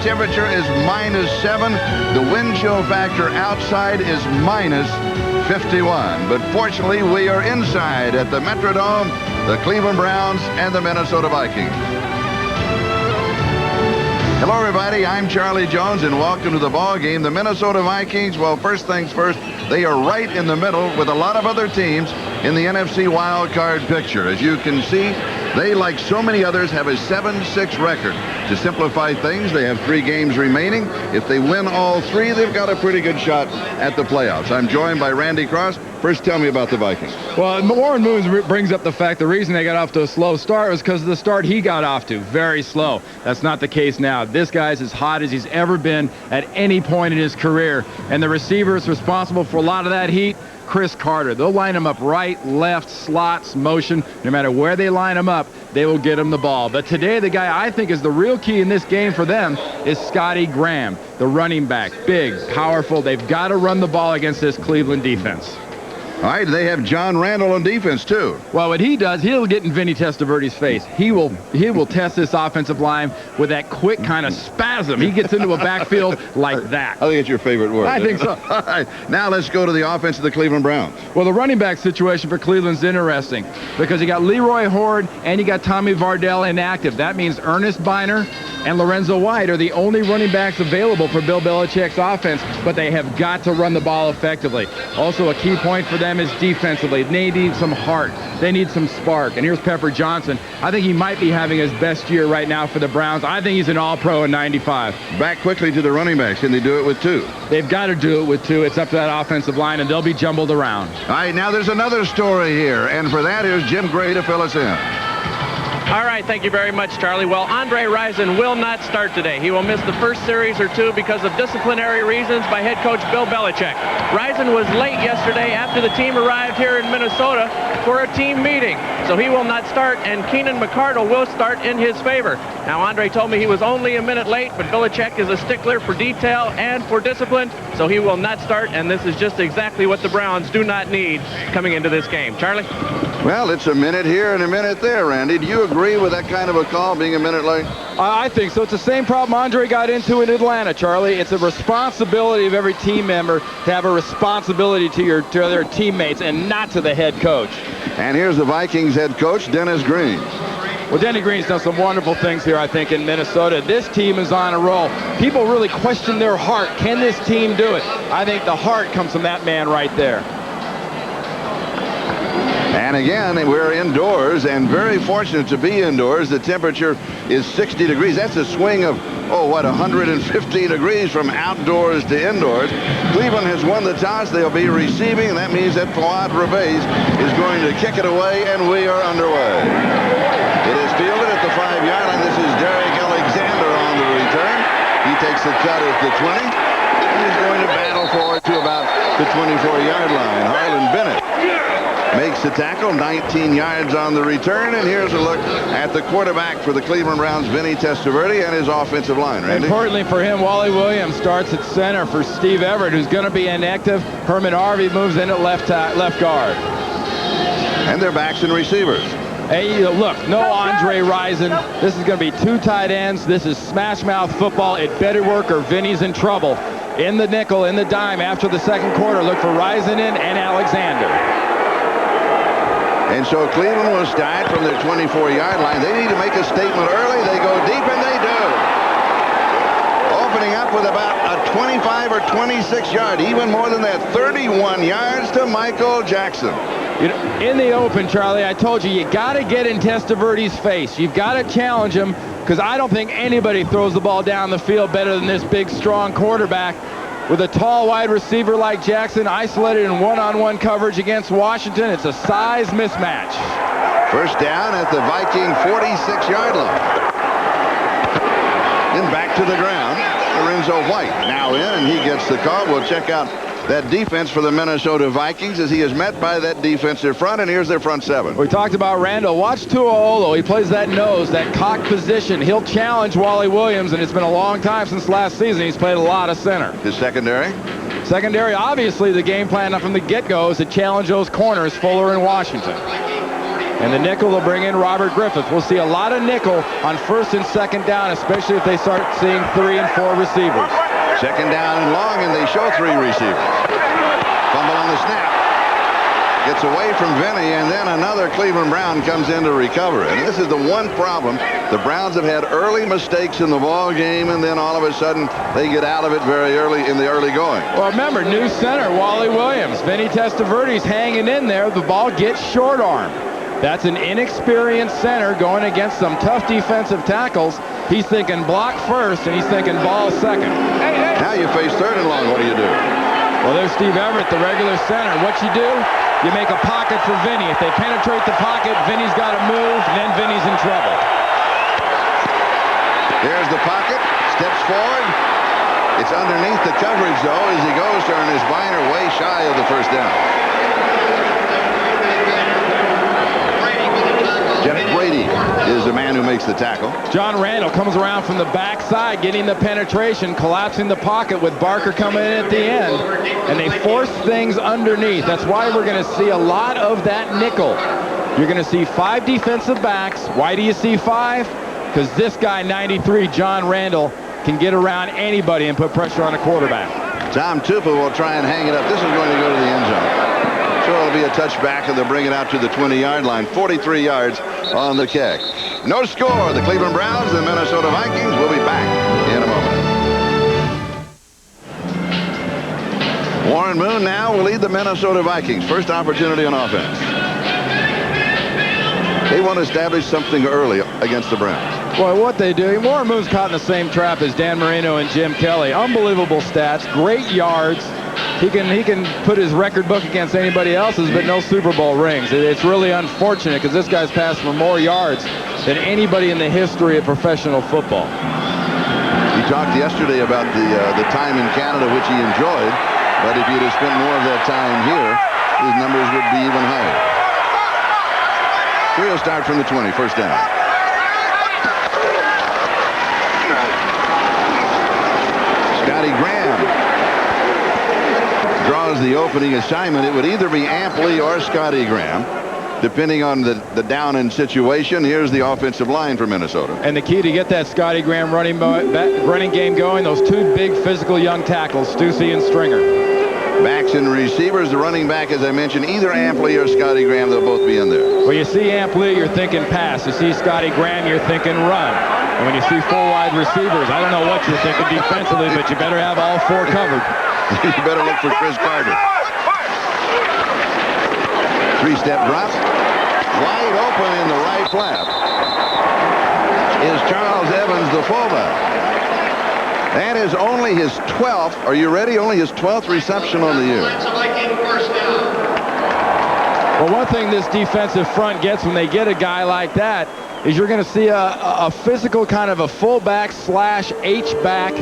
temperature is -7. The wind chill factor outside is -51. But fortunately, we are inside at the Metrodome, the Cleveland Browns and the Minnesota Vikings. Hello, everybody. I'm Charlie Jones, and welcome to the ball game. The Minnesota Vikings, well, first things first, they are right in the middle with a lot of other teams in the NFC wild card picture. As you can see, they, like so many others, have a 7-6 record. To simplify things, they have 3 games remaining. If they win all 3, they've got a pretty good shot at the playoffs. I'm joined by Randy Cross. First, tell me about the Vikings. Well, Warren Moon brings up the fact the reason they got off to a slow start was because of the start he got off to. Very slow. That's not the case now. This guy's as hot as he's ever been at any point in his career. And the receiver is responsible for a lot of that heat. Chris Carter. They'll line him up right, left, slots, motion. No matter where they line him up, they will get him the ball. But today, the guy I think is the real key in this game for them is Scotty Graham, the running back. Big, powerful. They've got to run the ball against this Cleveland defense. All right, they have John Randall on defense, too. Well, what he does, he'll get in Vinny Testaverde's face. He will test this offensive line with that quick kind of spasm. He gets into a backfield like that. I think it's your favorite word. I think so. All right, now let's go to the offense of the Cleveland Browns. Well, the running back situation for Cleveland's interesting because you got Leroy Horde and you got Tommy Vardell inactive. That means Ernest Biner and Lorenzo White are the only running backs available for Bill Belichick's offense, but they have got to run the ball effectively. Also, a key point for them is defensively. They need some heart. They need some spark. And here's Pepper Johnson. I think he might be having his best year right now for the Browns. I think he's an all-pro in '95. Back quickly to the running backs. Can they do it with 2? They've got to do it with 2. It's up to that offensive line, and they'll be jumbled around. All right, now there's another story here, and for that, here's Jim Gray to fill us in. All right, thank you very much, Charlie. Well, Andre Rison will not start today. He will miss the first series or 2 because of disciplinary reasons by head coach Bill Belichick. Rison was late yesterday after the team arrived here in Minnesota for a team meeting, so he will not start, and Keenan McCardle will start in his favor. Now, Andre told me he was only a minute late, but Belichick is a stickler for detail and for discipline, so he will not start, and this is just exactly what the Browns do not need coming into this game. Charlie? Well, it's a minute here and a minute there, Randy. Do you agree with that kind of a call, being a minute late? I think so. It's the same problem Andre got into in Atlanta, Charlie. It's a responsibility of every team member to have a responsibility to their teammates and not to the head coach. And here's the Vikings head coach, Dennis Green. Well, Denny Green's done some wonderful things here, I think, in Minnesota. This team is on a roll. People really question their heart. Can this team do it? I think the heart comes from that man right there. And again, we're indoors and very fortunate to be indoors. The temperature is 60 degrees. That's a swing of, 150 degrees from outdoors to indoors. Cleveland has won the toss. They'll be receiving, and that means that Fouad Rebez is going to kick it away, and we are underway. It is fielded at the 5-yard line. This is Derek Alexander on the return. He takes the cut at the 20. He's going to battle forward to about the 24-yard line. Harlan Bennett makes the tackle, 19 yards on the return, and here's a look at the quarterback for the Cleveland Browns, Vinny Testaverde, and his offensive line. Randy? Importantly for him, Wally Williams starts at center for Steve Everett, who's going to be inactive. Herman Harvey moves in at left guard. And their backs and receivers. Hey, look, no Andre Rison. This is going to be 2 tight ends. This is smash mouth football. It better work or Vinny's in trouble. In the nickel, in the dime, after the second quarter, look for Rison and Alexander. And so Cleveland will start from their 24-yard line. They need to make a statement early. They go deep, and they do. Opening up with about a 25 or 26-yard, even more than that, 31 yards to Michael Jackson. You know, in the open, Charlie, I told you got to get in Testaverde's face. You've got to challenge him, because I don't think anybody throws the ball down the field better than this big, strong quarterback. With a tall wide receiver like Jackson, isolated in one-on-one coverage against Washington, it's a size mismatch. First down at the Viking 46-yard line. Then back to the ground. Lorenzo White now in, and he gets the call. We'll check out that defense for the Minnesota Vikings as he is met by that defensive front, and here's their front 7. We talked about Randall. Watch Tuaolo. He plays that nose, that cock position. He'll challenge Wally Williams, and it's been a long time since last season. He's played a lot of center. His secondary? Secondary, obviously, the game plan from the get-go is to challenge those corners, Fuller and Washington. And the nickel will bring in Robert Griffith. We'll see a lot of nickel on first and second down, especially if they start seeing 3 and 4 receivers. Second down and long, and they show 3 receivers. Fumble on the snap. Gets away from Vinny, and then another Cleveland Brown comes in to recover. And this is the one problem. The Browns have had early mistakes in the ball game, and then all of a sudden they get out of it very early in the early going. Well, remember, new center, Wally Williams. Vinny Testaverde's hanging in there. The ball gets short arm. That's an inexperienced center going against some tough defensive tackles. He's thinking block first, and he's thinking ball second. Now you face third and long. What do you do? Well, there's Steve Everett, the regular center. What you do? You make a pocket for Vinny. If they penetrate the pocket, Vinny's got to move, then Vinny's in trouble. There's the pocket. Steps forward. It's underneath the coverage, though, as he goes to Ernest Biner way shy of the first down. Jeff Brady is the man who makes the tackle. John Randall comes around from the backside, getting the penetration, collapsing the pocket with Barker coming in at the end. And they force things underneath. That's why we're going to see a lot of that nickel. You're going to see 5 defensive backs. Why do you see 5? Because this guy, 93, John Randall, can get around anybody and put pressure on a quarterback. Tom Tupa will try and hang it up. This is going to go to the end zone. So it'll be a touchback, and they'll bring it out to the 20-yard line. 43 yards on the kick. No score. The Cleveland Browns and the Minnesota Vikings will be back in a moment. Warren Moon now will lead the Minnesota Vikings. First opportunity on offense. They want to establish something early against the Browns. Well, what they do, Warren Moon's caught in the same trap as Dan Marino and Jim Kelly. Unbelievable stats, great yards. He can put his record book against anybody else's, but no Super Bowl rings. It's really unfortunate because this guy's passed for more yards than anybody in the history of professional football. He talked yesterday about the time in Canada, which he enjoyed, but if he'd have spent more of that time here, his numbers would be even higher. So he'll start from the 20, first down. Scotty Graham draws the opening assignment. It would either be Ampley or Scotty Graham, depending on the down and situation. Here's the offensive line for Minnesota. And the key to get that Scotty Graham running game going, those 2 big physical young tackles, Stussy and Stringer. Backs and receivers, the running back, as I mentioned, either Ampley or Scotty Graham. They'll both be in there. Well, you see Ampley, you're thinking pass. You see Scotty Graham, you're thinking run. And when you see 4 wide receivers, I don't know what you're thinking defensively, but you better have all 4 covered. You better look for Chris Carter. 3-step drop. Wide open in the right flap is Charles Evans, the fullback. That is only his 12th. Are you ready? Only his 12th reception on the year. Well, one thing this defensive front gets when they get a guy like that is you're going to see a physical kind of a fullback slash H-back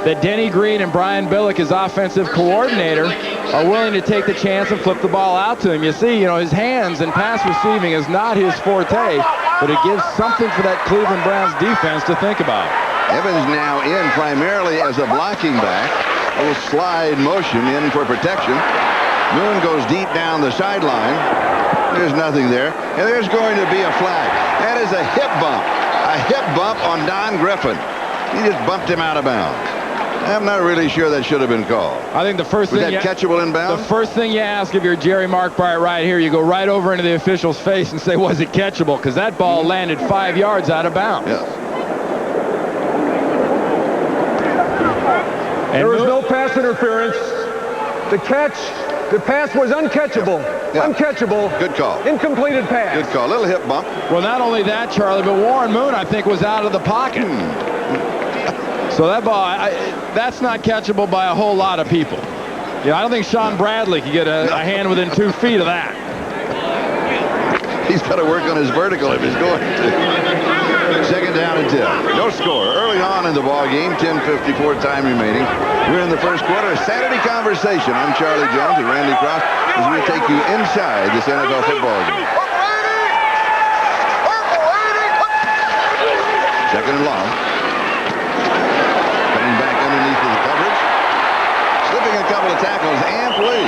that Denny Green and Brian Billick, his offensive coordinator, are willing to take the chance and flip the ball out to him. You see, his hands and pass receiving is not his forte, but it gives something for that Cleveland Browns defense to think about. Evans now in primarily as a blocking back. A little slide motion in for protection. Moon goes deep down the sideline. There's nothing there. And there's going to be a flag. That is a hip bump. A hip bump on Don Griffin. He just bumped him out of bounds. I'm not really sure that should have been called. I think the first was thing that catchable inbound? The first thing you ask if you're Jerry Markbright right here, you go right over into the official's face and say, was it catchable? Because that ball landed 5 yards out of bounds. Yes. There was no pass interference. The pass was uncatchable. Yeah. Uncatchable. Good call. Incompleted pass. Good call. Little hip bump. Well, not only that, Charlie, but Warren Moon, I think, was out of the pocket. So that ball, that's not catchable by a whole lot of people. I don't think Sean Bradley could get a hand within 2 feet of that. He's got to work on his vertical if he's going to. Second down and 10. No score. Early on in the ball game, 10:54 time remaining. We're in the first quarter. Saturday Conversation. I'm Charlie Jones and Randy Cross as we take you inside this NFL football game. Second and long. Coming back underneath the coverage. Slipping a couple of tackles. Ampley.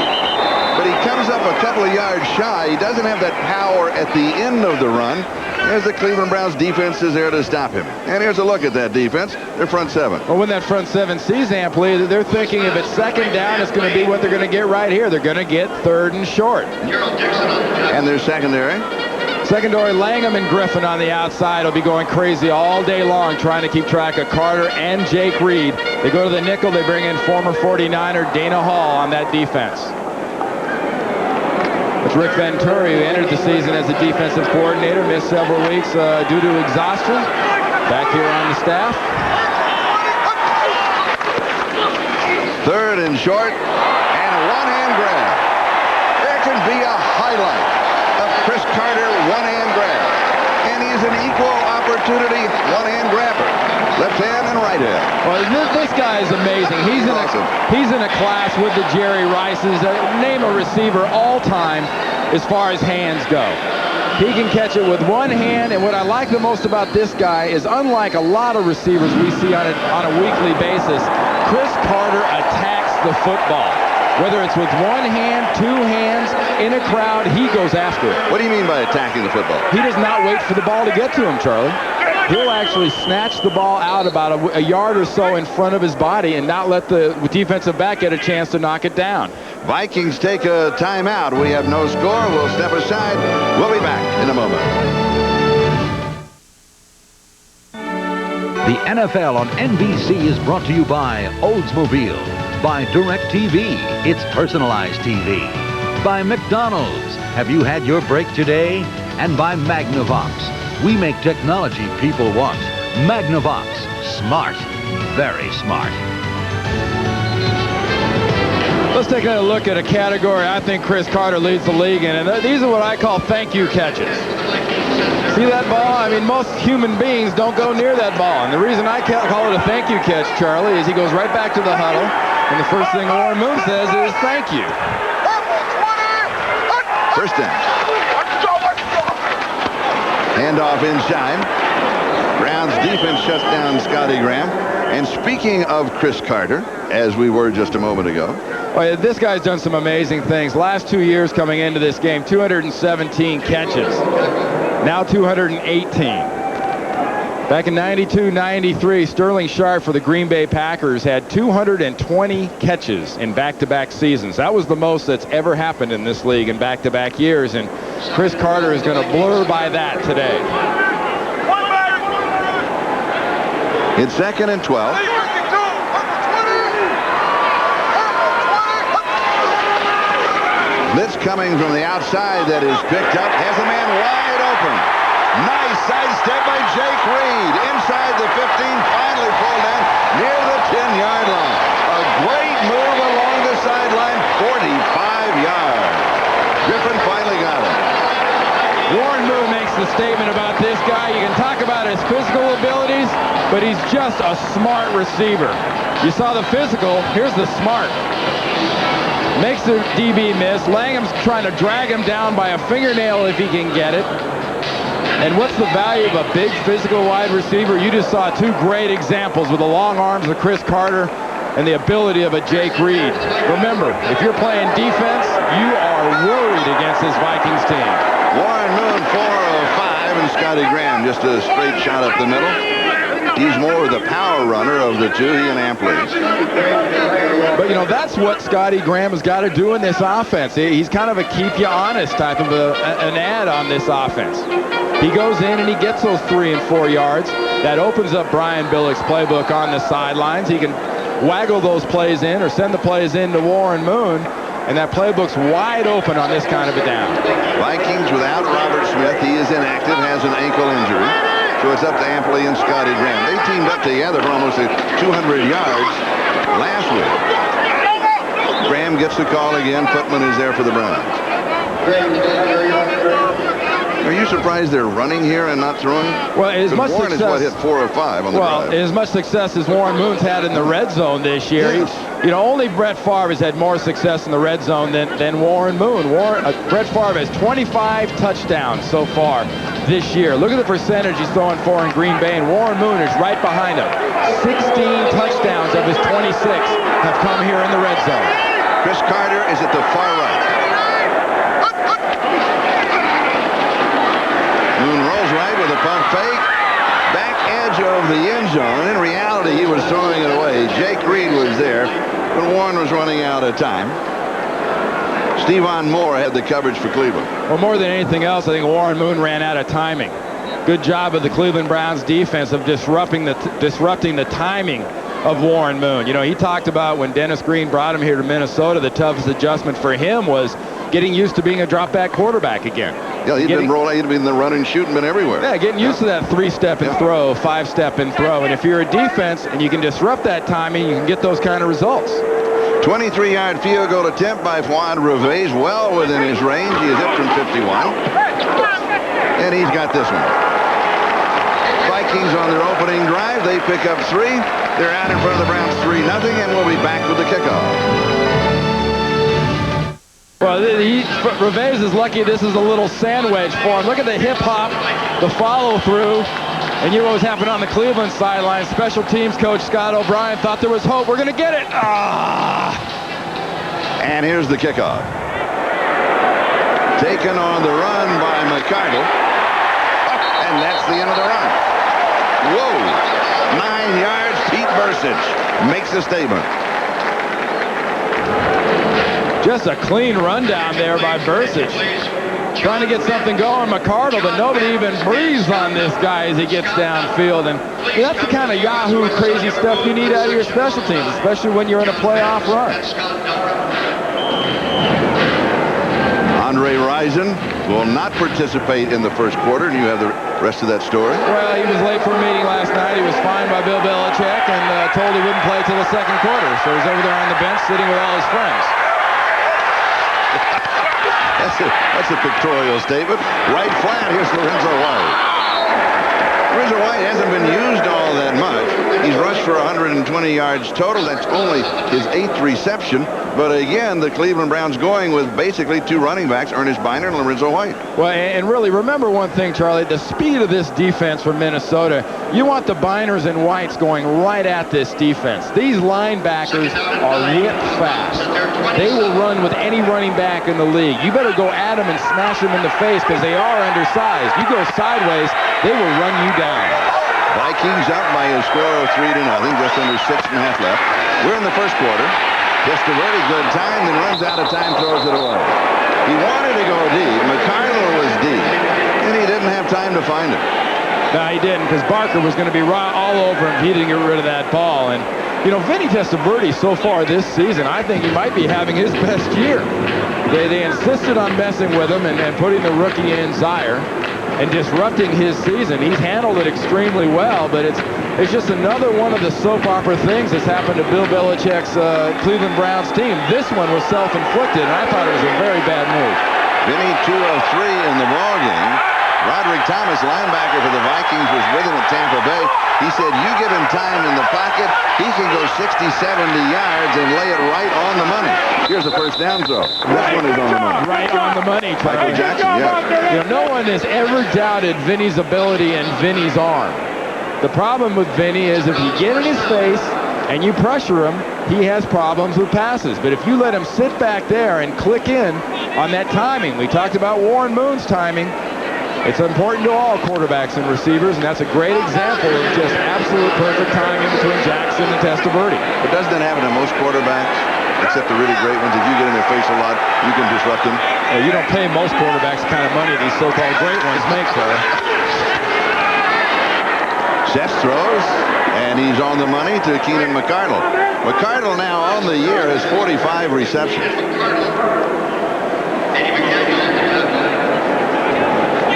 But he comes up a couple of yards shy. He doesn't have that power at the end of the run. As the Cleveland Browns defense is there to stop him. And here's a look at that defense. Their front seven. Well, when that front seven sees Ampli, they're thinking if it's second down, it's going to be what they're going to get right here. They're going to get third and short. And their secondary. Secondary, Langham and Griffin on the outside will be going crazy all day long trying to keep track of Carter and Jake Reed. They go to the nickel. They bring in former 49er Dana Hall on that defense. It's Rick Venturi, who entered the season as a defensive coordinator, missed several weeks due to exhaustion. Back here on the staff. Third and short, and a one-hand grab. There can be a highlight of Chris Carter one-hand grab. And he's an equal opportunity one-hand grabber. Left hand and right hand. Well, this guy is amazing. He's in a class with the Jerry Rices. Name a receiver all time as far as hands go. He can catch it with one hand, and what I like the most about this guy is, unlike a lot of receivers we see on a weekly basis, Chris Carter attacks the football. Whether it's with one hand, two hands, in a crowd, he goes after it. What do you mean by attacking the football? He does not wait for the ball to get to him, Charlie. He'll actually snatch the ball out about a yard or so in front of his body and not let the defensive back get a chance to knock it down. Vikings take a timeout. We have no score. We'll step aside. We'll be back in a moment. The NFL on NBC is brought to you by Oldsmobile, by DirecTV, it's personalized TV, by McDonald's, have you had your break today? And by Magnavox. We make technology people want. Magnavox. Smart. Very smart. Let's take a look at a category I think Chris Carter leads the league in, and these are what I call thank you catches. See that ball? I mean, most human beings don't go near that ball, and the reason I call it a thank you catch, Charlie, is he goes right back to the huddle, and the first thing Warren Moon says is thank you. First down. Handoff inside. Browns defense shuts down Scotty Graham. And speaking of Chris Carter, as we were just a moment ago. Oh, yeah, this guy's done some amazing things. Last 2 years coming into this game, 217 catches. Now 218. Back in 92-93, Sterling Sharp for the Green Bay Packers had 220 catches in back-to-back seasons. That was the most that's ever happened in this league in back-to-back years, and Chris Carter is going to blur by that today. It's 2nd and 12. Blitz coming from the outside that is picked up. Has a man wide open. Nice sidestep by Jake Reed. Inside the 15, finally pulled down near the 10-yard line. A great move along the sideline, 45 yards. Griffin finally got it. Warren Moon makes the statement about this guy. You can talk about his physical abilities, but he's just a smart receiver. You saw the physical, here's the smart. Makes the DB miss. Langham's trying to drag him down by a fingernail if he can get it. And what's the value of a big physical wide receiver? You just saw two great examples with the long arms of Chris Carter and the ability of a Jake Reed. Remember, if you're playing defense, you are worried against this Vikings team. Warren Moon, 4 of 5, and Scotty Graham just a straight shot up the middle. He's more the power runner of the two, he and Ampli. But, you know, that's what Scotty Graham has got to do in this offense. He's kind of a keep-you-honest type of an ad on this offense. He goes in and he gets those 3 and 4 yards. That opens up Brian Billick's playbook on the sidelines. He can waggle those plays in or send the plays in to Warren Moon, and that playbook's wide open on this kind of a down. Vikings without Robert Smith. He is inactive, has an ankle injury. So it's up to Ampli and Scotty Graham. They teamed up together for almost 200 yards last week. Graham gets the call again. Footman is there for the Browns. Are you surprised they're running here and not throwing? Well, as much Warren success, is hit 4 of 5 on the drive. As much success as Warren Moon's had in the red zone this year. Yes. You know, only Brett Favre has had more success in the red zone than Warren Moon. Brett Favre has 25 touchdowns so far this year. Look at the percentage he's throwing for in Green Bay, and Warren Moon is right behind him. 16 touchdowns of his 26 have come here in the red zone. Chris Carter is at the far right. Moon rolls right with a pump fake. Back edge of the end zone. In reality, he was throwing it away. Jake Reed was there, but Warren was running out of time. Stevan Moore had the coverage for Cleveland. Well, more than anything else, I think Warren Moon ran out of timing. Good job of the Cleveland Browns defense of disrupting the timing of Warren Moon. You know, he talked about when Dennis Green brought him here to Minnesota, the toughest adjustment for him was getting used to being a drop-back quarterback again. Yeah, he'd been rolling, he'd been the run and shoot and been everywhere. Yeah, getting used to that 3-step and throw, 5-step and throw. And if you're a defense and you can disrupt that timing, you can get those kind of results. 23-yard field goal attempt by Fuad Reveiz, well within his range. He is hit from 51. And he's got this one. Vikings on their opening drive. They pick up 3. They're out in front of the Browns 3-0, and we'll be back with the kickoff. Well, Reveiz is lucky this is a little sandwich for him. Look at the hip hop, the follow through. And you know what was happening on the Cleveland sideline. Special teams coach Scott O'Brien thought there was hope. We're going to get it. And here's the kickoff. Taken on the run by McCardle. And that's the end of the run. Whoa. 9 yards. Pete Bursich makes a statement. Just a clean run down there by Bursich. Trying to get something going, McCardle, but nobody even breathes on this guy as he gets downfield. And that's the kind of Yahoo crazy stuff you need out of your special teams, especially when you're in a playoff run. Andre Rison will not participate in the first quarter, and you have the rest of that story. Well, he was late for a meeting last night. He was fined by Bill Belichick and told he wouldn't play till the second quarter. So he's over there on the bench sitting with all his friends. That's a pictorial statement. Right flat, here's Lorenzo White. Lorenzo White hasn't been used all that much. He's rushed for 120 yards total. That's only his 8th reception. But again, the Cleveland Browns going with basically 2 running backs, Ernest Biner and Lorenzo White. Well, and really, remember one thing, Charlie, the speed of this defense from Minnesota. You want the Biners and Whites going right at this defense. These linebackers are whip fast. They will run with any running back in the league. You better go at them and smash them in the face because they are undersized. You go sideways, they will run you down. Vikings up by a score of 3-0, just under 6.5 left. We're in the first quarter. Testaverde good time, then runs out of time, throws it away. He wanted to go deep. McCardle was deep, and he didn't have time to find him. No, he didn't, because Barker was going to be all over him. He didn't get rid of that ball. And, you know, Vinny Testaverde so far this season, I think he might be having his best year. They insisted on messing with him and putting the rookie in Zier and disrupting his season. He's handled it extremely well, but it's just another one of the soap opera things that's happened to Bill Belichick's Cleveland Browns team. This one was self-inflicted, and I thought it was a very bad move. Vinny 2 of 3 in the ball game. Roderick Thomas, linebacker for the Vikings, was with him at Tampa Bay. He said, you give him time in the pocket, he can go 60, 70 yards and lay it right on the money. Here's a first down throw. This one is on the money. Right on the money, Michael Jackson, yeah. You know, no one has ever doubted Vinny's ability and Vinny's arm. The problem with Vinny is if you get in his face and you pressure him, he has problems with passes. But if you let him sit back there and click in on that timing, we talked about Warren Moon's timing, it's important to all quarterbacks and receivers, and that's a great example of just absolute perfect timing between Jackson and Testaverde. But doesn't that happen to most quarterbacks, except the really great ones? If you get in their face a lot, you can disrupt them. Well, you don't pay most quarterbacks the kind of money these so-called great ones make, Cole. Seth throws, and he's on the money to Keenan McCardle. McCardle now on the year has 45 receptions.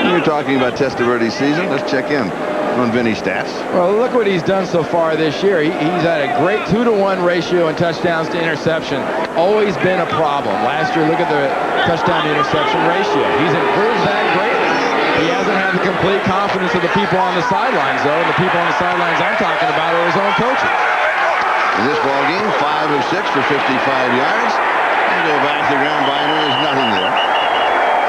You're talking about Testaverde's season. Let's check in on Vinny's stats. Well, look what he's done so far this year. He's had a great 2-to-1 ratio in touchdowns to interception. Always been a problem. Last year, look at the touchdown to interception ratio. He's improved that greatly. He hasn't had the complete confidence of the people on the sidelines, though, and the people on the sidelines I'm talking about are his own coaches. In this ball game, 5 of 6 for 55 yards. And go back to the ground. Biner, there's nothing there.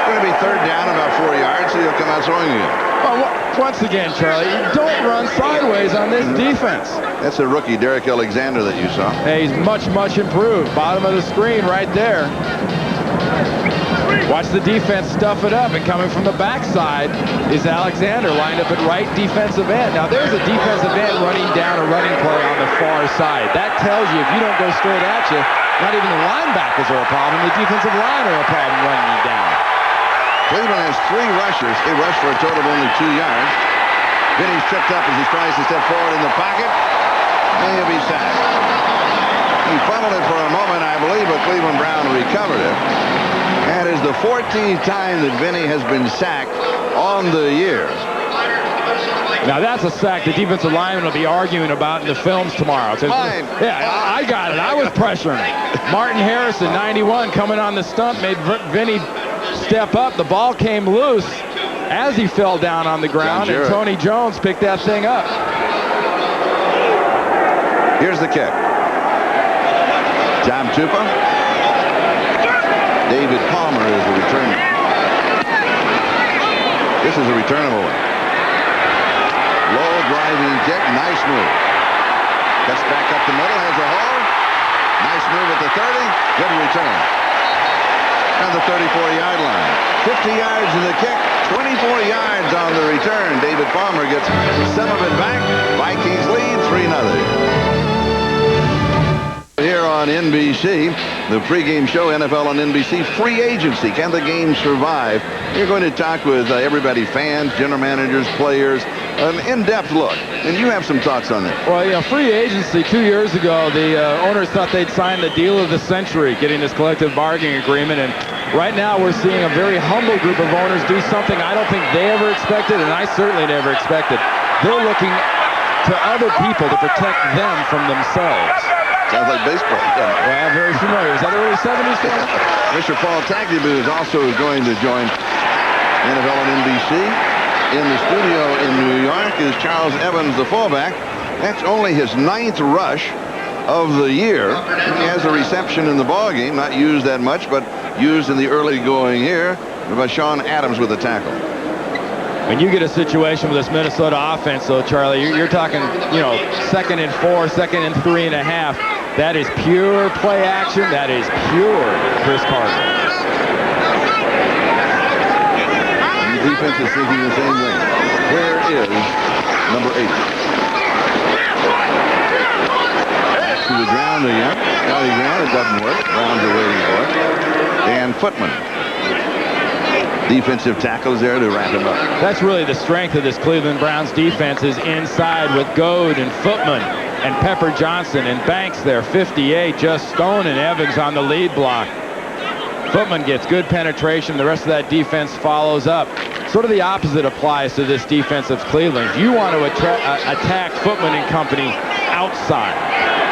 It's going to be third down, about 4 yards, so he'll come out throwing again. Well, once again, Charlie, don't run sideways on this defense. That's a rookie, Derek Alexander, that you saw. Hey, he's much, much improved. Bottom of the screen right there. Watch the defense stuff it up, and coming from the backside is Alexander, lined up at right defensive end. Now, there's a defensive end running down a running play on the far side. That tells you if you don't go straight at you, not even the linebackers are a problem. The defensive line are a problem running you down. Cleveland has 3 rushers. They rushed for a total of only 2 yards. Vinny's tripped up as he tries to step forward in the pocket. And he'll be sacked. He fumbled it for a moment, I believe, but Cleveland Brown recovered it. That is the 14th time that Vinny has been sacked on the year. Now that's a sack the defensive lineman will be arguing about in the films tomorrow. Fine. Yeah, I got it. I was pressuring. Martin Harrison, 91, coming on the stump, made Vinny step up. The ball came loose as he fell down on the ground, and Tony Jones picked that thing up. Here's the kick. Tom Tupa. David Palmer is the returner. This is a returnable one. Low driving kick, nice move. Cuts back up the middle, has a hole. Nice move at the 30, good return. And the 34-yard line. 50 yards in the kick, 24 yards on the return. David Palmer gets some of it back. Vikings lead 3-0. Here on NBC, the pregame show, NFL on NBC, free agency. Can the game survive? You're going to talk with everybody, fans, general managers, players, an in-depth look. And you have some thoughts on that. Well, yeah, free agency 2 years ago, the owners thought they'd sign the deal of the century, getting this collective bargaining agreement. And right now we're seeing a very humble group of owners do something I don't think they ever expected, and I certainly never expected. They're looking to other people to protect them from themselves. Sounds like baseball. Well, very familiar. Is that early 70s? Mr. Paul Tagliabue is also going to join NFL on NBC. In the studio in New York is Charles Evans, the fullback. That's only his 9th rush of the year. He has a reception in the ballgame, not used that much, but used in the early going here by Sean Adams with the tackle. When you get a situation with this Minnesota offense, though, Charlie, you're talking, 2nd and 4, 2nd and 3.5. That is pure play action. That is pure Chris Carter. And the defense is thinking the same thing. Where is number 8? Pass to the ground again. Scotty Grant, it doesn't work. Browns are waiting for it. Dan Footman. Defensive tackles there to wrap him up. That's really the strength of this Cleveland Browns defense, is inside with Goad and Footman and Pepper Johnson and Banks there. 58, just Stone and Evans on the lead block. Footman gets good penetration. The rest of that defense follows up. Sort of the opposite applies to this defense of Cleveland. If you want to attack Footman and company outside,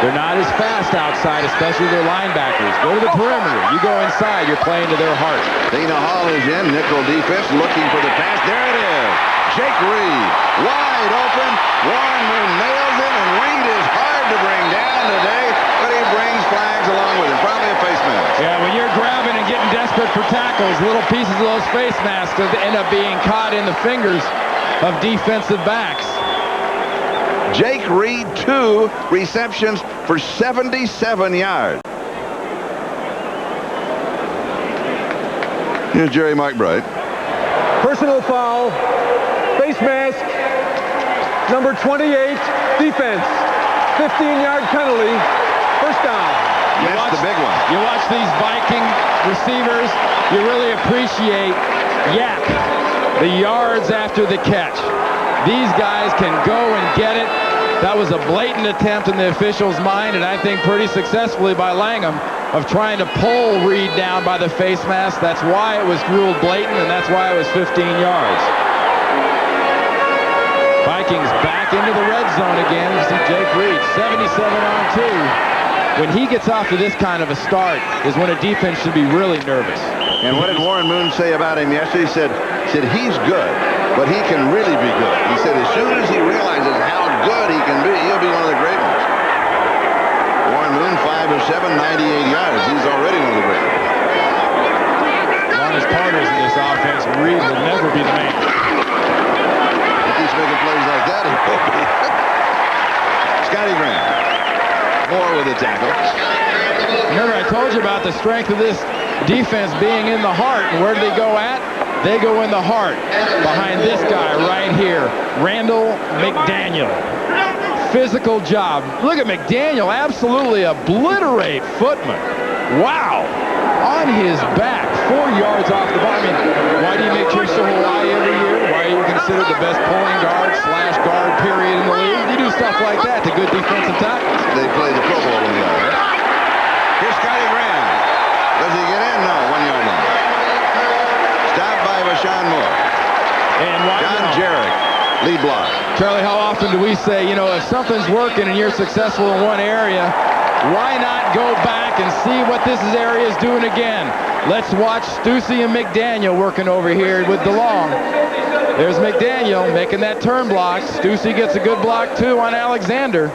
they're not as fast outside, especially their linebackers. Go to the perimeter. You go inside, you're playing to their heart. Dana Hall is in, nickel defense, looking for the pass. There it is. Jake Reed, wide open. Warren Moon nails it, and Reed is hard to bring down today, but he brings flags along with him. Probably a face mask. Yeah, when you're grabbing and getting desperate for tackles, little pieces of those face masks end up being caught in the fingers of defensive backs. Jake Reed, 2 receptions for 77 yards. Here's Jerry McBride. Personal foul, face mask, number 28, defense. 15-yard penalty, first down. That's the big one. You watch these Viking receivers, you really appreciate Yak, the yards after the catch. These guys can go and get it. That was a blatant attempt in the official's mind, and I think pretty successfully by Langham, of trying to pull Reed down by the face mask. That's why it was ruled blatant, and that's why it was 15 yards. Vikings back into the red zone again. You see Jake Reed, 77 on 2. When he gets off to this kind of a start is when a defense should be really nervous. And what did Warren Moon say about him yesterday? He said he's good, but he can really be good. He said as soon as he realizes how good he can be, he'll be one of the great ones. Warren Moon, 5 of 7, 98 yards. He's already one of the great ones. As long as Carter's in this offense, Reed will never be the man. He keeps making plays like that, he will be. Scotty Graham. Moore with the tackle. Remember, I told you about the strength of this defense being in the heart. And where do they go at? They go in the heart behind this guy right here, Randall McDaniel. Physical job. Look at McDaniel absolutely obliterate Footman. Wow. On his back, 4 yards off the ball. I mean, why do you make trips to Hawaii every year? Why are you considered the best pulling guard / guard period in the league? You do stuff like that to good defensive tackles. They play the Pro Bowl in the yard. Here's Scotty Graham. Does he get in? No, 1 yard line. Stopped by Rashawn Moore. And John Jarrett, lead block. Charlie, how often do we say, you know, if something's working and you're successful in one area, why not go back and see what this area is doing again? Let's watch Stussy and McDaniel working over here with DeLong. There's McDaniel making that turn block. Stussy gets a good block, too, on Alexander.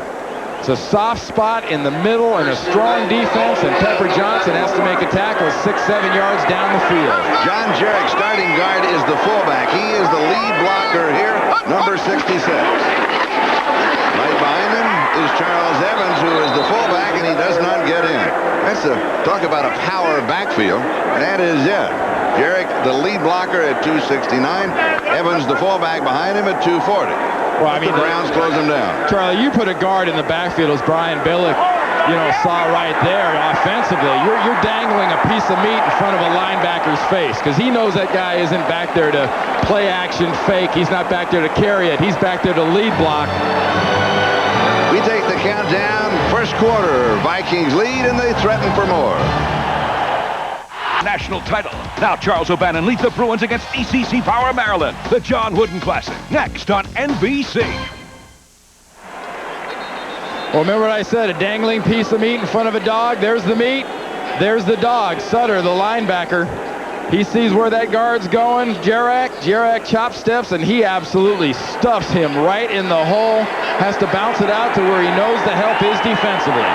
It's a soft spot in the middle and a strong defense, and Pepper Johnson has to make a tackle 6-7 yards down the field. John Jarrett, starting guard, is the fullback. He is the lead blocker here, number 66. Right behind him is Charles Evans, who is the fullback, and he does not get in. That's talk about a power backfield. That is it. Jarrett, the lead blocker at 269. Evans, the fullback, behind him at 240. Well, I mean, the Browns close them down. Charlie, you put a guard in the backfield as Brian Billick, you know, saw right there offensively. You're dangling a piece of meat in front of a linebacker's face because he knows that guy isn't back there to play action fake. He's not back there to carry it. He's back there to lead block. We take the countdown. First quarter, Vikings lead, and they threaten for more. National title. Now Charles O'Bannon leads the Bruins against ECC Power Maryland. The John Wooden Classic. Next on NBC. Well, remember what I said, a dangling piece of meat in front of a dog? There's the meat. There's the dog. Sutter, the linebacker. He sees where that guard's going. Jarak chop steps, and he absolutely stuffs him right in the hole. Has to bounce it out to where he knows the help is defensively.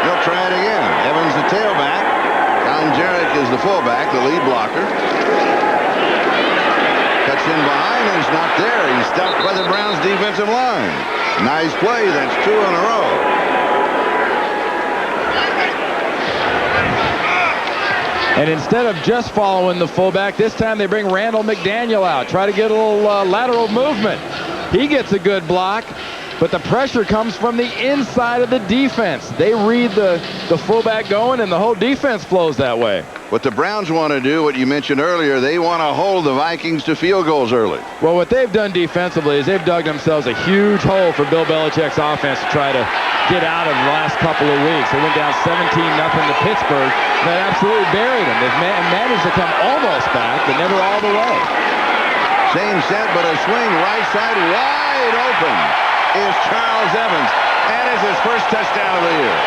They'll try it again. Evans the tailback. John Jarrett is the fullback, the lead blocker. Cuts in behind and it's not there. He's stopped by the Browns defensive line. Nice play. That's 2 in a row. And instead of just following the fullback, this time they bring Randall McDaniel out. Try to get a little lateral movement. He gets a good block. But the pressure comes from the inside of the defense. They read the fullback going, and the whole defense flows that way. What the Browns want to do, what you mentioned earlier, they want to hold the Vikings to field goals early. Well, what they've done defensively is they've dug themselves a huge hole for Bill Belichick's offense to try to get out of the last couple of weeks. They went down 17-0 to Pittsburgh. That absolutely buried them. They've managed to come almost back, but never all the way. Same set, but a swing right side wide open is Charles Evans, and it's his first touchdown of the year.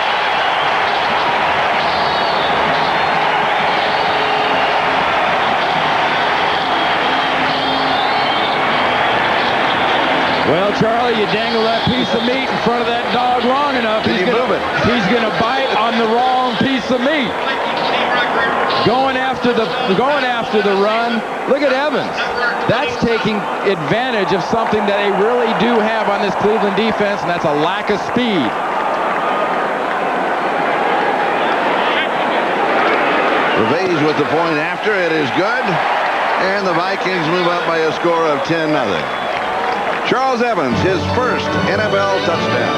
Well, Charlie, you dangle that piece of meat in front of that dog long enough, he's going to bite on the wrong piece of meat. Going after the run. Look at Evans. That's taking advantage of something that they really do have on this Cleveland defense, and that's a lack of speed. Revay's with the point after. It is good. And the Vikings move up by a score of 10-0. Charles Evans, his first NFL touchdown.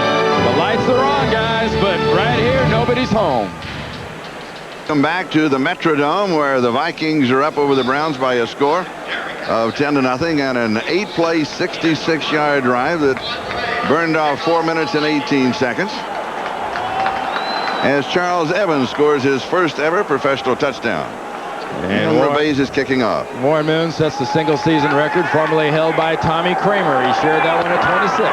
The lights are on, guys, but right here, nobody's home. Come back to the Metrodome, where the Vikings are up over the Browns by a score of 10-0 and an 8-play, 66-yard drive that burned off 4 minutes and 18 seconds. As Charles Evans scores his first ever professional touchdown. And Revay's is kicking off. Warren Moon sets the single-season record formerly held by Tommy Kramer. He shared that one at 26.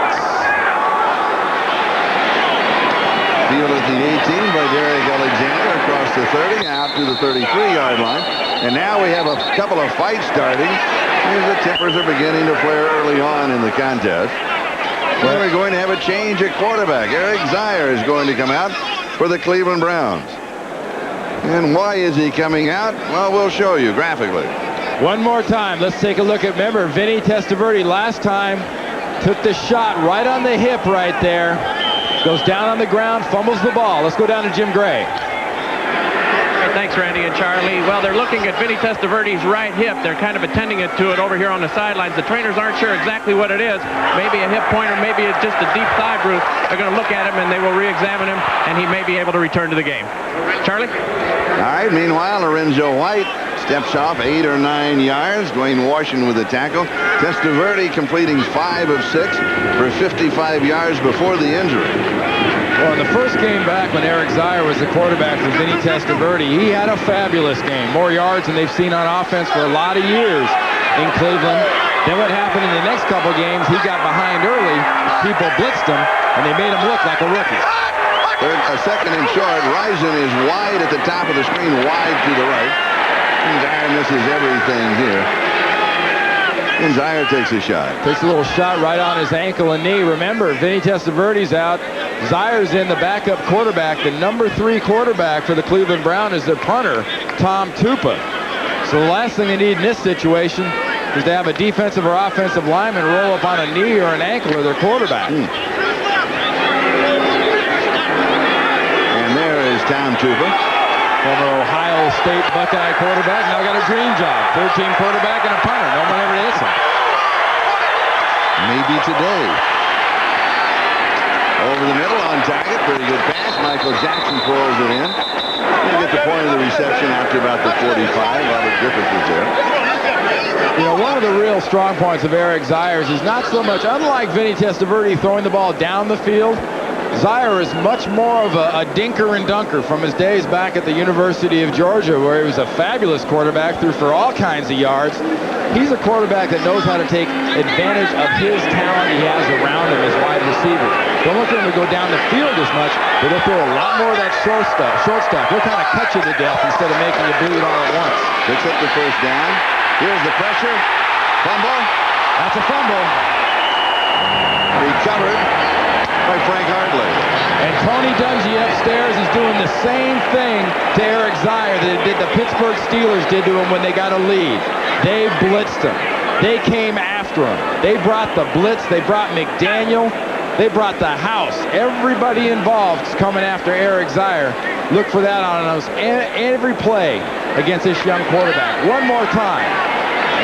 Field at the 18 by Derek Alexander across the 30 out to the 33-yard line. And now we have a couple of fights starting as the tempers are beginning to flare early on in the contest. Well, we're going to have a change at quarterback. Eric Zier is going to come out for the Cleveland Browns. And why is he coming out? Well, we'll show you graphically. One more time. Let's take a look at, remember, Vinny Testaverde last time Took the shot right on the hip right there. Goes down on the ground, fumbles the ball. Let's go down to Jim Gray. Thanks, Randy and Charlie. Well, they're looking at Vinny Testaverde's right hip. They're kind of attending to it over here on the sidelines. The trainers aren't sure exactly what it is. Maybe a hip pointer, maybe it's just a deep thigh bruise. They're going to look at him, and they will re-examine him, and he may be able to return to the game. Charlie? All right, meanwhile, Lorenzo White steps off 8 or 9 yards. Dwayne Washington with the tackle. Testaverde completing 5 of 6 for 55 yards before the injury. Well, in the first game back when Eric Zier was the quarterback for Vinny Testaverde, he had a fabulous game. More yards than they've seen on offense for a lot of years in Cleveland. Then what happened in the next couple games, he got behind early, people blitzed him, and they made him look like a rookie. A second and short. Rison is wide at the top of the screen, wide to the right. And Zier misses everything here. And Zier takes a shot. Takes a little shot right on his ankle and knee. Remember, Vinny Testaverde's out. Zier's in, the backup quarterback. The number 3 quarterback for the Cleveland Browns is their punter, Tom Tupa. So the last thing they need in this situation is to have a defensive or offensive lineman roll up on a knee or an ankle of their quarterback. And there is Tom Tupa. Former Ohio State Buckeye quarterback, now got a dream job. 13 quarterback and a punter. No one ever hits him. Maybe today. Over the middle on target. Pretty good pass. Michael Jackson pulls it in. He'll get the point of the reception after about the 45. Robert Griffith is there. You know, one of the real strong points of Eric Zier's is not so much, unlike Vinny Testaverde throwing the ball down the field, Zier is much more of a dinker and dunker from his days back at the University of Georgia, where he was a fabulous quarterback, threw for all kinds of yards. He's a quarterback that knows how to take advantage of his talent he has around him as wide receiver. Don't look for him to go down the field as much, but he'll throw a lot more of that short stuff. He'll kind of cut you to death instead of making you bleed all at once. Picks up the first down. Here's the pressure. Fumble. That's a fumble. Recovered by Frank Hartley. And Tony Dungy upstairs is doing the same thing to Eric Zier that the Pittsburgh Steelers did to him when they got a lead. They blitzed him. They came after him. They brought the blitz. They brought McDaniel. They brought the house. Everybody involved is coming after Eric Zier. Look for that on us every play against this young quarterback. One more time.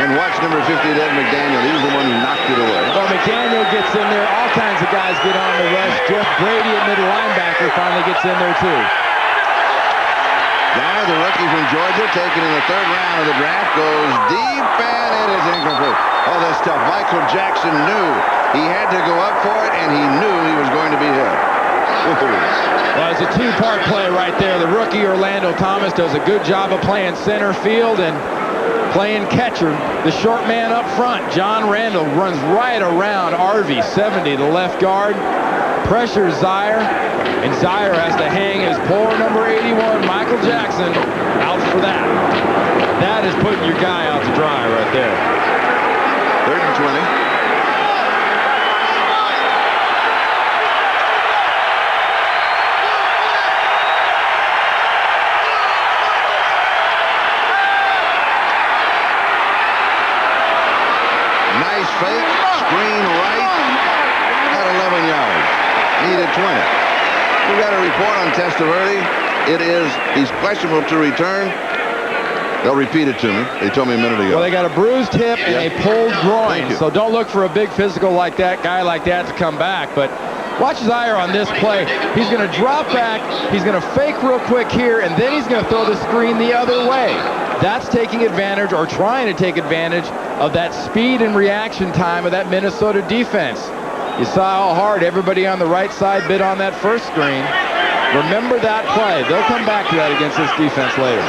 And watch number 50, Ed McDaniel. He's the one who knocked it away. Well, McDaniel gets in there. All kinds of guys get on the rush. Jeff Brady at middle linebacker finally gets in there, too. Zier, the rookie from Georgia, taken in the 3rd round of the draft, goes deep, and it is incomplete. Oh, that's tough. Michael Jackson knew he had to go up for it, and he knew he was going to be hit. Well, it's a 2-part play right there. The rookie, Orlando Thomas, does a good job of playing center field and playing catcher. The short man up front, John Randall, runs right around Arvey, 70, the left guard. Pressures Zier, and Zier has to hang his poor number 81, Michael Jackson, out for that. That is putting your guy out to dry right there. 3rd and 20. Fake, screen right, at 11 yards. Needed 20. We got a report on Testaverde. He's questionable to return. They'll repeat it to me. They told me a minute ago. Well, they got a bruised hip and a pulled groin. You. So don't look for a big physical like that, guy like that to come back. But watch Zier on this play. He's going to drop back. He's going to fake real quick here, and then he's going to throw the screen the other way. That's taking advantage or trying to take advantage of that speed and reaction time of that Minnesota defense. You saw how hard everybody on the right side bit on that first screen. Remember that play. They'll come back to that against this defense later.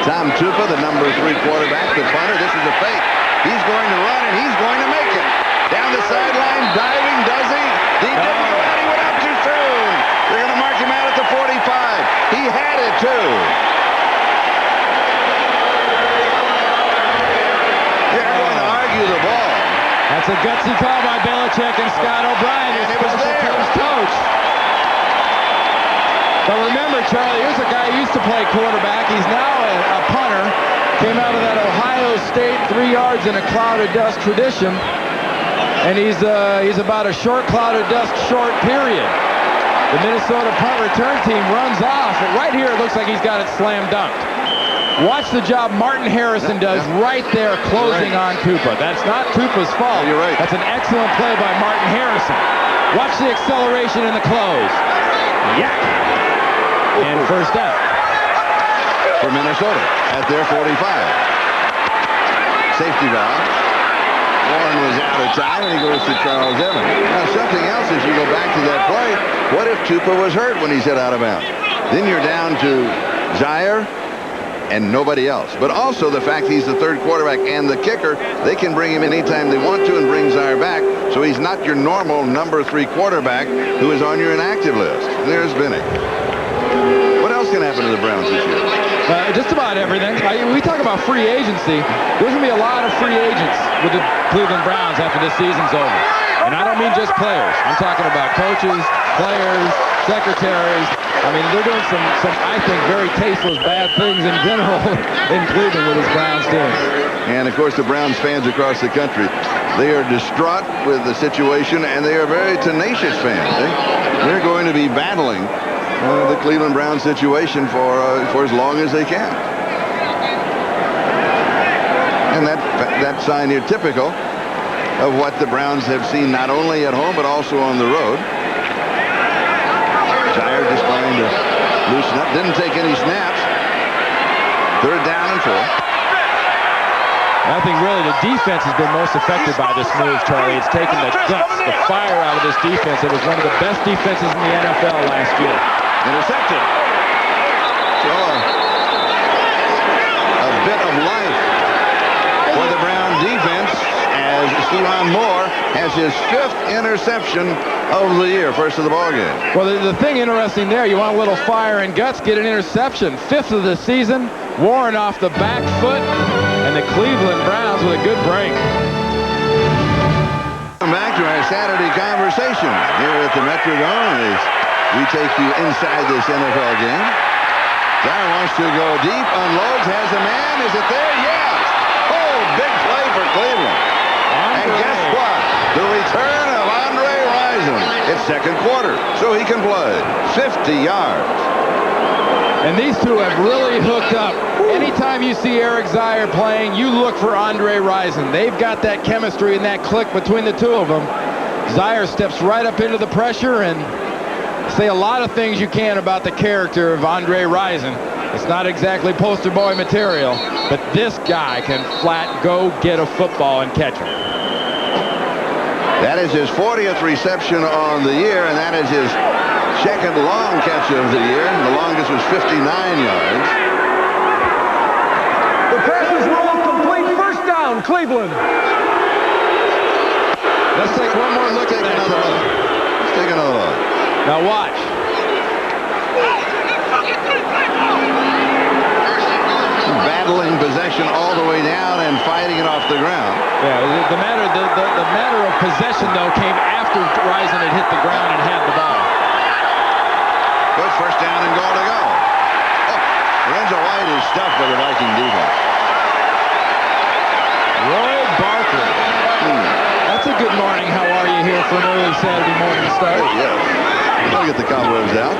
Tom Tupa, the number 3 quarterback, the punter. This is a fake. He's going to run, and he's going to make it. Down the sideline, diving, does he? He didn't go out. He went out too soon. They're going to mark him out at the 45. He had it, too. They're going to argue the ball. That's a gutsy call by Belichick and Scott O'Brien, And his it was special there. teams coach. But remember, Charlie, here's a guy who used to play quarterback. He's now a punter. Came out of that Ohio State 3 yards in a cloud of dust tradition. and he's about a short cloud of dust short, period. The Minnesota punt return team runs off, and right here it looks like he's got it slam dunked. Watch the job Martin Harrison does right there closing on Tupa. That's not Tupa's fault. You're right. That's an excellent play by Martin Harrison. Watch the acceleration in the close. Yeah. And first down. For Minnesota at their 45. Safety valve. Warren was out of time, and he goes to Charles Evans. Now, something else, if you go back to that play, what if Tupa was hurt when he's hit out of bounds? Then you're down to Zier and nobody else. But also the fact he's the third quarterback and the kicker, they can bring him anytime they want to and bring Zier back. So he's not your normal number 3 quarterback who is on your inactive list. There's Benny. What else can happen to the Browns this year? Just about everything. We talk about free agency. There's going to be a lot of free agents with the Cleveland Browns after this season's over. And I don't mean just players. I'm talking about coaches, players, secretaries. I mean, they're doing some I think, very tasteless bad things in general in Cleveland with this Browns team. And, of course, the Browns fans across the country, they are distraught with the situation, and they are very tenacious fans. They're going to be battling the Cleveland Browns situation for as long as they can. And that sign here typical of what the Browns have seen not only at home but also on the road. Zier just trying to loosen up. Didn't take any snaps. Third down and 4. I think really the defense has been most affected by this move, Charlie. It's taken the guts, the fire out of this defense. It was one of the best defenses in the NFL last year. Intercepted. So a bit of life for the Brown defense as Stephon Moore has his 5th interception of the year, first of the ball game. Well, the thing interesting there, you want a little fire and guts, get an interception. 5th of the season, Warren off the back foot, and the Cleveland Browns with a good break. Welcome back to our Saturday conversation here at the Metrodome as we take you inside this NFL game. Zier wants to go deep, unloads, has a man. Is it there? Yes! Oh, big play for Cleveland. And guess what? The return of Andre Rison. It's second quarter, so he can play. 50 yards. And these two have really hooked up. Anytime you see Eric Zier playing, you look for Andre Rison. They've got that chemistry and that click between the two of them. Zier steps right up into the pressure and say a lot of things you can about the character of Andre Rison. It's not exactly poster boy material, but this guy can flat go get a football and catch him. That is his 40th reception on the year, and that is his second long catch of the year. The longest was 59 yards. The pass is rolled complete. First down, Cleveland. Let's take one more look at that. Let's take another look. Now watch. Battling possession all the way down and fighting it off the ground. Yeah, the matter of possession, though, came after Rison had hit the ground and had the ball. Good first down and goal to go. Oh, Lorenzo White is stuffed by the Viking defense. Roy Barker. That's a good morning. How are you here for an early Saturday morning start? Yes. I'll get the cobwebs out.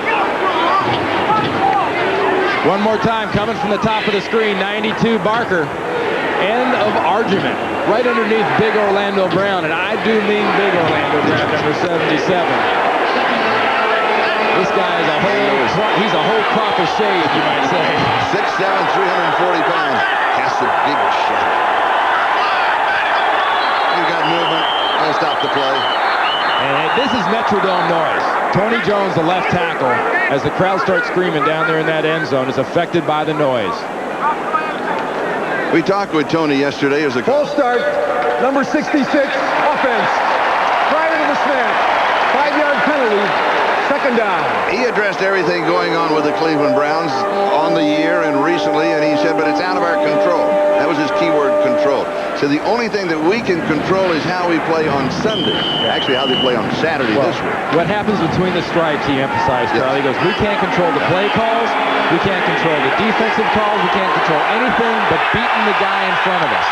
One more time, coming from the top of the screen, 92 Barker. End of argument. Right underneath Big Orlando Brown, and I do mean Big Orlando Brown, number 77. This guy is he's a whole crop of shade, you might say. 6'7", 340 pounds. Casts a big shot. You got movement. I'll stop the play. And this is Metrodome noise. Tony Jones, the left tackle, as the crowd starts screaming down there in that end zone, is affected by the noise. We talked with Tony yesterday as a Full start, number 66, offense. Prior to the snap, 5-yard penalty, second down. He addressed everything going on with the Cleveland Browns on the year and recently, and he said, but it's out of our control. That was was his keyword, control. So the only thing that we can control is how we play on Sunday. Actually, how they play on Saturday this week. What happens between the stripes, he emphasized, Charlie. He goes, we can't control the play calls. We can't control the defensive calls. We can't control anything but beating the guy in front of us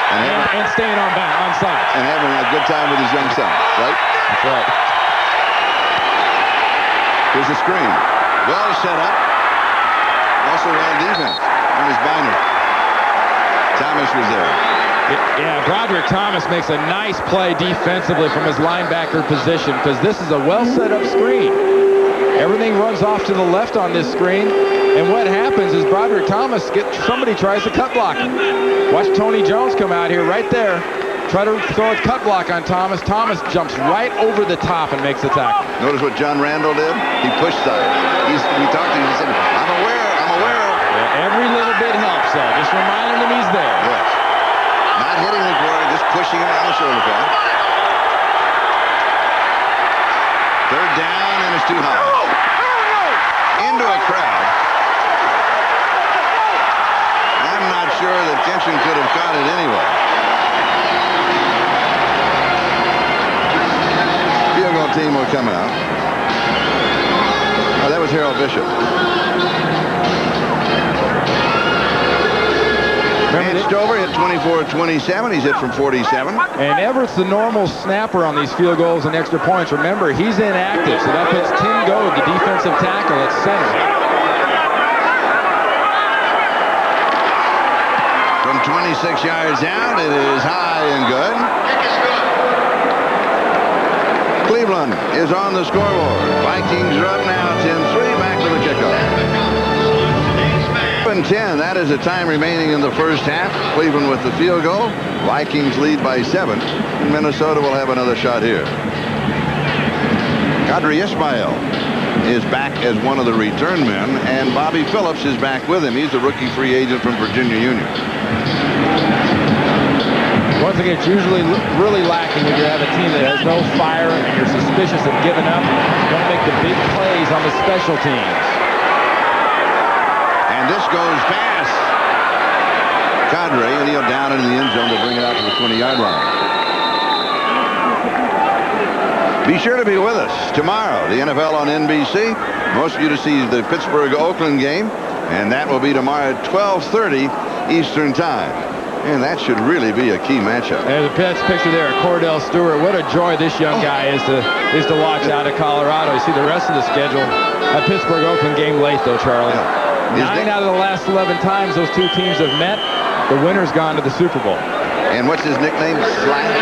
and staying on sides. And having a good time with his young son, right? That's right. Here's the screen. Well set up. Also well defense on his binder. Thomas was there. Yeah, Broderick Thomas makes a nice play defensively from his linebacker position because this is a well set up screen. Everything runs off to the left on this screen. And what happens is Broderick Thomas, somebody tries to cut block him. Watch Tony Jones come out here right there. Try to throw a cut block on Thomas. Thomas jumps right over the top and makes the tackle. Notice what John Randall did? He pushed side. We talked to him. He said, I'm aware. Yeah, every little bit helps, though. Just reminding him he's there. Yes. Not hitting the quarter, just pushing him on the shoulder pad. Third down, and it's too high. Into a crowd. I'm not sure that Genshin could have caught it anyway. Field goal team will come out. Oh, that was Harold Bishop. Van Stover hit 24-27. He's hit from 47. And Everett's the normal snapper on these field goals and extra points. Remember, he's inactive, so that puts Tim Goad, the defensive tackle, at center. From 26 yards out, it is high and good. Cleveland is on the scoreboard. Vikings are up now, 10-3, back to the kickoff. 10. That is the time remaining in the first half. Cleveland with the field goal. Vikings lead by 7. And Minnesota will have another shot here. Qadri Ismail is back as one of the return men, and Bobby Phillips is back with him. He's a rookie free agent from Virginia Union. Once again, it's usually really lacking when you have a team that has no fire and you're suspicious of giving up. Don't make the big plays on the special teams. And this goes past Qadri, and he'll down into the end zone to bring it out to the 20-yard line. Be sure to be with us tomorrow. The NFL on NBC. Most of you to see the Pittsburgh-Oakland game, and that will be tomorrow at 12:30 Eastern Time. And that should really be a key matchup. There's a picture there of Cordell Stewart. What a joy this young guy is to watch out of Colorado. You see the rest of the schedule. That Pittsburgh-Oakland game late, though, Charlie. Yeah. 9 out of the last 11 times those two teams have met, the winner's gone to the Super Bowl. And what's his nickname? Slash?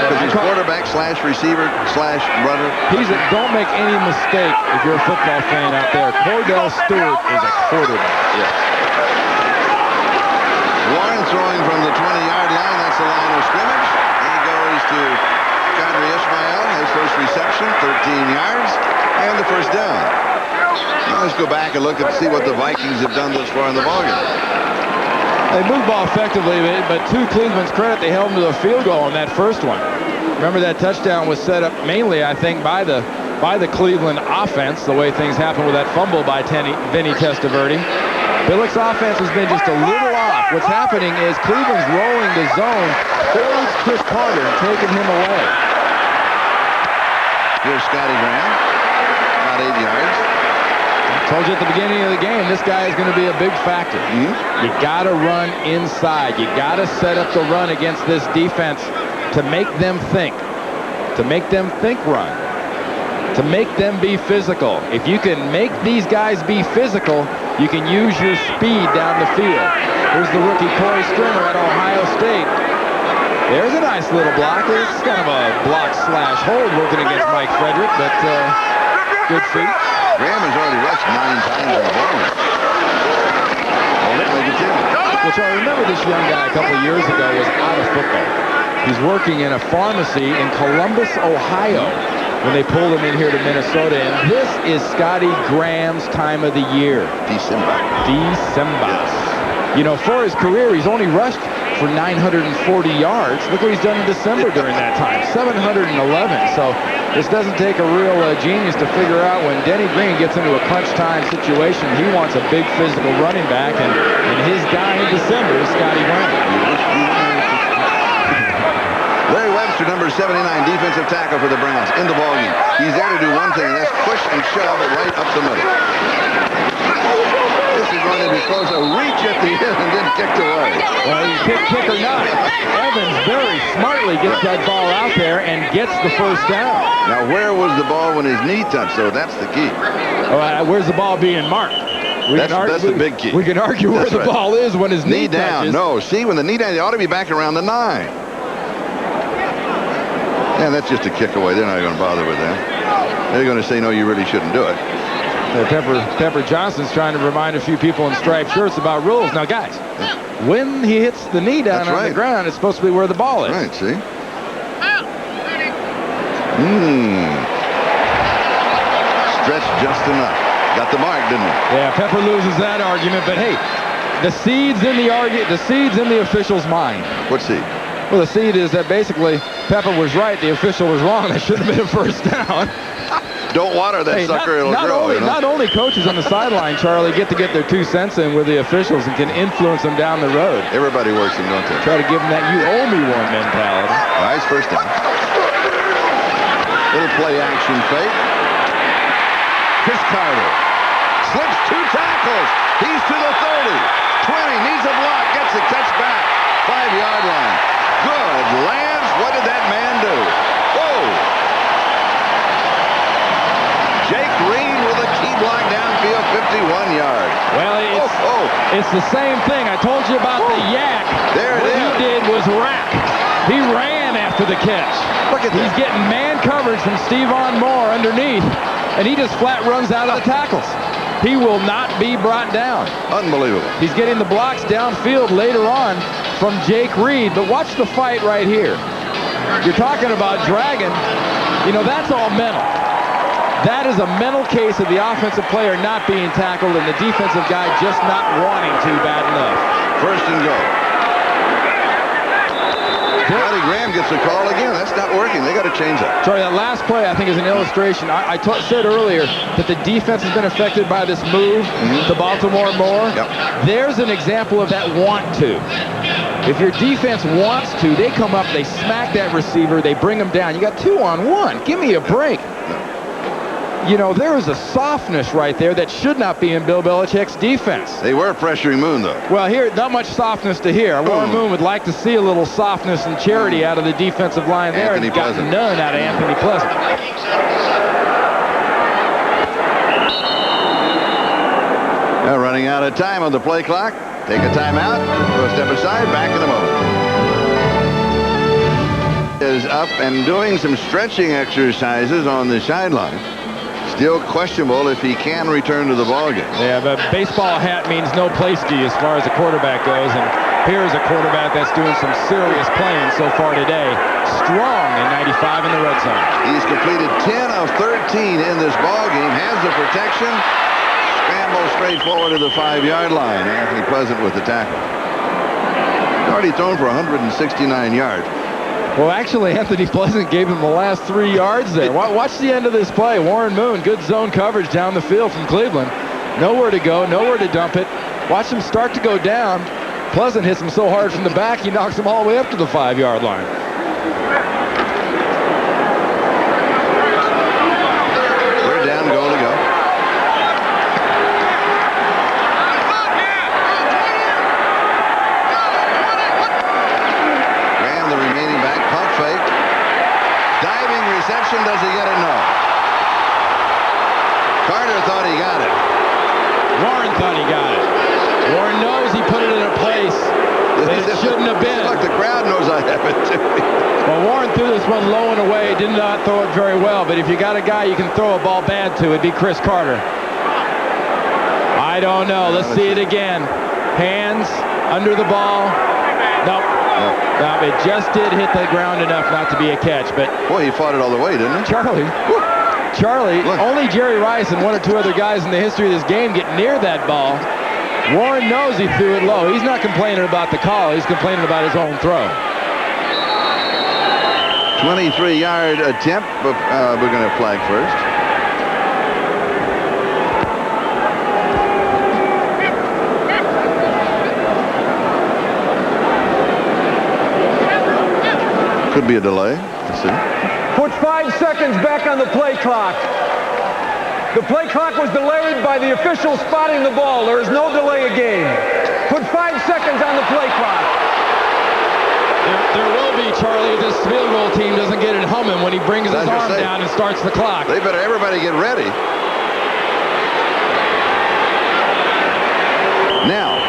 Because he's quarterback slash receiver slash runner. Don't make any mistake if you're a football fan out there. Cordell Stewart is a quarterback. Yes. Warren throwing from the 20-yard line. That's the line of scrimmage. He goes to Qadri Ismail. His first reception, 13 yards, and the first down. Now let's go back and look and see what the Vikings have done thus far in the ballgame. They moved the ball effectively, but to Cleveland's credit, they held them to a field goal on that first one. Remember, that touchdown was set up mainly, I think, by the Cleveland offense, the way things happened with that fumble by Vinny Testaverde. Billick's offense has been just a little off. What's happening is Cleveland's rolling the zone towards Chris Carter and taking him away. Here's Scotty Graham, about 8 yards. Told you at the beginning of the game, this guy is going to be a big factor. You got to run inside. You got to set up the run against this defense to make them think. To make them think run. To make them be physical. If you can make these guys be physical, you can use your speed down the field. Here's the rookie Corey Strimmer at Ohio State. There's a nice little block. It's kind of a block slash hold working against Mike Frederick, but good feet. Graham has already rushed 9 times in the ball. Which I remember this young guy a couple of years ago was out of football. He's working in a pharmacy in Columbus, Ohio, when they pulled him in here to Minnesota. And this is Scotty Graham's time of the year. December. You know, for his career, he's only rushed for 940 yards. Look what he's done in December during that time, 711. So This doesn't take a real genius to figure out when Denny Green gets into a crunch time situation, he wants a big physical running back, and his guy in December is Scotty Brown. Larry Webster, number 79, defensive tackle for the Browns, in the ballgame. He's there to do one thing, and that's push and shove it right up the middle. This is going to be close. A reach at the end and then kicked away. Well, kick or not, Evans very smartly gets that ball out there and gets the first down. Now, where was the ball when his knee touched? So that's the key. Where's the ball being marked? That's the big key. We can argue where the ball is when his knee down. touches. No, see, when the knee down, they ought to be back around the 9. And that's just a kick away. They're not going to bother with that. They're going to say, no, you really shouldn't do it. Pepper Johnson's trying to remind a few people in striped shirts about rules. Now, guys, when he hits the knee down on the ground, it's supposed to be where the ball is. Right, see? Stretched just enough. Got the mark, didn't he? Yeah, Pepper loses that argument, but hey, the seed's in the official's mind. What seed? Well, the seed is that basically Pepper was right, the official was wrong. That shouldn't have been a first down. Don't water that sucker, it'll grow. Not only coaches on the sideline, Charlie, get their 2 cents in with the officials and can influence them down the road. Everybody works them, don't they? Try to give them that you owe me one mentality. Nice first down. Little play action fake. Chris Carter slips 2 tackles. He's to the 30. 20, needs a block, gets the catch back. 5-yard line. Good lands. What did that man do? Whoa! Jake Reed with a key block downfield, 51 yards. Well, it's the same thing. I told you about the yak. There it is. What he did was rack. He ran after the catch. Look at He's getting man coverage from Stephon Moore underneath, and he just flat runs out of the tackles. He will not be brought down. Unbelievable. He's getting the blocks downfield later on from Jake Reed, but watch the fight right here. You're talking about dragging. You know, that's all mental. That is a mental case of the offensive player not being tackled and the defensive guy just not wanting to bad enough. First and go. Scotty Graham gets a call again. That's not working. They got to change that. Sorry, that last play I think is an illustration. I said earlier that the defense has been affected by this move to Baltimore more. Yep. There's an example of that want to. If your defense wants to, they come up, they smack that receiver, they bring him down. You got 2-on-1. Give me a break. You know, there is a softness right there that should not be in Bill Belichick's defense. They were pressuring Moon, though. Well, here, not much softness to here. Warren Moon would like to see a little softness and charity out of the defensive line there. Anthony And got Pleasant. none out of Anthony Pleasant. Now running out of time on the play clock. Take a timeout. Go a step aside. Back in a moment. Is up and doing some stretching exercises on the sideline. Still questionable if he can return to the ballgame. Yeah, but baseball hat means no place ski as far as a quarterback goes. And here's a quarterback that's doing some serious playing so far today. Strong in 95 in the red zone. He's completed 10 of 13 in this ballgame. Has the protection. Scramble straight forward to the 5-yard line. Anthony Pleasant with the tackle. He's already thrown for 169 yards. Well, actually, Anthony Pleasant gave him the last 3 yards there. Watch the end of this play. Warren Moon, good zone coverage down the field from Cleveland. Nowhere to go, nowhere to dump it. Watch him start to go down. Pleasant hits him so hard from the back, he knocks him all the way up to the 5-yard line. They're down, goal to go. Graham, the remaining back, pump fake. Diving reception, does he get it? No. Carter thought he got it. Warren thought he got it. Warren knows he put it in a place that it shouldn't have been. Look, the crowd knows I have it too. Well, Warren threw this one low and away, did not throw it very well, but if you got a guy you can throw a ball bad to, it'd be Chris Carter. I don't know. Let's see it again. Hands under the ball. Nope. No, it just did hit the ground enough not to be a catch, but... Boy, he fought it all the way, didn't he? Charlie, look. Only Jerry Rice and 1 or 2 other guys in the history of this game get near that ball. Warren knows he threw it low. He's not complaining about the call. He's complaining about his own throw. 23-yard attempt, but we're going to flag first. Could be a delay. Let's see. Put 5 seconds back on the play clock. The play clock was delayed by the official spotting the ball. There is no delay of game. Put 5 seconds on the play clock. There will be, Charlie, if this field goal team doesn't get it humming when he brings his arm down and starts the clock. They better everybody get ready. Now.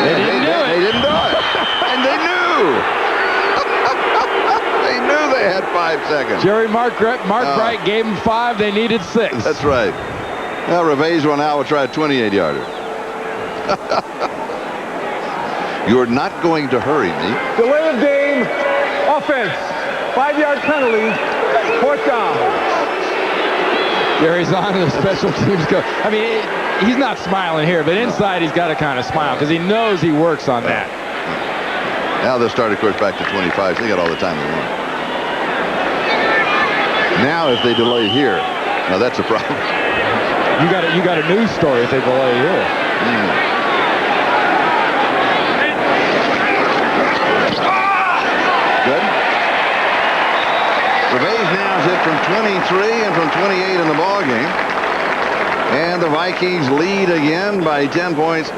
They didn't do it. They didn't do it. And they knew. They knew they had 5 seconds. Jerry Mark Bright gave them 5. They needed 6. That's right. Now, Revejo now will try a 28-yarder. You're not going to hurry me. Delay of game. Offense. 5-yard penalty. 4th down. Jerry's on the special teams coach. I mean, he's not smiling here, but inside he's got to kind of smile because he knows he works on that. Now they'll start, of course, back to 25. So they got all the time they want. Now, if they delay here, now that's a problem. You got a news story if they delay here. Good. Revejo now is hit from 23 and from 28 in the ball game. And the Vikings lead again by 10 points,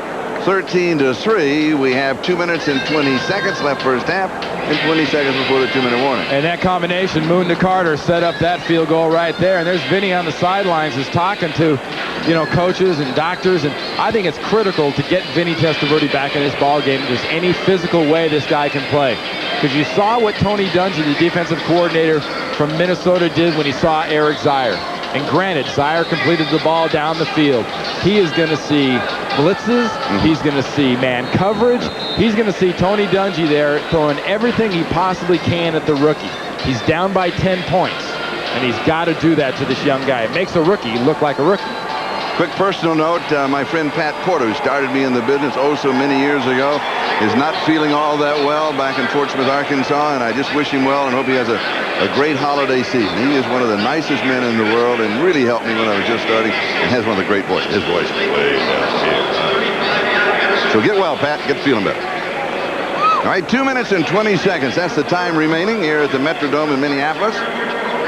13-3. We have 2 minutes and 20 seconds left first half and 20 seconds before the 2-minute warning. And that combination, Moon to Carter, set up that field goal right there. And there's Vinny on the sidelines who's talking to, coaches and doctors. And I think it's critical to get Vinny Testaverde back in this ball game. There's any physical way this guy can play. Because you saw what Tony Dungy, the defensive coordinator from Minnesota, did when he saw Eric Zier. And granted, Zier completed the ball down the field. He is going to see blitzes. He's going to see man coverage. He's going to see Tony Dungy there throwing everything he possibly can at the rookie. He's down by 10 points, and he's got to do that to this young guy. It makes a rookie look like a rookie. Quick personal note, my friend Pat Porter, who started me in the business so many years ago, is not feeling all that well back in Fort Smith, Arkansas, and I just wish him well and hope he has a great holiday season. He is one of the nicest men in the world and really helped me when I was just starting, and has one of the great voices. His voice is way down here. So get well, Pat. Get feeling better. All right, 2 minutes and 20 seconds. That's the time remaining here at the Metrodome in Minneapolis.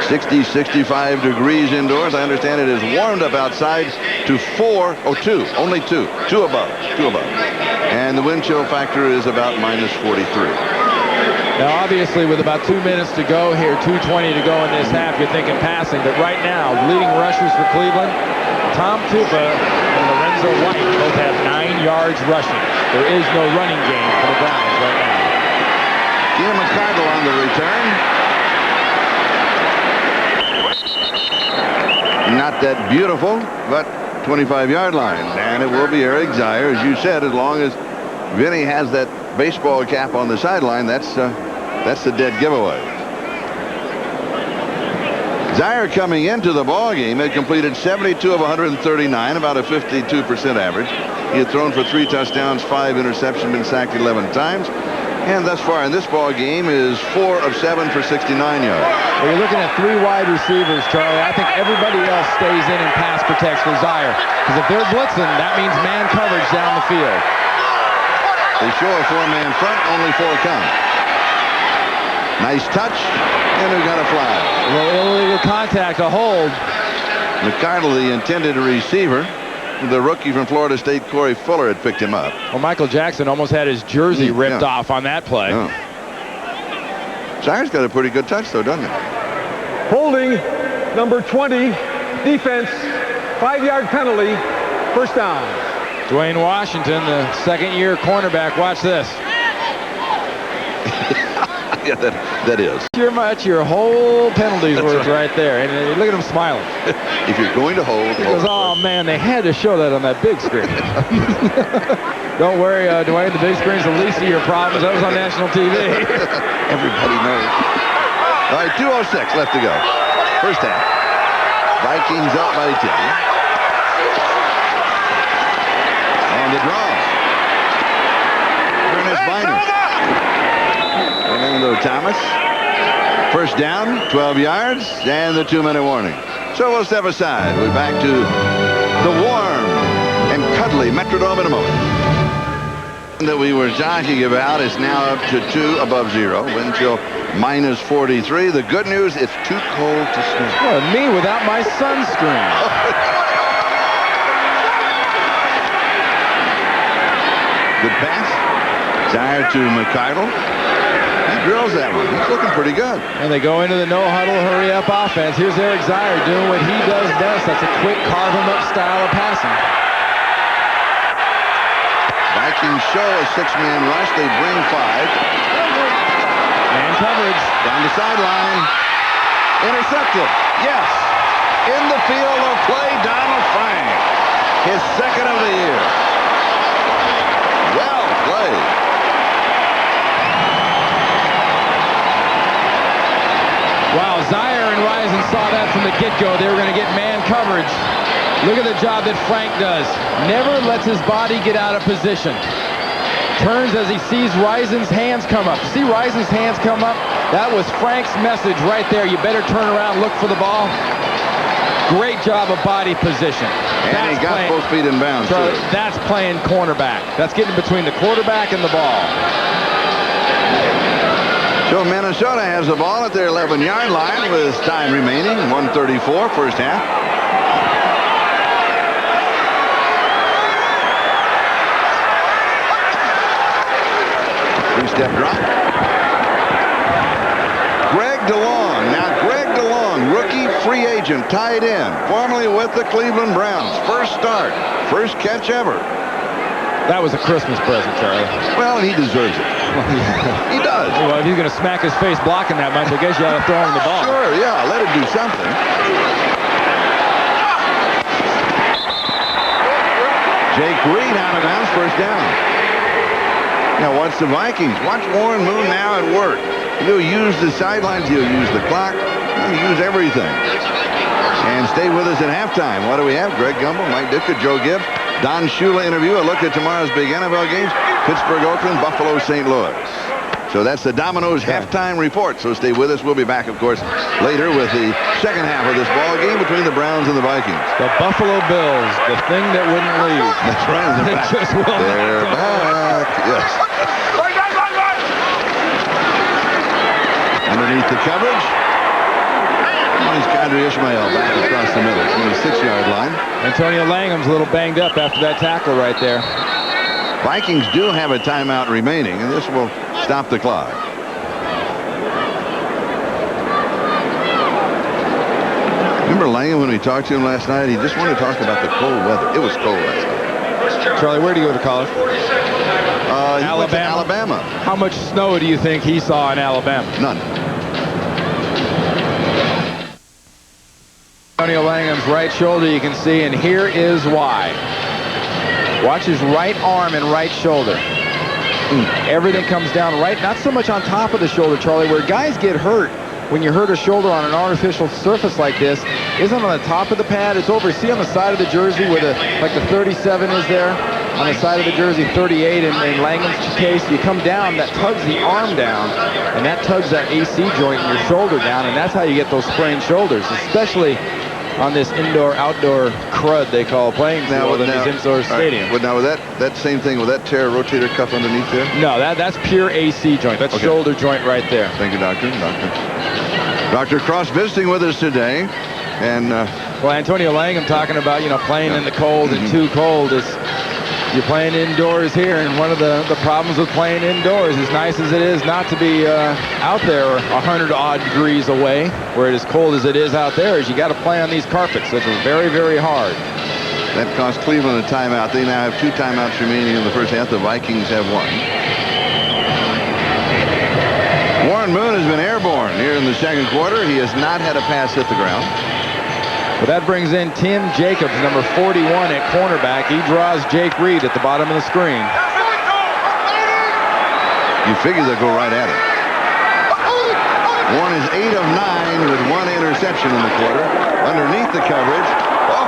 60, 65 degrees indoors. I understand it is warmed up outside to 2, only 2 above. And the wind chill factor is about -43. Now, obviously, with about 2 minutes to go here, 2:20 to go in this half, you're thinking passing. But right now, leading rushers for Cleveland, Tom Tupa and Lorenzo White both have 9 yards rushing. There is no running game for the Browns right now. Ian McCardle on the return. Not that beautiful, but 25-yard line. And it will be Eric Zier, as you said, as long as Vinny has that baseball cap on the sideline, that's the dead giveaway. Zier coming into the ball game had completed 72 of 139, about a 52% average. He had thrown for 3 touchdowns, 5 interceptions, been sacked 11 times. And thus far in this ball game is 4 of 7 for 69 yards. Well, you're looking at 3 wide receivers, Charlie. I think everybody else stays in and pass protects for Zier. Because if they're blitzing, that means man coverage down the field. They show a 4-man front, only 4 come. Nice touch, and we got a flag. A little illegal contact, a hold. McCardle, the intended receiver. The rookie from Florida State, Corey Fuller, had picked him up. Well, Michael Jackson almost had his jersey ripped off on that play. Oh. Zier's got a pretty good touch, though, doesn't he? Holding, number 20, defense, 5-yard penalty, 1st down. Dwayne Washington, the second-year cornerback. Watch this. Yeah, that is. Your whole penalty's worth right there. And look at him smiling. If you're going to hold, he goes, oh, man, they had to show that on that big screen. Don't worry, Dwayne, the big screen's the least of your problems. That was on national TV. Everybody knows. All right, 2:06 left to go. First half. Vikings up by 10. And the draw. finest. Fernando Thomas. First down, 12 yards, and the 2-minute warning. So we'll step aside. We're back to the warm and cuddly Metrodome in a moment. That we were talking about is now up to 2 above 0. Wind chill minus 43. The good news, it's too cold to swim. Well, me without my sunscreen. Good pass. Zier to McCardle. He drills that one. He's looking pretty good. And they go into the no-huddle, hurry-up offense. Here's Eric Zier doing what he does best. That's a quick carve-him-up style of passing. Vikings show a 6-man rush. They bring 5. Man coverage. Down the sideline. Intercepted. Yes. In the field of play, Donald Frank. His second of the year. Well played. Wow, Zier and Risen saw that from the get-go. They were going to get man coverage. Look at the job that Frank does. Never lets his body get out of position. Turns as he sees Risen's hands come up. See Risen's hands come up? That was Frank's message right there. You better turn around, look for the ball. Great job of body position. And he got both feet in bounds. Charlie, that's playing cornerback. That's getting between the quarterback and the ball. So Minnesota has the ball at their 11-yard line with time remaining. 1:34 first half. Three-step drop. Greg DeLong. Now Greg DeLong, rookie free agent, tight end, formerly with the Cleveland Browns. First start, first catch ever. That was a Christmas present, Charlie. Well, he deserves it. He does. Well, if he's going to smack his face blocking that much, I guess you ought to throw him the ball. Sure, yeah, let him do something. Jake Reed out of bounds, first down. Now watch the Vikings. Watch Warren Moon now at work. He'll use the sidelines. He'll use the clock. He'll use everything. And stay with us at halftime. What do we have? Greg Gumbel, Mike Ditka, Joe Gibbs, Don Shula interview. A look at tomorrow's big NFL games. Pittsburgh, Oakland, Buffalo, St. Louis. So that's the Domino's halftime report. So stay with us. We'll be back, of course, later with the second half of this ball game between the Browns and the Vikings. The Buffalo Bills, the thing that wouldn't leave. That's right. They just will not They're go. back. Yes. Underneath the coverage. He's Kadri Ishmael back across the middle from the 6-yard line. Antonio Langham's a little banged up after that tackle right there. Vikings do have a timeout remaining, and this will stop the clock. Remember Langham when we talked to him last night? He just wanted to talk about the cold weather. It was cold last night. Charlie, where do you go to college? He went to Alabama. How much snow do you think he saw in Alabama? None. Antonio Langham's right shoulder, you can see, and here is why. Watch his right arm and right shoulder. Everything comes down right, not so much on top of the shoulder, Charlie, where guys get hurt when you hurt a shoulder on an artificial surface like this. Isn't on the top of the pad, it's over. See on the side of the jersey where like the 37 is there? On the side of the jersey, 38 in Langham's case, you come down, that tugs the arm down, and that tugs that AC joint in your shoulder down, and that's how you get those sprained shoulders, especially on this indoor-outdoor crud they call playing field in these indoor stadiums. But now with that same thing, with that tear rotator cuff underneath there? No, that's pure AC joint. That's shoulder joint right there. Thank you, Doctor. Dr. Cross visiting with us today. And well, Antonio Langham talking about, playing in the cold and too cold is you're playing indoors here, and one of the problems with playing indoors, as nice as it is not to be out there 100-odd degrees away, where it is cold as it is out there, is you got to play on these carpets that are very, very hard. That cost Cleveland a timeout. They now have 2 timeouts remaining in the first half. The Vikings have 1. Warren Moon has been airborne here in the second quarter. He has not had a pass hit the ground. But that brings in Tim Jacobs, number 41 at cornerback. He draws Jake Reed at the bottom of the screen. You figure they'll go right at it. Warren is 8 of 9 with 1 interception in the quarter. Underneath the coverage. Oh,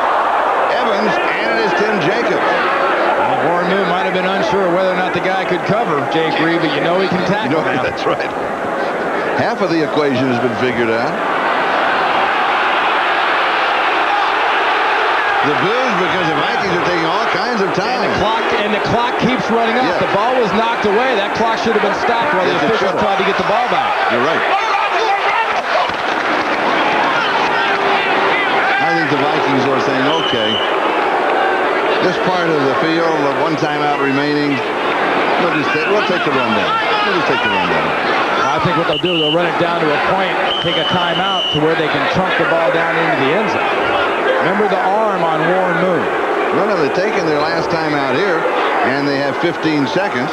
Evans, and it is Tim Jacobs. Warren Moon might have been unsure whether or not the guy could cover Jake Reed. he can tackle now. That's right. Half of the equation has been figured out. The boos because the Vikings are taking all kinds of time. And the clock keeps running off. Yeah. The ball was knocked away. That clock should have been stopped while the Yes, it officials should have. tried to get the ball back. You're right. I think the Vikings are saying, okay, this part of the field, one timeout remaining, we'll take the run down. We'll just take the run down. I think what they'll do, they'll run it down to a point, take a timeout to where they can chunk the ball down into the end zone. Remember the arm on Warren Moon. Well, they've taken their last time out here, and they have 15 seconds.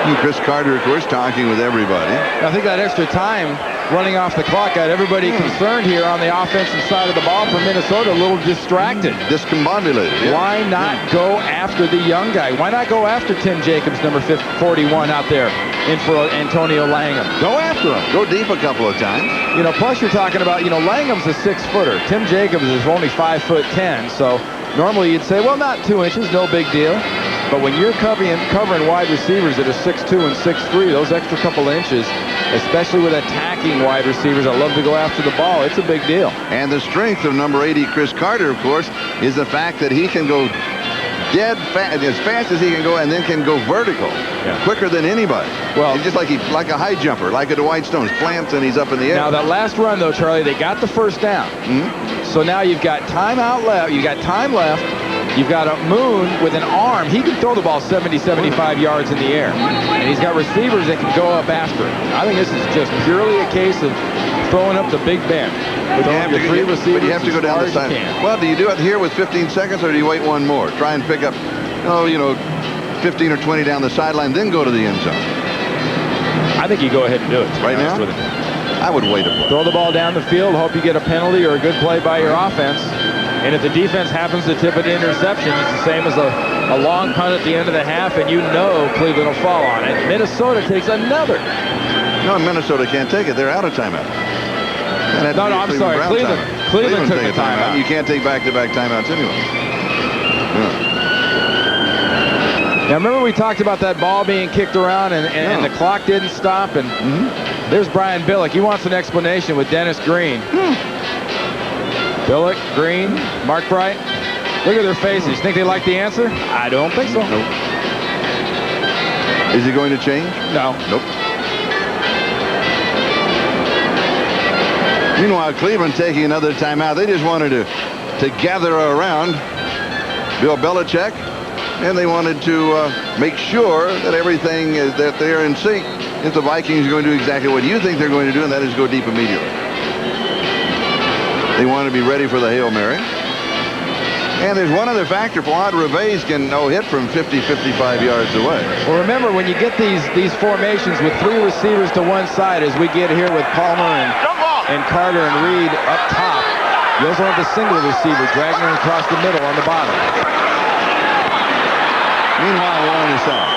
And Chris Carter, of course, talking with everybody. I think that extra time running off the clock got everybody concerned here on the offensive side of the ball for Minnesota, a little distracted. Discombobulated. Yeah. Why not go after the young guy? Why not go after Tim Jacobs, number 41 out there in for Antonio Langham? Go after him. Go deep a couple of times. You know, plus you're talking about, Langham's a 6-footer. Tim Jacobs is only 5'10", so normally you'd say, well, not 2 inches, no big deal. But when you're covering wide receivers that are 6'2" and 6'3", those extra couple inches, especially with attacking wide receivers that love to go after the ball, it's a big deal. And the strength of number 80, Chris Carter, of course, is the fact that he can go dead fast, as fast as he can go, and then can go vertical quicker than anybody. Well, he's just like a high jumper, like a Dwight Stone. Plants and he's up in the air. Now that last run, though, Charlie, they got the first down. So now you've got time left. You've got time left. You've got a Moon with an arm. He can throw the ball 70, 75 yards in the air. And he's got receivers that can go up after him. I think this is just purely a case of throwing up the Big Ben. With only the 3 receivers, but you have to go down the side. Well, do you do it here with 15 seconds, or do you wait one more? Try and pick up, 15 or 20 down the sideline, then go to the end zone. I think you go ahead and do it. Right now? I would wait a play. Throw the ball down the field, hope you get a penalty or a good play by your offense. And if the defense happens to tip it to interception, it's the same as a long punt at the end of the half, and Cleveland will fall on it. Minnesota takes another. No, Minnesota can't take it. They're out of timeout. No, I'm sorry. Cleveland took the timeout. You can't take back-to-back timeouts anyway. Now, remember we talked about that ball being kicked around and the clock didn't stop? And there's Brian Billick. He wants an explanation with Dennis Green. Billick, Green, Mark Bright. Look at their faces. Think they like the answer? I don't think so. Nope. Is it going to change? No. Nope. Meanwhile, Cleveland taking another timeout. They just wanted to gather around Bill Belichick, and they wanted to make sure that everything is that they're in sync. If the Vikings are going to do exactly what you think they're going to do, and that is go deep immediately. They want to be ready for the Hail Mary. And there's one other factor. Fuad Reves can hit from 50, 55 yards away. Well, remember, when you get these formations with 3 receivers to one side, as we get here with Palmer and Carter and Reed up top, you also have the single receiver dragging him across the middle on the bottom. Meanwhile, we're on the side.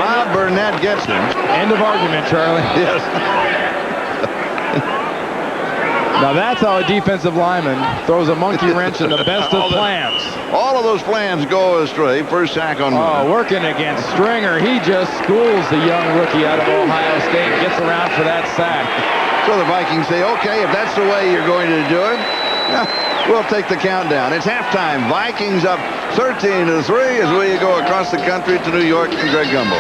Bob Burnett gets him. End of argument, Charlie. Yes. Now that's how a defensive lineman throws a monkey wrench in the best of plans. All of those plans go astray. First sack on Moon. Working against Stringer. He just schools the young rookie out of Ohio State. Gets around for that sack. So the Vikings say, okay, if that's the way you're going to do it, we'll take the countdown. It's halftime. Vikings up 13-3 as we go across the country to New York and Greg Gumbel.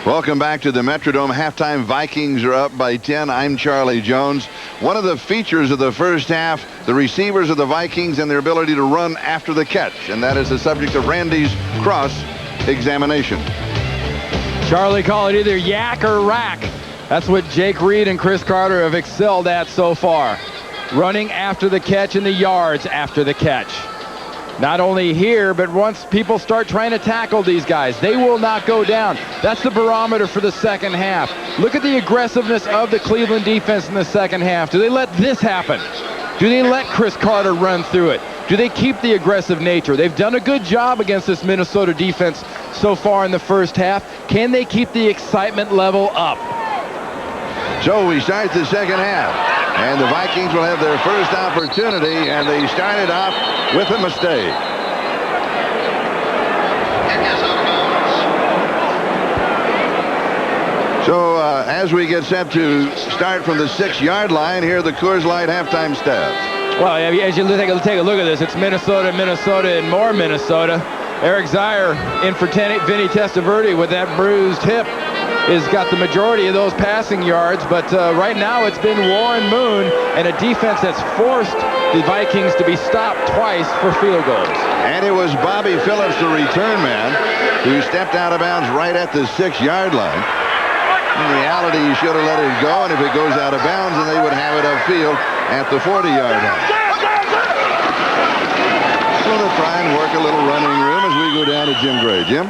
Welcome back to the Metrodome. Halftime, Vikings are up by 10. I'm Charlie Jones. One of the features of the first half, the receivers of the Vikings and their ability to run after the catch. And that is the subject of Randy's cross-examination. Charlie, call it either yak or rack. That's what Jake Reed and Chris Carter have excelled at so far. Running after the catch and the yards after the catch. Not only here, but once people start trying to tackle these guys, they will not go down. That's the barometer for the second half. Look at the aggressiveness of the Cleveland defense in the second half. Do they let this happen? Do they let Chris Carter run through it? Do they keep the aggressive nature? They've done a good job against this Minnesota defense so far in the first half. Can they keep the excitement level up? So we start the second half. And the Vikings will have their first opportunity, and they started off with a mistake. So as we get set to start from the 6-yard line, here are the Coors Light halftime stats. Well, as you take a look at this, it's Minnesota, and more Minnesota. Eric Zier in for Vinny Testaverde with that bruised hip has got the majority of those passing yards, but right now it's been Warren Moon and a defense that's forced the Vikings to be stopped twice for field goals. And it was Bobby Phillips, the return man, who stepped out of bounds right at the 6-yard line. In reality, you should have let it go, and if it goes out of bounds, then they would have it upfield at the 40-yard line. So they'll try and work a little running room as we go down to Jim Gray. Jim?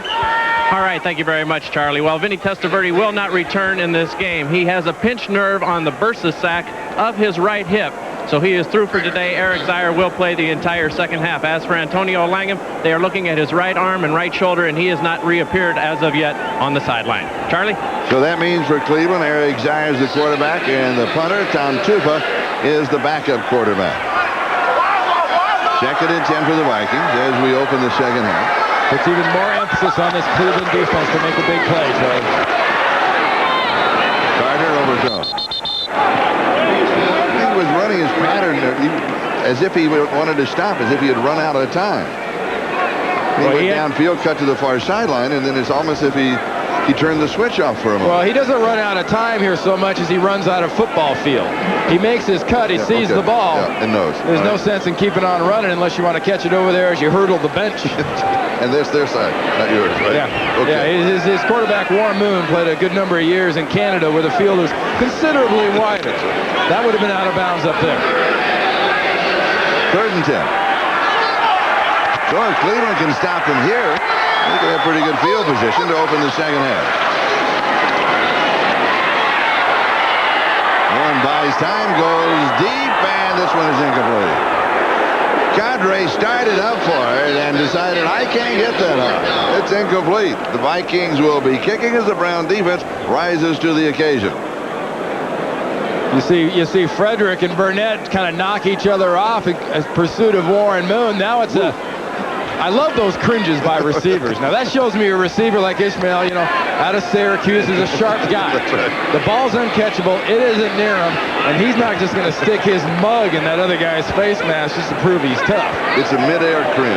All right, thank you very much, Charlie. Well, Vinny Testaverde will not return in this game. He has a pinched nerve on the bursa sac of his right hip, so he is through for today. Eric Zier will play the entire second half. As for Antonio Langham, they are looking at his right arm and right shoulder, and he has not reappeared as of yet on the sideline. Charlie? So that means for Cleveland, Eric Zier is the quarterback, and the punter, Tom Tupa, is the backup quarterback. 2nd and 10 for the Vikings as we open the second half. Puts even more emphasis on this Cleveland defense to make a big play, Charlie. Carter overthrown. He was running his pattern as if he wanted to stop, as if he had run out of time. He went downfield, cut to the far sideline, and then it's almost as if he turned the switch off for a moment. Well, he doesn't run out of time here so much as he runs out of football field. He makes his cut, he sees the ball. Yeah, and knows. There's no sense in keeping on running unless you want to catch it over there as you hurdle the bench. And this their side, not yours, right? Yeah. Okay. Yeah, his quarterback, Warren Moon, played a good number of years in Canada where the field is considerably wider. That would have been out of bounds up there. 3rd and 10. So if Cleveland can stop them here, they can have pretty good field position to open the second half. Warren buys time, goes deep, and this one is incomplete. Cadre started up for it and decided, I can't get that up. It's incomplete. The Vikings will be kicking as the Brown defense rises to the occasion. You see Frederick and Burnett kind of knock each other off in pursuit of Warren Moon. Now it's I love those cringes by receivers. Now that shows me a receiver like Ishmael, out of Syracuse is a sharp guy. That's right. The ball's uncatchable. It isn't near him, and he's not just going to stick his mug in that other guy's face mask just to prove he's tough. It's a midair cringe.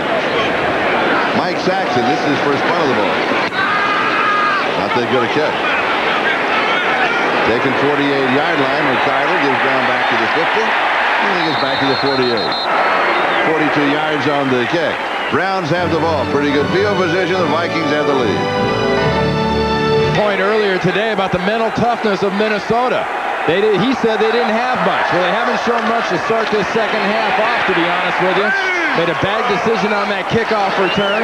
Mike Saxon, this is his first punt of the ball. Not that good a catch. Taking 48-yard line, McCarter gives ground back to the 50, and he gets back to the 48. 42 yards on the kick. Browns have the ball. Pretty good field position. The Vikings have the lead. Point earlier today about the mental toughness of Minnesota. He said they didn't have much. Well, they haven't shown much to start this second half off, to be honest with you. Made a bad decision on that kickoff return.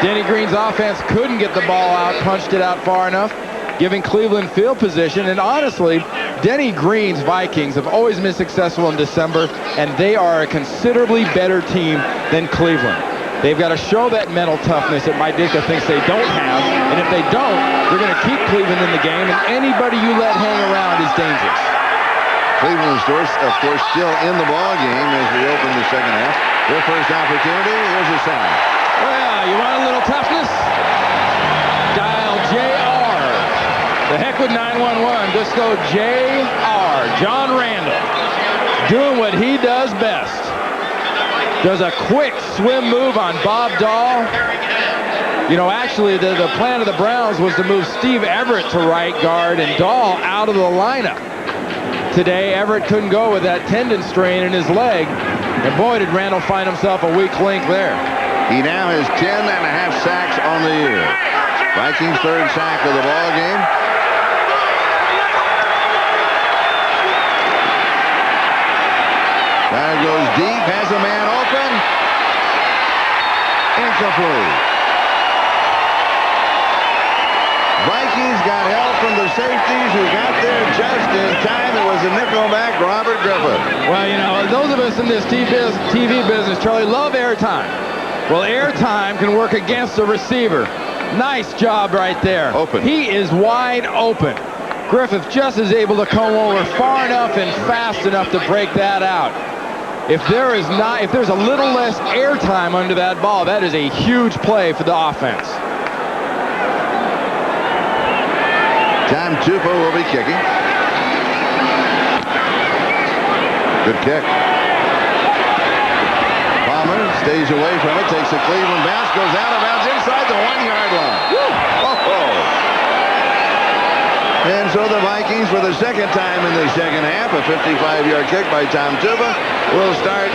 Denny Green's offense couldn't get the ball out, punched it out far enough, giving Cleveland field position. And honestly, Denny Green's Vikings have always been successful in December, and they are a considerably better team than Cleveland. They've got to show that mental toughness that Mike Ditka thinks they don't have, and if they don't, they're going to keep Cleveland in the game, and anybody you let hang around is dangerous. Cleveland, of course, still in the ball game as we open the second half. Their first opportunity, here's a sign. Well, you want a little toughness? Dial JR. The heck with 911. Just go JR. John Randall. Doing what he does best. Does a quick swim move on Bob Dahl. Actually, the plan of the Browns was to move Steve Everett to right guard and Dahl out of the lineup. Today, Everett couldn't go with that tendon strain in his leg. And boy, did Randall find himself a weak link there. He now has 10.5 sacks on the year. Vikings' 3rd sack of the ball game. Now goes deep, has a man open. Incomplete. Vikings got help from the safeties who got there just in time. It was the nickelback, Robert Griffin. Well, those of us in this TV business, Charlie, love airtime. Well, airtime can work against a receiver. Nice job right there. Open. He is wide open. Griffith just is able to come over far enough and fast enough to break that out. If there's a little less air time under that ball, that is a huge play for the offense. Tom Tupa will be kicking. Good kick. Palmer stays away from it, takes a Cleveland bounce, goes out of bounds inside the 1-yard line. And so the Vikings, for the second time in the second half, a 55-yard kick by Tom Tuba, will start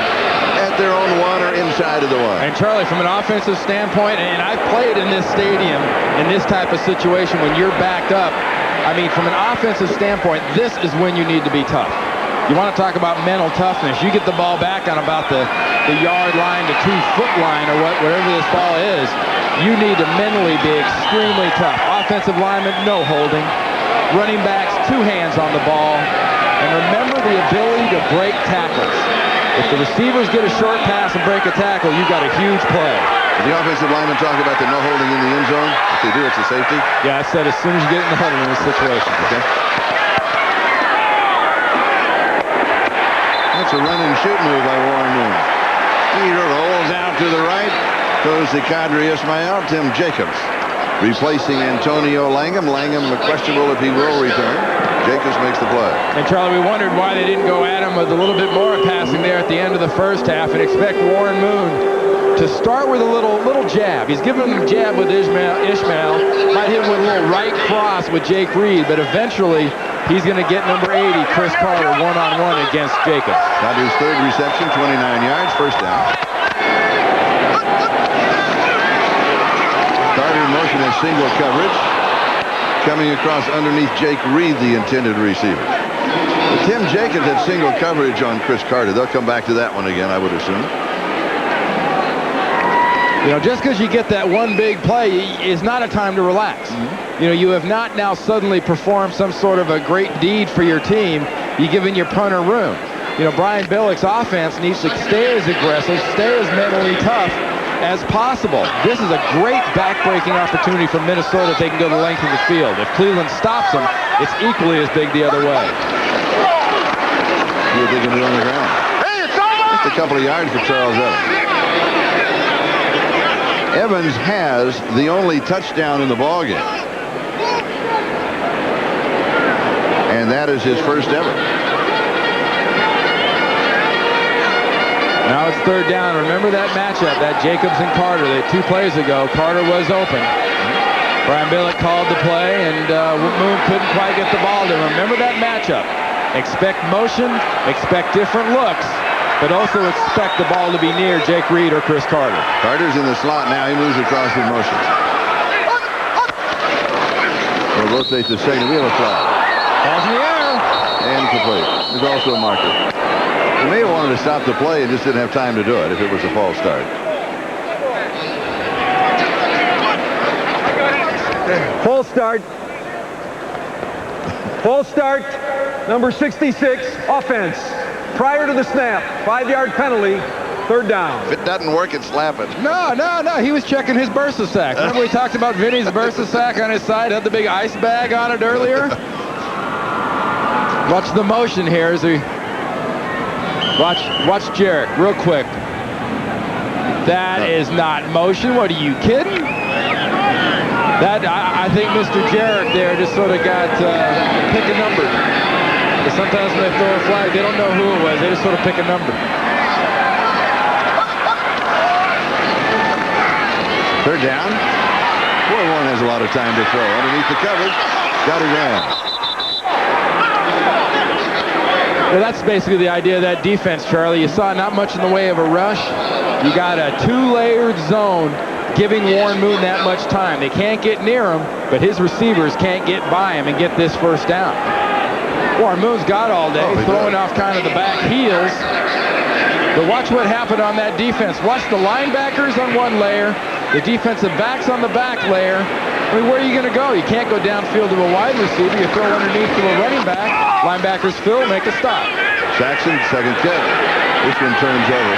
at their own 1 or inside of the 1. And Charlie, from an offensive standpoint, and I've played in this stadium in this type of situation when you're backed up, I mean, from an offensive standpoint, this is when you need to be tough. You want to talk about mental toughness. You get the ball back on about the yard line to 2-foot line or whatever this ball is. You need to mentally be extremely tough. Offensive lineman, no holding. Running backs, 2 hands on the ball. And remember the ability to break tackles. If the receivers get a short pass and break a tackle, you've got a huge play. Did the offensive lineman talk about the no holding in the end zone? If they do, it's a safety? Yeah, I said as soon as you get in the huddle in this situation. Okay. That's a run and shoot move by Warren Moon. He rolls out to the right. Goes to Kadri Ismail. Tim Jacobs replacing Antonio Langham. Langham questionable if he will return. Jacobs makes the play. And Charlie, we wondered why they didn't go at him with a little bit more passing there at the end of the first half and expect Warren Moon to start with a little jab. He's giving him a jab with Ishmael. Might hit him with a little right cross with Jake Reed, but eventually he's going to get number 80, Chris Carter, one-on-one against Jacobs. Kadri's third reception, 29 yards, first down. Carter in motion as single coverage. Coming across underneath Jake Reed, the intended receiver. But Tim Jacobs had single coverage on Chris Carter. They'll come back to that one again, I would assume. You know, just because you get that one big play is not a time to relax. You know, you have not now suddenly performed some sort of a great deed for your team. You're giving your punter room. You know, Brian Billick's offense needs to stay as aggressive, stay as mentally tough as possible. This is a great back-breaking opportunity for Minnesota if they can go the length of the field. If Cleveland stops them, it's equally as big the other way. See what they can do on the ground. Just a couple of yards for Charles Evans. Evans has the only touchdown in the ballgame. And that is his first ever. Now it's third down. Remember that matchup, that Jacobs and Carter, that 2 plays ago. Carter was open. Brian Billick called the play, and Moon couldn't quite get the ball to him. Remember that matchup. Expect motion, expect different looks, but also expect the ball to be near Jake Reed or Chris Carter. Carter's in the slot now. He moves across in motion. We'll rotate to second. We have a flag. Ball's in the air. And complete. There's also a marker. He may have wanted to stop the play and just didn't have time to do it if it was a false start. Full start. Full start. Number 66, offense. Prior to the snap, 5-yard penalty, third down. If it doesn't work, it's slapping. No. He was checking his Bursa sack. Remember we talked about Vinny's Bursa sack on his side? Had the big ice bag on it earlier? Watch the motion here as he... Watch Jarek real quick. That is not motion. What, are you kidding? That I think Mr. Jarek there just sort of got pick a number. But sometimes when they throw a flag, they don't know who it was. They just sort of pick a number. Third down. Boy, Warren has a lot of time to throw. Underneath the coverage, got it down. Well, that's basically the idea of that defense, Charlie. You saw not much in the way of a rush. You got a 2-layered zone giving Warren Moon that much time. They can't get near him, but his receivers can't get by him and get this first down. Warren Moon's got all day, throwing off kind of the back heels. But watch what happened on that defense. Watch the linebackers on one layer, the defensive backs on the back layer. I mean, where are you going to go? You can't go downfield to a wide receiver. You throw underneath to a running back. Linebackers fill, make a stop. Saxon, second kick. This one turns over.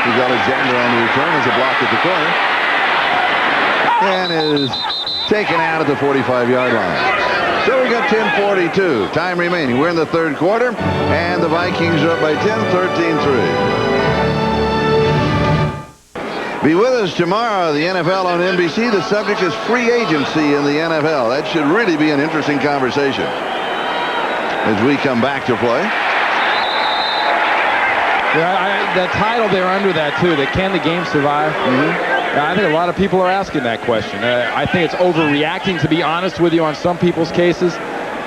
He's Alexander on the return as a block at the corner. And is taken out at the 45-yard line. So we got 10:42 time remaining. We're in the third quarter, and the Vikings are up by 10, 13-3. Be with us tomorrow, the NFL on NBC. The subject is free agency in the NFL. That should really be an interesting conversation as we come back to play. Yeah, the title they're under that too. That can the game survive? I think a lot of people are asking that question. I think it's overreacting, to be honest with you, on some people's cases,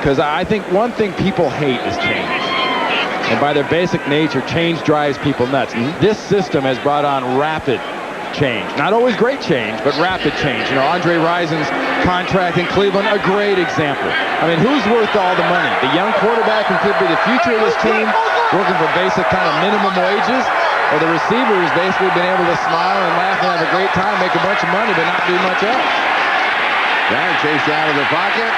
because I think one thing people hate is change. And by their basic nature, change drives people nuts. This system has brought on rapid change. Not always great change, but rapid change. You know, Andre Rison's contract in Cleveland, a great example. I mean, who's worth all the money? The young quarterback who could be the future of this team, working for basic kind of minimum wages, or the receiver who's basically been able to smile and laugh and have a great time, make a bunch of money, but not do much else. That chased out of the pocket.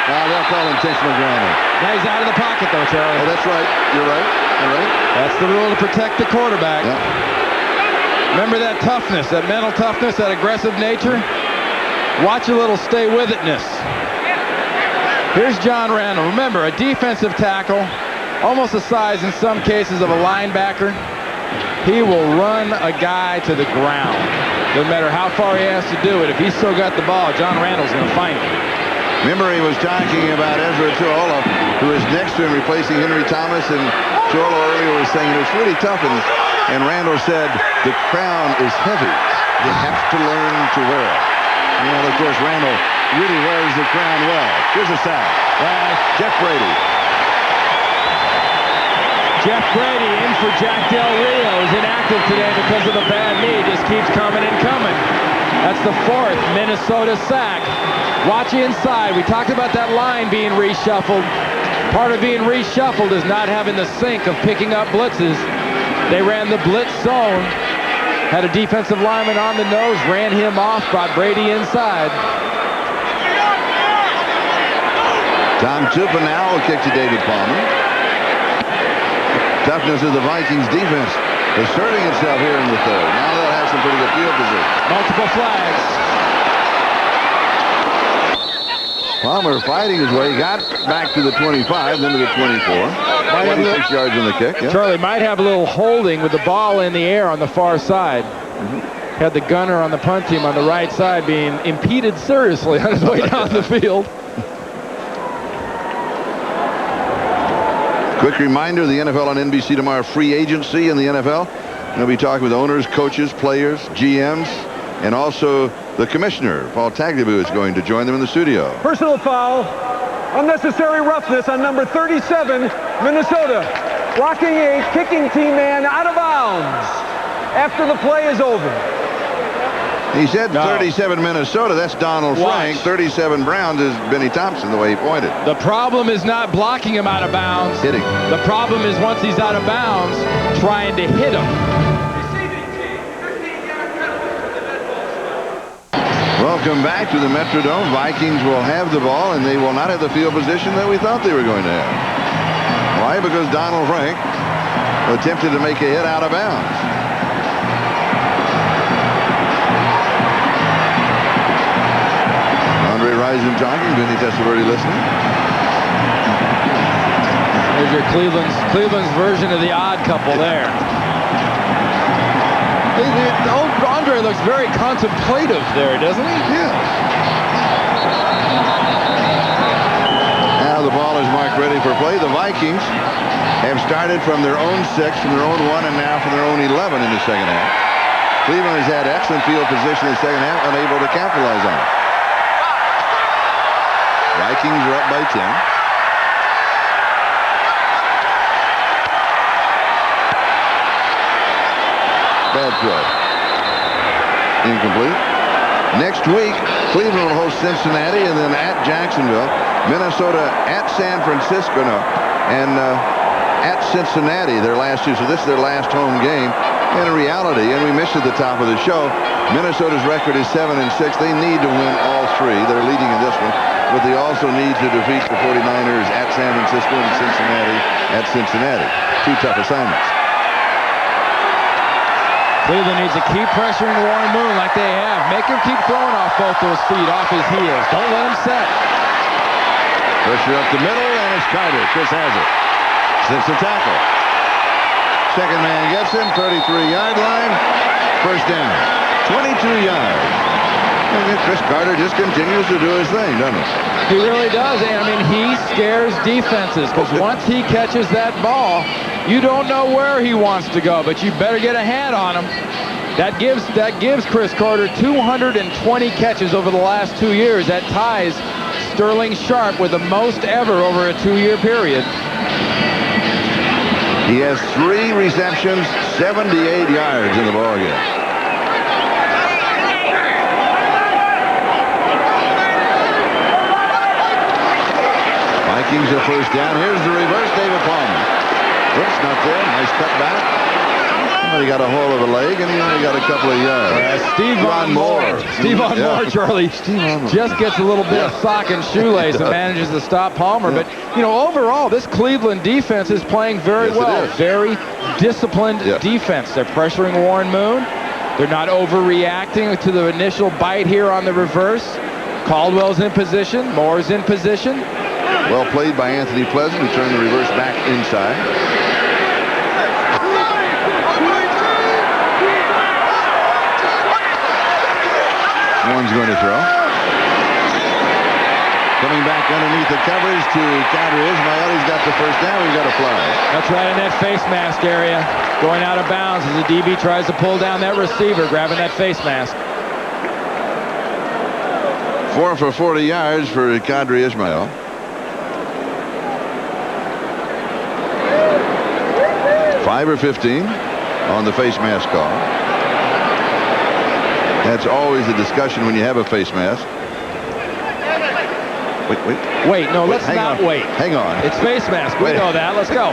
They'll call intentional grounding. Now he's out of the pocket, though, Charlie. Oh, that's right. You're right. You're right. That's the rule to protect the quarterback. Yeah. Remember that toughness, that mental toughness, that aggressive nature? Watch a little stay-with-itness. Here's John Randall. Remember, a defensive tackle, almost the size in some cases of a linebacker. He will run a guy to the ground. No matter how far he has to do it. If he's still got the ball, John Randall's going to find him. Remember, he was talking about Ezra Tuola, who is next to him, replacing Henry Thomas, and Tuola earlier was saying it was really tough, and Randall said, the crown is heavy. You have to learn to wear it. And, of course, Randall really wears the crown well. Here's a sack. Jeff Brady. Jeff Brady in for Jack Del Rio, is inactive today because of a bad knee. Just keeps coming and coming. That's the fourth Minnesota sack. Watch inside. We talked about that line being reshuffled. Part of being reshuffled is not having the sink of picking up blitzes. They ran the blitz zone. Had a defensive lineman on the nose, ran him off, brought Brady inside. Tom Tupa now will kick to David Palmer. Toughness of the Vikings defense asserting itself here in the third. Now they'll have some pretty good field position. Multiple flags. Palmer fighting his way. Got back to the 25, then to the 24. 26 yards on the kick. Yeah. Charlie might have a little holding with the ball in the air on the far side. Had the gunner on the punt team on the right side being impeded seriously on his way down the field. Quick reminder, the NFL on NBC tomorrow, free agency in the NFL. We'll be talking with owners, coaches, players, GMs, and also the commissioner, Paul Tagliabue, is going to join them in the studio. Personal foul. Unnecessary roughness on number 37, Minnesota. Blocking a kicking team man out of bounds after the play is over. He said 37 Minnesota. That's Donald Frank. 37 Browns is Benny Thompson, the way he pointed. The problem is not blocking him out of bounds. Hitting. The problem is once he's out of bounds, trying to hit him. Welcome back to the Metrodome. Vikings will have the ball, and they will not have the field position that we thought they were going to have. Why? Because Donald Frank attempted to make a hit out of bounds. Andre Rison talking, Vinny Testaverde listening. There's your Cleveland's version of the odd couple there. Andre looks very contemplative there, doesn't he? Yeah. Now the ball is marked ready for play. The Vikings have started from their own 6, from their own 1, and now from their own 11 in the second half. Cleveland has had excellent field position in the second half, unable to capitalize on it. Vikings are up by 10. Bad throw. Incomplete. Next week, Cleveland will host Cincinnati, and then at Jacksonville. Minnesota at San Francisco, and at Cincinnati, their last two. So this is their last home game. And in reality, and we missed at the top of the show, Minnesota's record is 7-6. They need to win all three. They're leading in this one, but they also need to defeat the 49ers at San Francisco and Cincinnati at Cincinnati. Two tough assignments. Cleveland needs to keep pressuring Warren Moon like they have. Make him keep throwing off both those feet, off his heels. Don't let him set. Pressure up the middle, and it's Carter. Chris has it. Slips the tackle. Second man gets him, 33-yard line. First down. 22 yards. And Chris Carter just continues to do his thing, doesn't he? He really does. And I mean, he scares defenses because once he catches that ball, you don't know where he wants to go, but you better get a hand on him. That gives Chris Carter 220 catches over the last 2 years. That ties Sterling Sharp with the most ever over a 2-year period. He has 3 receptions, 78 yards in the ballgame. Vikings are first down. Here's the reverse, David Palmer. Oops, not there. Nice cut back. Somebody got a hold of a leg, and he only got a couple of yards. Stephon Moore. Stephon Moore, Charlie, just gets a little bit of sock and shoelace and manages to stop Palmer. But, you know, overall, this Cleveland defense is playing very well. Very disciplined defense. They're pressuring Warren Moon. They're not overreacting to the initial bite here on the reverse. Caldwell's in position. Moore's in position. Well played by Anthony Pleasant, who turned the reverse back inside. One's going to throw. Coming back underneath the coverage to counter Ismail. He's got the first down. He's got a fly. That's right in that face mask area. Going out of bounds as the DB tries to pull down that receiver, grabbing that face mask. 4 for 40 yards for Qadri Ismail. Five or 15 on the face mask call. That's always a discussion when you have a face mask. Wait, no, let's not wait. Hang on. It's face mask. We know that. Let's go.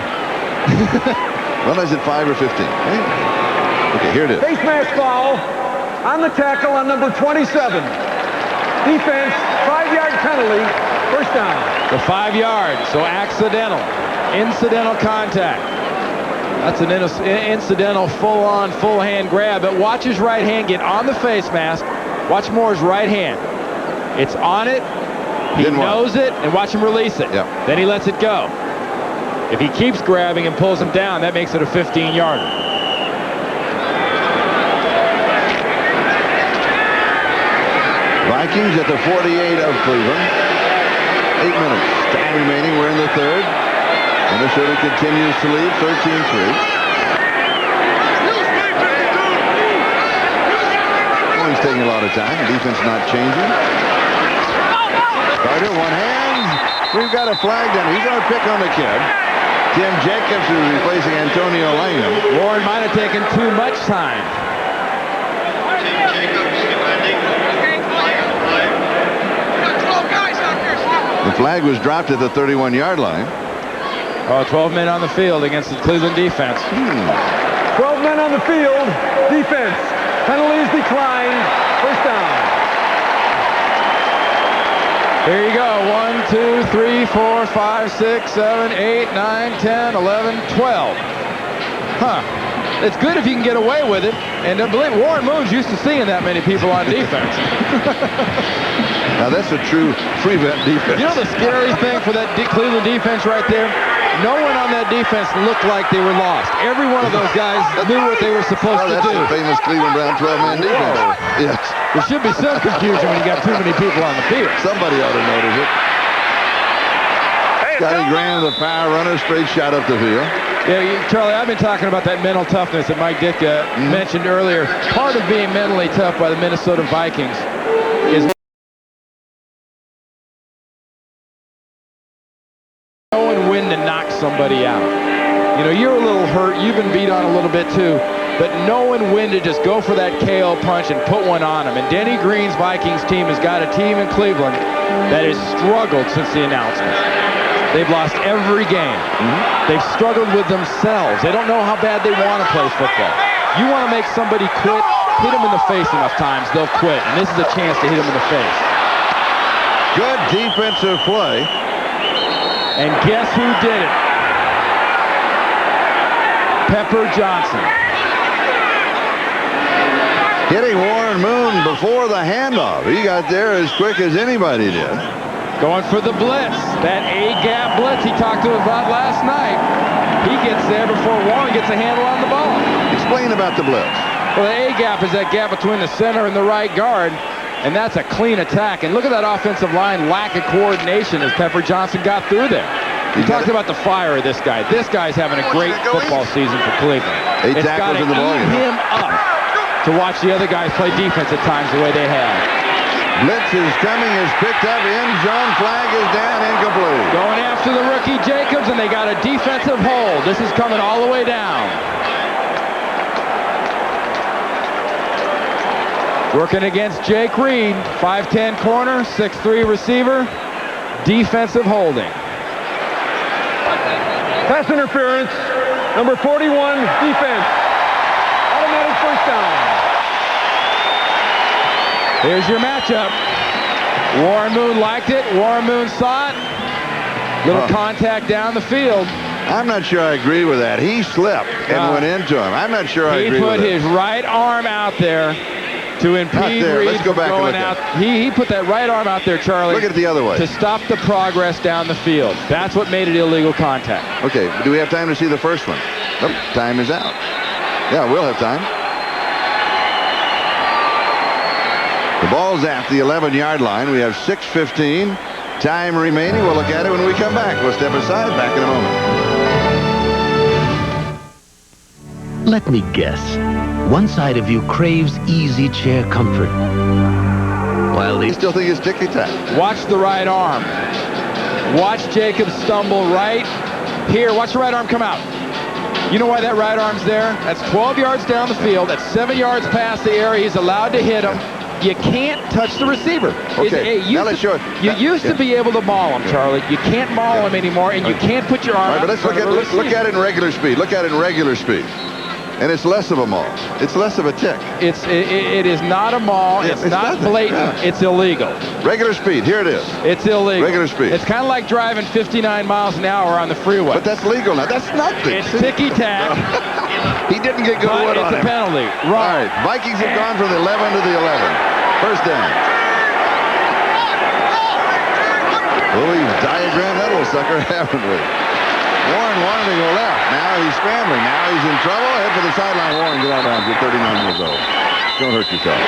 Well, is it 5 or 15? Okay, here it is. Face mask foul on the tackle on number 27. Defense, 5-yard penalty, first down. The 5 yards, so accidental, incidental contact. That's an incidental full-on, full-hand grab. But watch his right hand get on the face mask. Watch Moore's right hand. It's on it. He knows it, and watch him release it. Yep. Then he lets it go. If he keeps grabbing and pulls him down, that makes it a 15-yarder. Vikings at the 48 of Cleveland. 8 minutes. Time remaining. We're in the third. Minnesota continues to lead 13-3. One's taking a lot of time. Defense not changing. Carter, one hand. We've got a flag down. He's going to pick on the kid. Tim Jacobs is replacing Antonio Langham. Warren might have taken too much time. The flag was dropped at the 31-yard line. 12 men on the field against the Cleveland defense. 12 men on the field. Defense. Penalties declined. First down. Here you go. 1, 2, 3, 4, 5, 6, 7, 8, 9, 10, 11, 12. It's good if you can get away with it. And I believe Warren Moon's used to seeing that many people on defense. Now that's a true prevent defense. You know the scary thing for that Cleveland defense right there? No one on that defense looked like they were lost. Every one of those guys knew what they were supposed to do. That's the famous Cleveland Brown 12-man defense. Yes. There should be some confusion when you got too many people on the field. Somebody ought to notice it. Scotty Graham, the power runner, straight shot up the field. Yeah, Charlie, I've been talking about that mental toughness that Mike Ditka mentioned earlier. Part of being mentally tough by the Minnesota Vikings is knowing when to knock somebody out. You know, you're a little hurt. You've been beat on a little bit too. But knowing when to just go for that KO punch and put one on him. And Denny Green's Vikings team has got a team in Cleveland that has struggled since the announcement. They've lost every game. They've struggled with themselves. They don't know how bad they want to play football. You want to make somebody quit, hit them in the face enough times, they'll quit. And this is a chance to hit them in the face. Good defensive play. And guess who did it? Pepper Johnson. Hitting Warren Moon before the handoff. He got there as quick as anybody did. Going for the blitz. That A-gap blitz he talked to us about last night. He gets there before Warren gets a handle on the ball. Explain about the blitz. Well, the A-gap is that gap between the center and the right guard, and that's a clean attack. And look at that offensive line lack of coordination as Pepper Johnson got through there. You talked about the fire of this guy. This guy's having a great football season for Cleveveland. 8 tackles in the ball game. It's got to eat him up to watch the other guys play defense at times the way they have. Blitz is coming, is picked up, end zone, flag is down, incomplete. Going after the rookie Jacobs, and they got a defensive hold. This is coming all the way down. Working against Jake Reed, 5'10 corner, 6'3 receiver, defensive holding. Pass interference, number 41, defense. Automatic first down. Here's your matchup. Warren Moon liked it. Warren Moon saw it. Little contact down the field. I'm not sure I agree with that. He slipped and went into him. I'm not sure I agree with that. He put his right arm out there to impede Reed. Let's go back and look at it. He put that right arm out there, Charlie. Look at it the other way. To stop the progress down the field. That's what made it illegal contact. Okay, do we have time to see the first one? Nope, time is out. Yeah, we'll have time. The ball's at the 11-yard line. We have 6:15. Time remaining. We'll look at it when we come back. We'll step aside. Back in a moment. Let me guess. One side of you craves easy chair comfort, while the... You still think it's ticky-tack? Watch the right arm. Watch Jacobs stumble right here. Watch the right arm come out. You know why that right arm's there? That's 12 yards down the field. That's 7 yards past the area he's allowed to hit him. You can't touch the receiver. Okay, now let's show it. You used to be able to maul him, Charlie. You can't maul him anymore, and you can't put your arm out. But let's look at it in regular speed. Look at it in regular speed. And it's less of a maul. It's less of a tick. It is not a maul. It's not blatant. Yeah. It's illegal. Regular speed. Here it is. It's illegal. Regular speed. It's kind of like driving 59 miles an hour on the freeway. But that's legal now. That's nothing. It's ticky-tack. He didn't get good wood on him. It's a penalty. Wrong. All right. Vikings have gone from the 11 to the 11. First down. Oh, we've diagrammed that little sucker, haven't we? Warren wanted to go left. Now he's scrambling. Now he's in trouble. Head for the sideline. Warren, get out of bounds. You're 39 years old. Don't hurt yourself.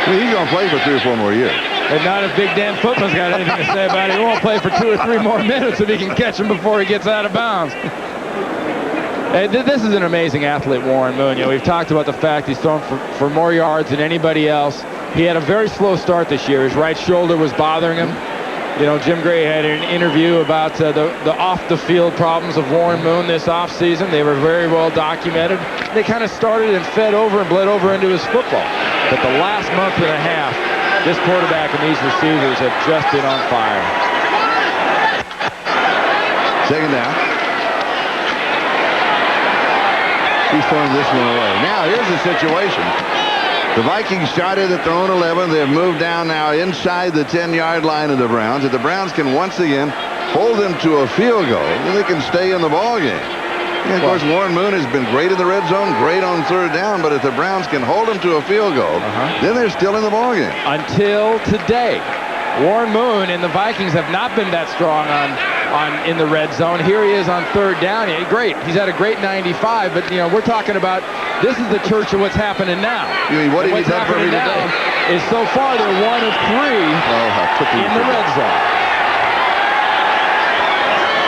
Well, he's going to play for 3 or 4 more years. And not if Big Dan Footman's got anything to say about it. He won't play for 2 or 3 more minutes if he can catch him before he gets out of bounds. Hey, this is an amazing athlete, Warren Moon. You know, we've talked about the fact he's thrown for more yards than anybody else. He had a very slow start this year. His right shoulder was bothering him. You know, Jim Gray had an interview about the off-the-field problems of Warren Moon this offseason. They were very well documented. They kind of started and fed over and bled over into his football. But the last month and a half, this quarterback and these receivers have just been on fire. Second down. He's throwing this one away. Now, here's the situation. The Vikings started at their own 11. They've moved down now inside the 10-yard line of the Browns. If the Browns can once again hold them to a field goal, then they can stay in the ball game. And of course, Warren Moon has been great in the red zone, great on third down, but if the Browns can hold them to a field goal, then they're still in the ball game. Until today. Warren Moon and the Vikings have not been that strong in the red zone. Here he is on third down. Great. He's had a great 95, but you know, we're talking about this is the church of what's happening now. You mean what he's had for me today? Is so far they're 1 of 3 in the red zone.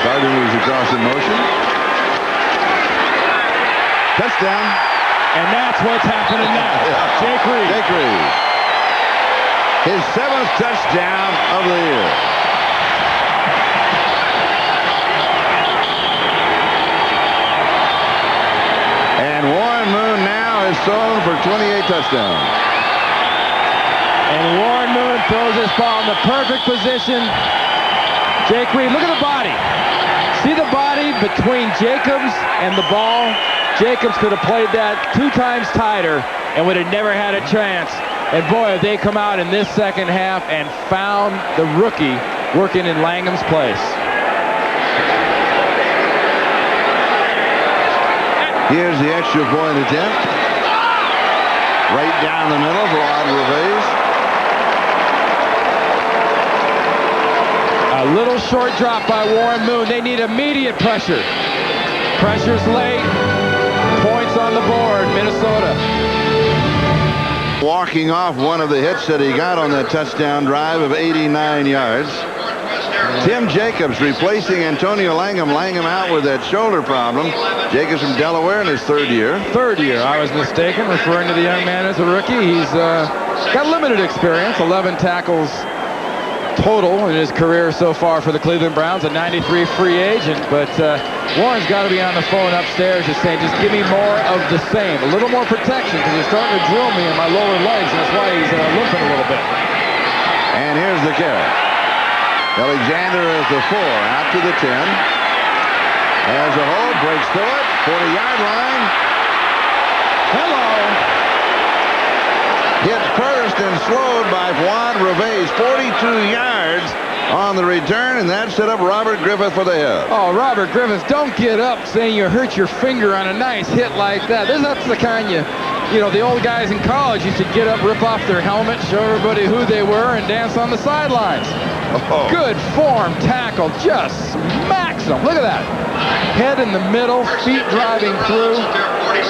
Cardinals across in motion. Touchdown. And that's what's happening now. Jake Reed. Jake Reed. His 7th touchdown of the year. And Warren Moon now is thrown for 28 touchdowns. And Warren Moon throws this ball in the perfect position. Jake Reed, look at the body. See the body between Jacobs and the ball? Jacobs could have played that 2 times tighter and would have never had a chance. And boy, they come out in this second half and found the rookie working in Langham's place. Here's the extra point attempt. Right down the middle for Rod Gervais. little short drop by Warren Moon. They need immediate pressure. Pressure's late. Points on the board, Minnesota. Walking off one of the hits that he got on that touchdown drive of 89 yards. Tim Jacobs replacing Antonio Langham. Langham out with that shoulder problem. Jacobs from Delaware in his third year. Third year. I was mistaken, referring to the young man as a rookie. He's got limited experience, 11 tackles total in his career so far for the Cleveland Browns, a 93 free agent. But Warren's got to be on the phone upstairs just saying, just give me more of the same. A little more protection, because he's starting to drill me in my lower legs, and that's why he's limping a little bit. And here's the carry. Alexander is the 4, out to the 10. Has a hold, breaks through it, 40-yard line. Hello. Hit first and slowed by Juan Reves, 42 yards on the return, and that set up Robert Griffith for the hit. Oh, Robert Griffith, don't get up saying you hurt your finger on a nice hit like that. That's the kind you know, the old guys in college used to get up, rip off their helmet, show everybody who they were, and dance on the sidelines. Oh. Good form tackle, just smacks them. Look at that. Head in the middle, feet driving through.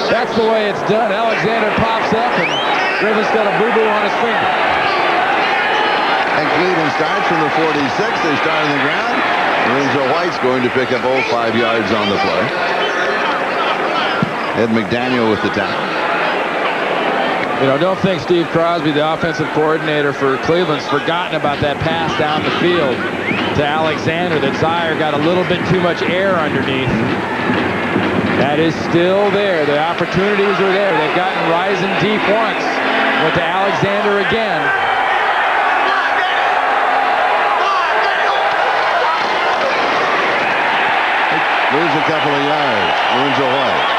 That's the way it's done. Alexander pops up, and Griffith's got a boo-boo on his finger. And Cleveland starts from the 46. They start on the ground. Lorenzo White's going to pick up all 5 yards on the play. Ed McDaniel with the tackle. You know, don't think Steve Crosby, the offensive coordinator for Cleveland's forgotten about that pass down the field to Alexander that Zier got a little bit too much air underneath. That is still there. The opportunities are there. They've gotten rising deep once. Went to Alexander again. Lose a couple of yards. Lorenzo White.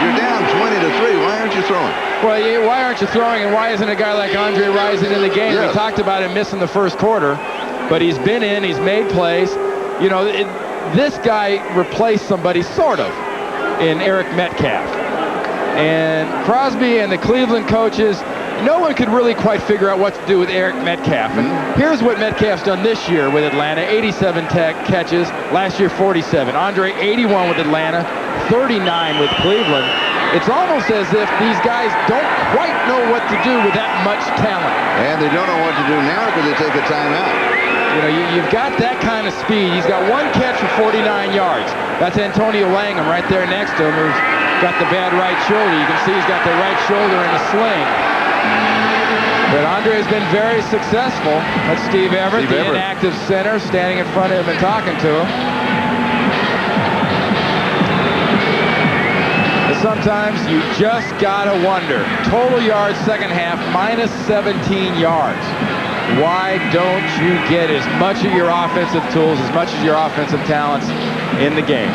You're down 20-3. Why aren't you throwing? Well, why aren't you throwing, and why isn't a guy like Andre Rison in the game? Yeah. We talked about him missing the first quarter, but he's been in, he's made plays. You know, this guy replaced somebody, sort of, in Eric Metcalf. And Crosby and the Cleveland coaches, no one could really quite figure out what to do with Eric Metcalf. And here's what Metcalf's done this year with Atlanta, 87 catches, last year 47. Andre, 81 with Atlanta, 39 with Cleveland. It's almost as if these guys don't quite know what to do with that much talent. And they don't know what to do now because they take a timeout. You know, you've got that kind of speed. He's got one catch for 49 yards. That's Antonio Langham right there next to him, who's got the bad right shoulder. You can see he's got the right shoulder in the sling. But Andre has been very successful. That's Steve Everett, the inactive center, standing in front of him and talking to him. Sometimes you just gotta wonder. Total yards second half, minus 17 yards. Why don't you get as much of your offensive tools, as much of your offensive talents in the game?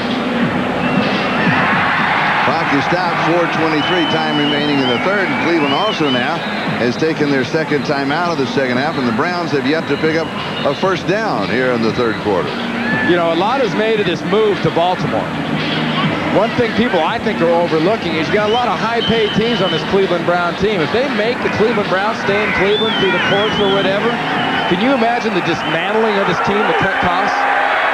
Clock is stopped, 4:23, time remaining in the third. And Cleveland also now has taken their second time out of the second half, and the Browns have yet to pick up a first down here in the third quarter. You know, a lot is made of this move to Baltimore. One thing people, I think, are overlooking is you got a lot of high-paid teams on this Cleveland Brown team. If they make the Cleveland Browns stay in Cleveland through the courts or whatever, can you imagine the dismantling of this team, the cut costs?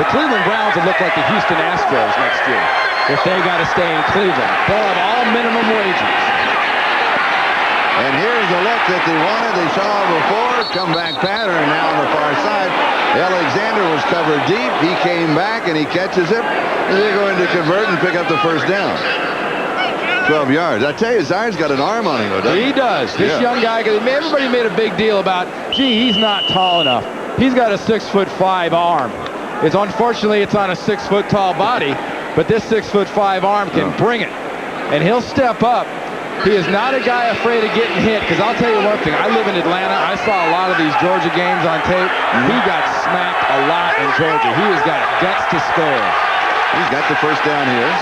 The Cleveland Browns will look like the Houston Astros next year if they got to stay in Cleveland. They'll have all minimum wages. And here's the look that they wanted. They saw before. Comeback pattern now on the far side. Alexander was covered deep. He came back and he catches it. And they're going to convert and pick up the first down. 12 yards. I tell you, Zier's got an arm on him, though, doesn't he? He does. This young guy, everybody made a big deal about, gee, he's not tall enough. He's got a 6'5" arm. Unfortunately, it's on a 6-foot tall body, but this 6'5" arm can bring it. And he'll step up. He is not a guy afraid of getting hit, because I'll tell you one thing. I live in Atlanta. I saw a lot of these Georgia games on tape. He got smacked a lot in Georgia. He has got guts to score. He's got the first down here.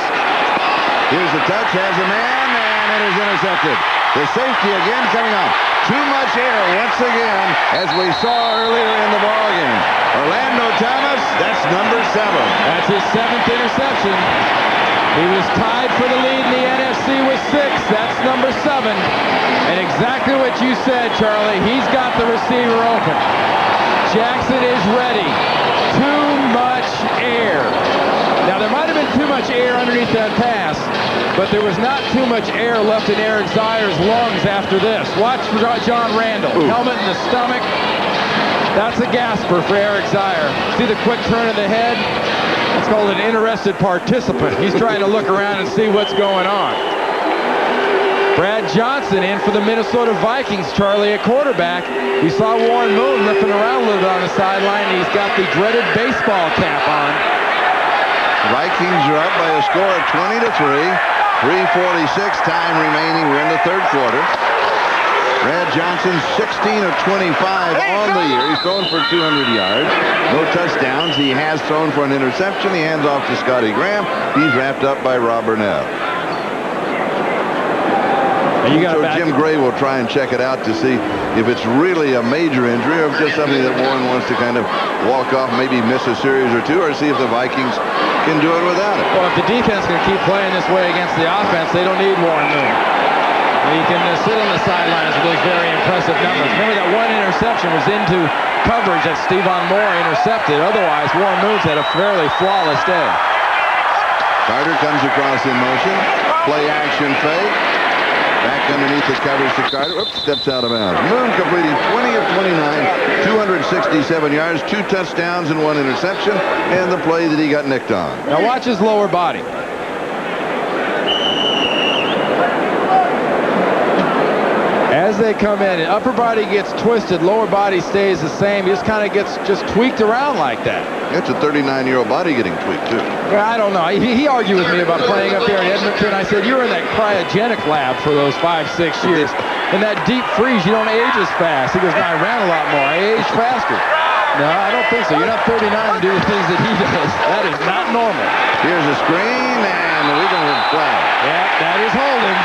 Here's the touch, has a man, and it is intercepted. The safety again coming on. Too much air once again, as we saw earlier in the ballgame. Orlando Thomas, that's number 7. That's his 7th interception. He was tied for the lead in the NFC with 6. That's number 7. And exactly what you said, Charlie. He's got the receiver open. Jackson is ready. there might have been too much air underneath that pass, but there was not too much air left in Eric Zier's lungs after this. Watch for John Randall. Ooh. Helmet in the stomach. That's a gasper for Eric Zier. See the quick turn of the head? That's called an interested participant. He's trying to look around and see what's going on. Brad Johnson in for the Minnesota Vikings, Charlie, at quarterback. We saw Warren Moon ripping around a little bit on the sideline. He's got the dreaded baseball cap on. Vikings are up by a score of 20-3. 3:46 time remaining. We're in the third quarter. Brad Johnson, 16 of 25 on the year. He's thrown for 200 yards. No touchdowns. He has thrown for an interception. He hands off to Scotty Graham. He's wrapped up by Rob Burnell. And you got so Jim Gray will try and check it out to see if it's really a major injury or if just something that Warren wants to kind of walk off, maybe miss a series or two, or see if the Vikings can do it without it. Well, if the defense can keep playing this way against the offense, they don't need Warren Moon. He can sit on the sidelines with those very impressive numbers. Remember that one interception was into coverage that Stephon Moore intercepted. Otherwise, Warren Moon's had a fairly flawless day. Carter comes across in motion. Play action fake. Back underneath the coverage to Carter. Oops, steps out of bounds. Moon completing 20 of 29, 267 yards, 2 touchdowns and 1 interception, and the play that he got nicked on. Now watch his lower body. As they come in, upper body gets twisted, lower body stays the same. He just kind of gets just tweaked around like that. That's a 39-year-old body getting tweaked, too. Well, I don't know. He argued with me about playing up there in Edmonton. I said, you were in that cryogenic lab for those 5-6 years. In that deep freeze, you don't age as fast. He goes, no, I ran a lot more. I aged faster. No, I don't think so. You're not 39 to do the things that he does. That is not normal. Here's a screen, and we don't have a flag. Yeah, that is holding.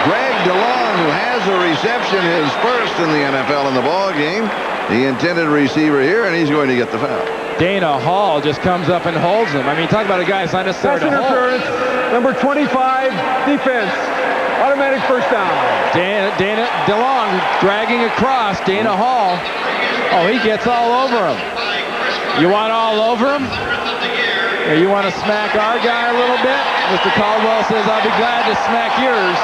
Greg DeLong, who has a reception, his first in the NFL in the ball game. The intended receiver here, and he's going to get the foul. Dana Hall just comes up and holds him. I mean, talk about a guy that's not necessarily Pass interference, number 25, defense. Automatic first down. Dana DeLong dragging across. Dana Hall. Oh, he gets all over him. You want all over him? Or you want to smack our guy a little bit? Mr. Caldwell says, I'll be glad to smack yours.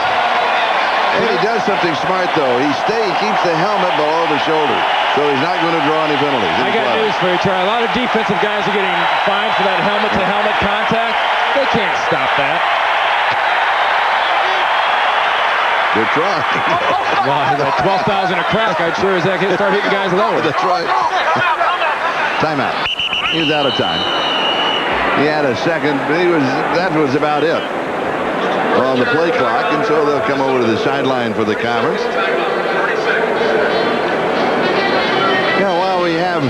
And he does something smart, though. He keeps the helmet below the shoulder, so he's not going to draw any penalties. I got news for you, Charlie. A lot of defensive guys are getting fined for that helmet-to-helmet contact. They can't stop that. They're trying. Well, at 12,000 a crack, I'd sure as heck start hitting guys lower. That's right. Timeout. He was out of time. He had a second, but that was about it on the play clock, and so they'll come over to the sideline for the conference. Now, while we have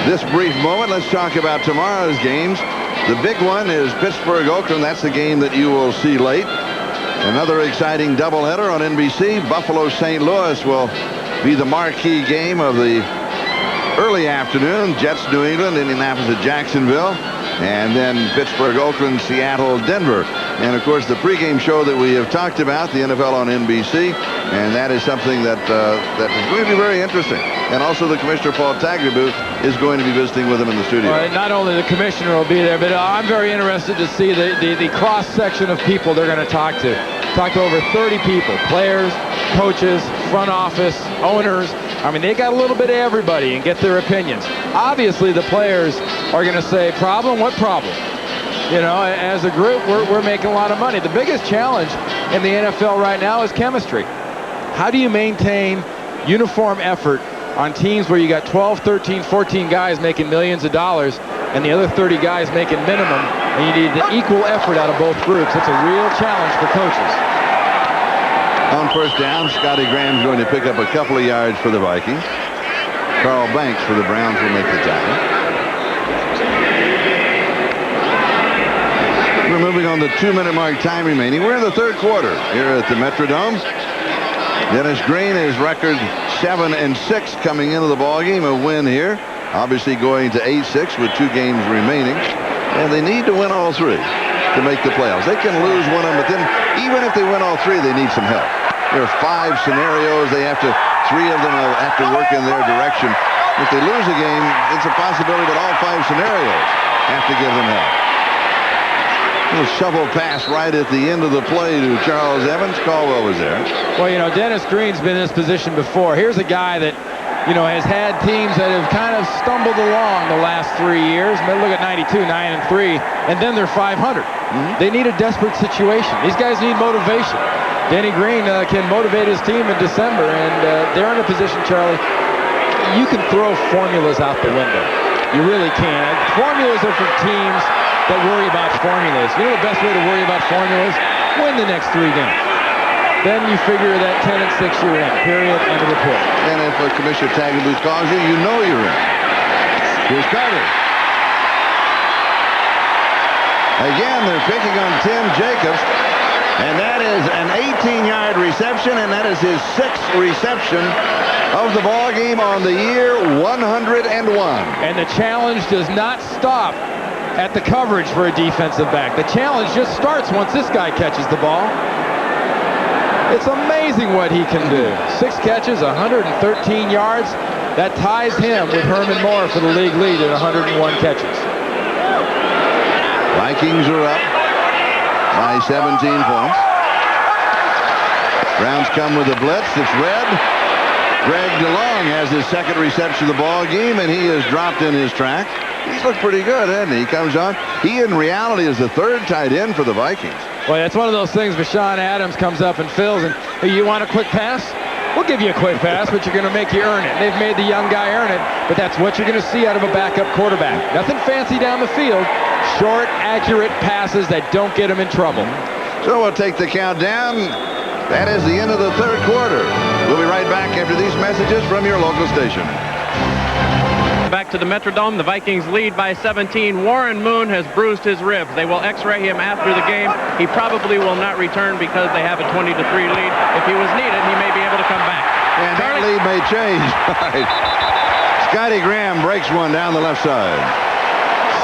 this brief moment, let's talk about tomorrow's games. The big one is Pittsburgh-Oakland. That's the game that you will see late. Another exciting doubleheader on NBC. Buffalo-St. Louis will be the marquee game of the early afternoon. Jets-New England, Indianapolis-Jacksonville, and then Pittsburgh-Oakland, Seattle-Denver. And, of course, the pregame show that we have talked about, the NFL on NBC, and that is something that is going to be very interesting. And also the Commissioner, Paul Tagliabue, is going to be visiting with him in the studio. Well, not only the Commissioner will be there, but I'm very interested to see the cross-section of people they're going to talk to. Talk to over 30 people, players, coaches, front office, owners. I mean, they got a little bit of everybody and get their opinions. Obviously, the players are going to say, problem? What problem? You know, as a group, we're making a lot of money. The biggest challenge in the NFL right now is chemistry. How do you maintain uniform effort on teams where you got 12, 13, 14 guys making millions of dollars and the other 30 guys making minimum, and you need the equal effort out of both groups? It's a real challenge for coaches. On first down, Scotty Graham's going to pick up a couple of yards for the Vikings. Carl Banks for the Browns will make the tackle. We're moving on the 2-minute mark, time remaining. We're in the third quarter here at the Metrodome. Dennis Green is record 7-6 coming into the ballgame, a win here. Obviously going to 8-6 with 2 games remaining. And they need to win all 3 to make the playoffs. They can lose one of them, but then even if they win all 3, they need some help. There are 5 scenarios. 3 of them have to work in their direction If they lose a game, it's a possibility that all 5 scenarios have to give them help. A little shovel pass right at the end of the play to Charles Evans. Caldwell was there. Well, you know, Dennis Green's been in this position before. Here's a guy that, you know, has had teams that have kind of stumbled along the last 3 years. I mean, look at 92, 9-3, and then they're 500. They need a desperate situation. These guys need motivation. Denny Green can motivate his team in December, and they're in a position, Charlie, you can throw formulas out the window. You really can. Formulas are for teams that worry about formulas. You know the best way to worry about formulas? Win the next 3 games. Then you figure that 10-6 you're in. Period. End of report. And if Commissioner Tagliabue calls you, you know you're in. Here's Carter. Again, they're picking on Tim Jacobs. And that is an 18-yard reception, and that is his 6th reception of the ball game on the year, 101. And the challenge does not stop at the coverage for a defensive back. The challenge just starts once this guy catches the ball. It's amazing what he can do. 6 catches, 113 yards. That ties him with Herman Moore for the league lead at 101 catches. Vikings are up by 17 points. Browns come with a blitz. It's red. Greg DeLong has his 2nd reception of the ball game, and he is dropped in his track. He's looked pretty good, hasn't he? He comes on. He, in reality, is the 3rd tight end for the Vikings. Well, it's one of those things. Bashan Adams comes up and fills, and hey, you want a quick pass? We'll give you a quick pass, but you're going to make you earn it. They've made the young guy earn it, but that's what you're going to see out of a backup quarterback. Nothing fancy down the field. Short, accurate passes that don't get him in trouble. So we'll take the countdown. That is the end of the 3rd quarter. We'll be right back after these messages from your local station. Back to the Metrodome. The Vikings lead by 17. Warren Moon has bruised his ribs. They will x-ray him after the game. He probably will not return because they have a 20-3 lead. If he was needed, he may be able to come back. And that lead may change. Scotty Graham breaks one down the left side.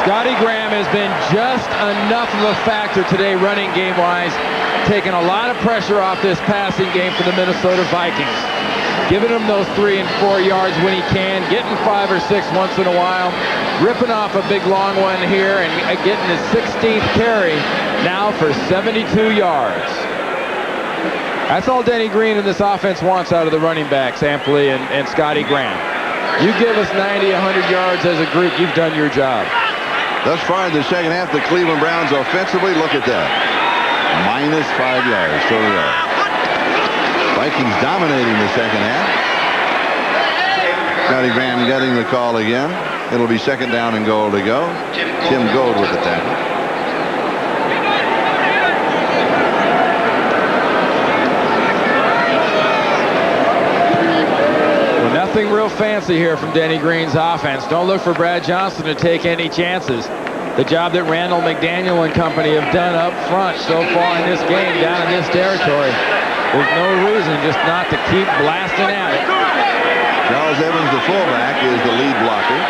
Scotty Graham has been just enough of a factor today running game-wise, taking a lot of pressure off this passing game for the Minnesota Vikings. Giving him those 3 and 4 yards when he can, getting 5 or 6 once in a while, ripping off a big long one here, and getting his 16th carry now for 72 yards. That's all Denny Green and this offense wants out of the running backs, Ampley and Scotty Graham. You give us 90, 100 yards as a group, you've done your job. Thus far in the second half, the Cleveland Browns offensively, look at that. -5 yards total. Vikings dominating the second half. Scotty Graham getting the call again. It'll be 2nd down and goal to go. Tim Gold with the tackle. Well, nothing real fancy here from Denny Green's offense. Don't look for Brad Johnson to take any chances. The job that Randall McDaniel and company have done up front so far in this game down in this territory, there's no reason just not to keep blasting at it. Charles Evans, the fullback, is the lead blocker.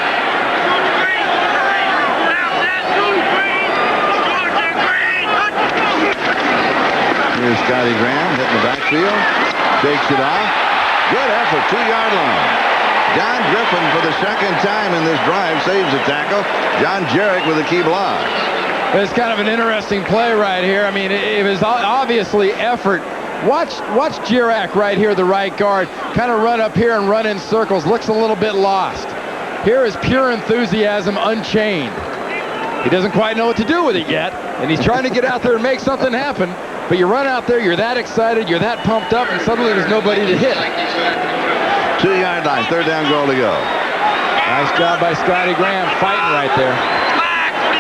Here's Scotty Graham hitting the backfield. Shakes it off. Good effort, 2-yard line. John Griffin, for the 2nd time in this drive, saves a tackle. John Jarek with a key block. It's kind of an interesting play right here. I mean, it was obviously effort. Watch Jarek right here, the right guard, kind of run up here and run in circles. Looks a little bit lost. Here is pure enthusiasm unchained. He doesn't quite know what to do with it yet, and he's trying to get out there and make something happen. But you run out there, you're that excited, you're that pumped up, and suddenly there's nobody to hit. 2-yard line, 3rd down goal to go. Nice job by Scotty Graham fighting right there.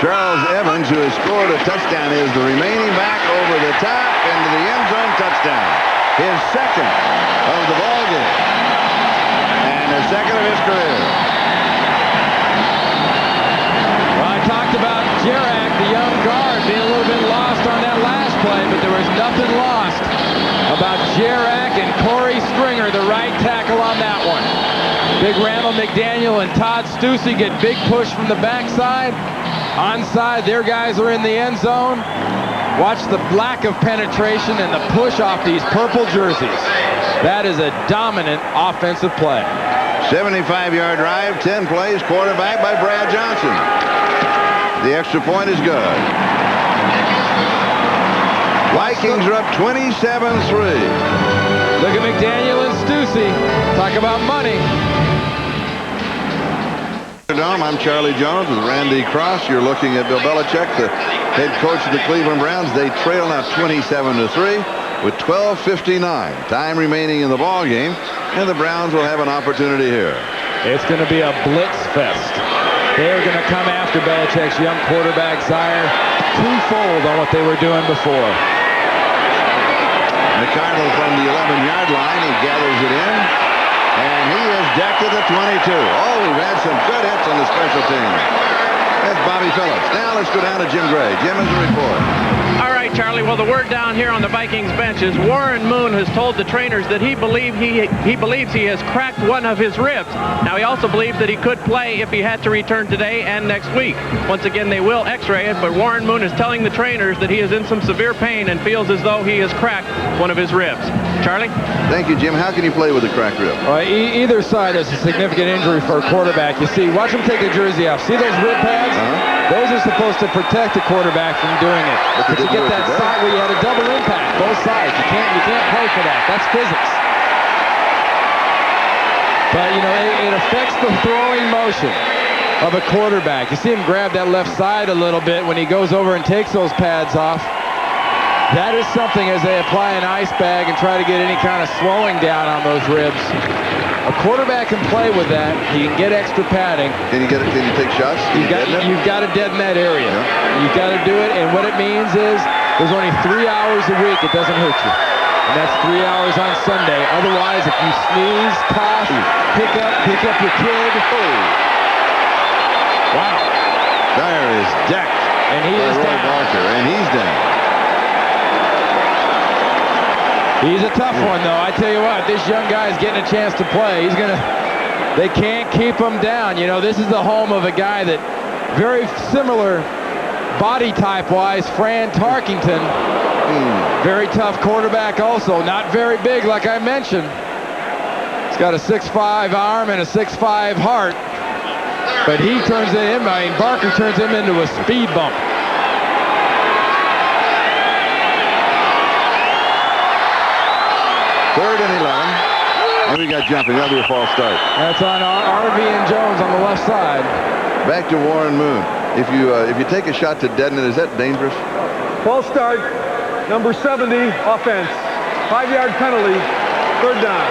Charles Evans, who has scored a touchdown, is the remaining back over the top into the end zone touchdown. His 2nd of the ball game. And the 2nd of his career. Well, I talked about Jarek, the young guard, being a little bit lost on that last play, but there was nothing lost about Jarek and Corey Stringer, the right tackle on that one. Big Randall McDaniel and Todd Stussy get big push from the backside. Onside, their guys are in the end zone. Watch the lack of penetration and the push off these purple jerseys. That is a dominant offensive play. 75-yard drive, 10 plays, quarterback by Brad Johnson. The extra point is good. Vikings are up 27-3. Look at McDaniel and Stussy. Talk about money. I'm Charlie Jones with Randy Cross. You're looking at Bill Belichick, the head coach of the Cleveland Browns. They trail now 27-3 with 12:59 time remaining in the ball game, and the Browns will have an opportunity here. It's going to be a blitz fest. They're going to come after Belichick's young quarterback, Zier, twofold on what they were doing before. McConnell from the 11-yard line. He gathers it in, and he is decked at the 22. Oh, we've had some good hits on the special team. That's Bobby Phillips. Now let's go down to Jim Gray. Jim has a report. All right, Charlie. Well, the word down here on the Vikings bench is Warren Moon has told the trainers that he believes he has cracked one of his ribs. Now, he also believes that he could play if he had to return today and next week. Once again, they will x-ray it, but Warren Moon is telling the trainers that he is in some severe pain and feels as though he has cracked one of his ribs. Charlie? Thank you, Jim. How can you play with a cracked rib? Either side is a significant injury for a quarterback. You see, watch him take the jersey off. See those rib pads? Those are supposed to protect the quarterback from doing it. But you get that side where you had a double impact, both sides. You can't play for that. That's physics. But, you know, it affects the throwing motion of a quarterback. You see him grab that left side a little bit when he goes over and takes those pads off. That is something as they apply an ice bag and try to get any kind of swelling down on those ribs. A quarterback can play with that. He can get extra padding. Can you take shots? You've got to deaden that area. Yeah. You've got to do it, and what it means is there's only 3 hours a week it doesn't hurt you. And that's 3 hours on Sunday. Otherwise, if you sneeze, cough, pick up your kid. Oh. Wow. Zier is decked. And he is down. Barker, and he's down. He's a tough one, though. I tell you what, this young guy's getting a chance to play. They can't keep him down. You know, this is the home of a guy that very similar body type-wise, Fran Tarkington. Very tough quarterback also. Not very big, like I mentioned. He's got a 6'5" arm and a 6'5" heart. But he turns him, Barker turns him into a speed bump. Third and 11. And we got jumping. That'll be a false start. That's on RV and Jones on the left side. Back to Warren Moon. If you take a shot to deaden it, is that dangerous? False start. Number 70, offense. 5-yard penalty. Third down.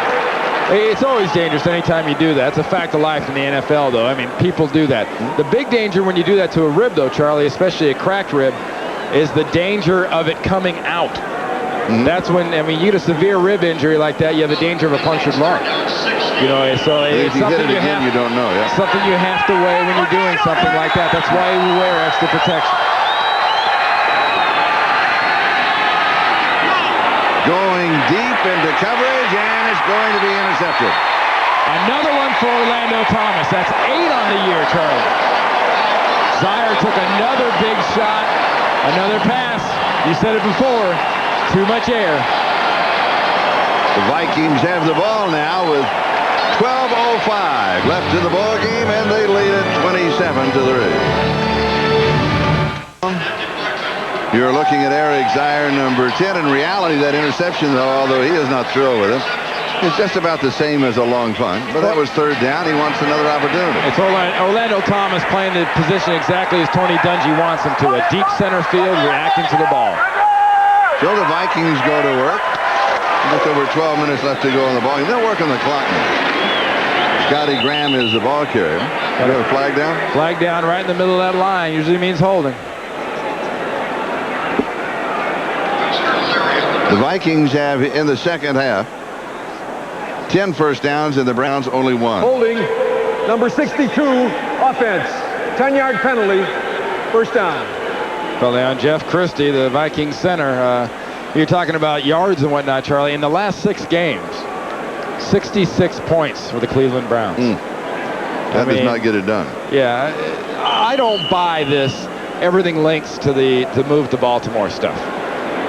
It's always dangerous anytime you do that. It's a fact of life in the NFL, though. I mean, people do that. The big danger when you do that to a rib, though, Charlie, especially a cracked rib, is the danger of it coming out. That's when, I mean, you get a severe rib injury like that, you have the danger of a punctured lung. You know, so it's something you don't know, yeah. Something you have to weigh when you're doing something like that. That's why we wear extra protection. Going deep into coverage, and it's going to be intercepted. Another one for Orlando Thomas. That's 8 on the year, Charlie. Zier took another big shot, another pass. You said it before. Too much air. The Vikings have the ball now with 12:05 left in the ball game, and they lead it 27-3. You're looking at Eric Zier, number 10. In reality, that interception, though, although he is not thrilled with it, it's just about the same as a long punt. But that was third down. He wants another opportunity. It's Orlando Thomas playing the position exactly as Tony Dungy wants him to. A deep center field, reacting to the ball. So the Vikings go to work. Just over 12 minutes left to go on the ball. They'll work on the clock now. Scotty Graham is the ball carrier. You have a flag down? Flag down right in the middle of that line. Usually means holding. The Vikings have, in the second half, 10 first downs, and the Browns only 1. Holding. Number 62, offense. 10-yard penalty. First down. Probably on Jeff Christie, the Vikings center. You're talking about yards and whatnot, Charlie. In the last 6 games, 66 points for the Cleveland Browns. That does not get it done. Yeah, I don't buy this. Everything links to the move to Baltimore stuff.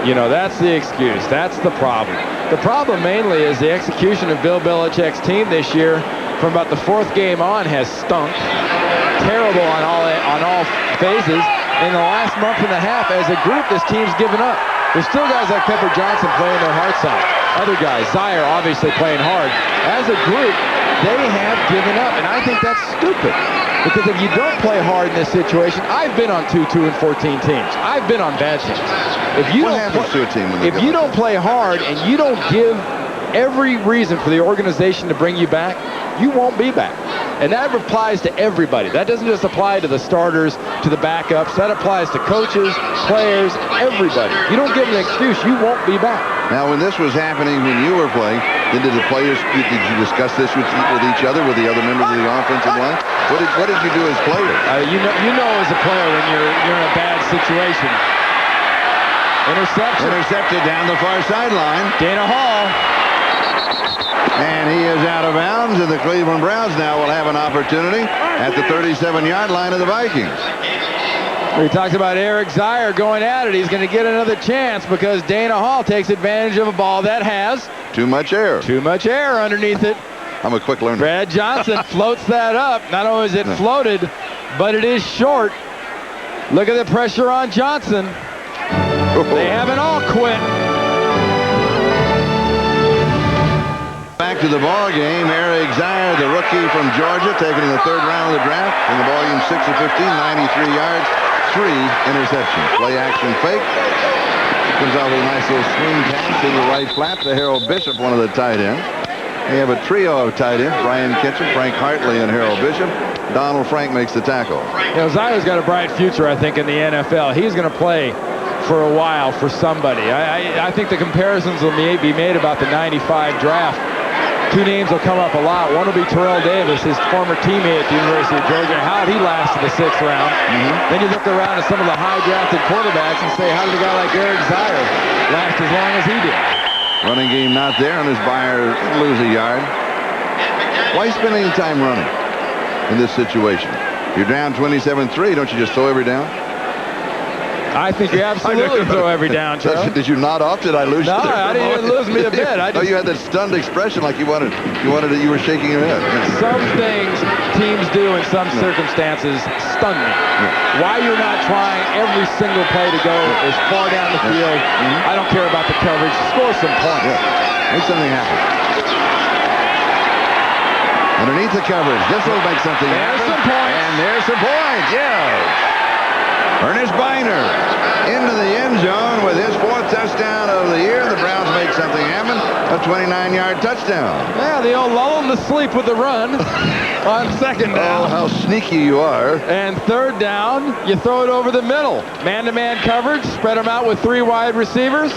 You know, that's the excuse. That's the problem. The problem mainly is the execution of Bill Belichick's team this year from about the 4th game on has stunk. Terrible on all phases. In the last month and a half, as a group, this team's given up. There's still guys like Pepper Johnson playing their hearts out. Other guys, Zier obviously playing hard. As a group, they have given up, and I think that's stupid. Because if you don't play hard in this situation, I've been on 2-2-14 teams. I've been on bad teams. If you don't play hard and you don't give every reason for the organization to bring you back, you won't be back. And that applies to everybody. That doesn't just apply to the starters, to the backups. That applies to coaches, players, everybody. You don't give them an excuse, you won't be back. Now, when this was happening, when you were playing, did the players, did you discuss this with each other, with the other members of the offensive line? What did you do as players? You know as a player when you're in a bad situation. Interception. Intercepted down the far sideline. Dana Hall. And he is out of bounds, and the Cleveland Browns now will have an opportunity at the 37-yard line of the Vikings. We talked about Eric Zier going at it. He's going to get another chance because Dana Hall takes advantage of a ball that has too much air. Too much air underneath it. I'm a quick learner. Brad Johnson floats that up. Not only is it floated, but it is short. Look at the pressure on Johnson. They haven't all quit. Back to the ball game, Eric Zier, the rookie from Georgia, taken in the 3rd round of the draft. In the ball game, 6 of 15, 93 yards, 3 interceptions. Play action fake. Comes out with a nice little swing pass in the right flat to Harold Bishop, one of the tight ends. We have a trio of tight ends, Brian Kitchen, Frank Hartley, and Harold Bishop. Donald Frank makes the tackle. You know, Zier's got a bright future, I think, in the NFL. He's going to play for a while for somebody. I think the comparisons will be made about the 95 draft. 2 names will come up a lot. One will be Terrell Davis, his former teammate at the University of Georgia. How did he last to the 6th round? Then you look around at some of the high-drafted quarterbacks and say, how did a guy like Eric Zier last as long as he did? Running game not there, and his buyer lose a yard. Why spend any time running in this situation? You're down 27-3. Don't you just throw every down? I think you absolutely throw every down, Charlie. Did you nod off? Did I lose you? No, I didn't even lose me a bit. Oh, you had that stunned expression like you were shaking your head. Some things teams do in some circumstances stun me. Why you're not trying every single play to go as far down the field, I don't care about the coverage. Score some points. Make something happen. Underneath the coverage, this will make something happen. There's some points. And there's some points, yeah. Ernest Biner into the end zone with his 4th touchdown of the year. The Browns make something happen. A 29-yard touchdown. Yeah, the old lull them to sleep with the run on 2nd down. Oh, how sneaky you are. And 3rd down, you throw it over the middle. Man-to-man coverage, spread them out with 3 wide receivers.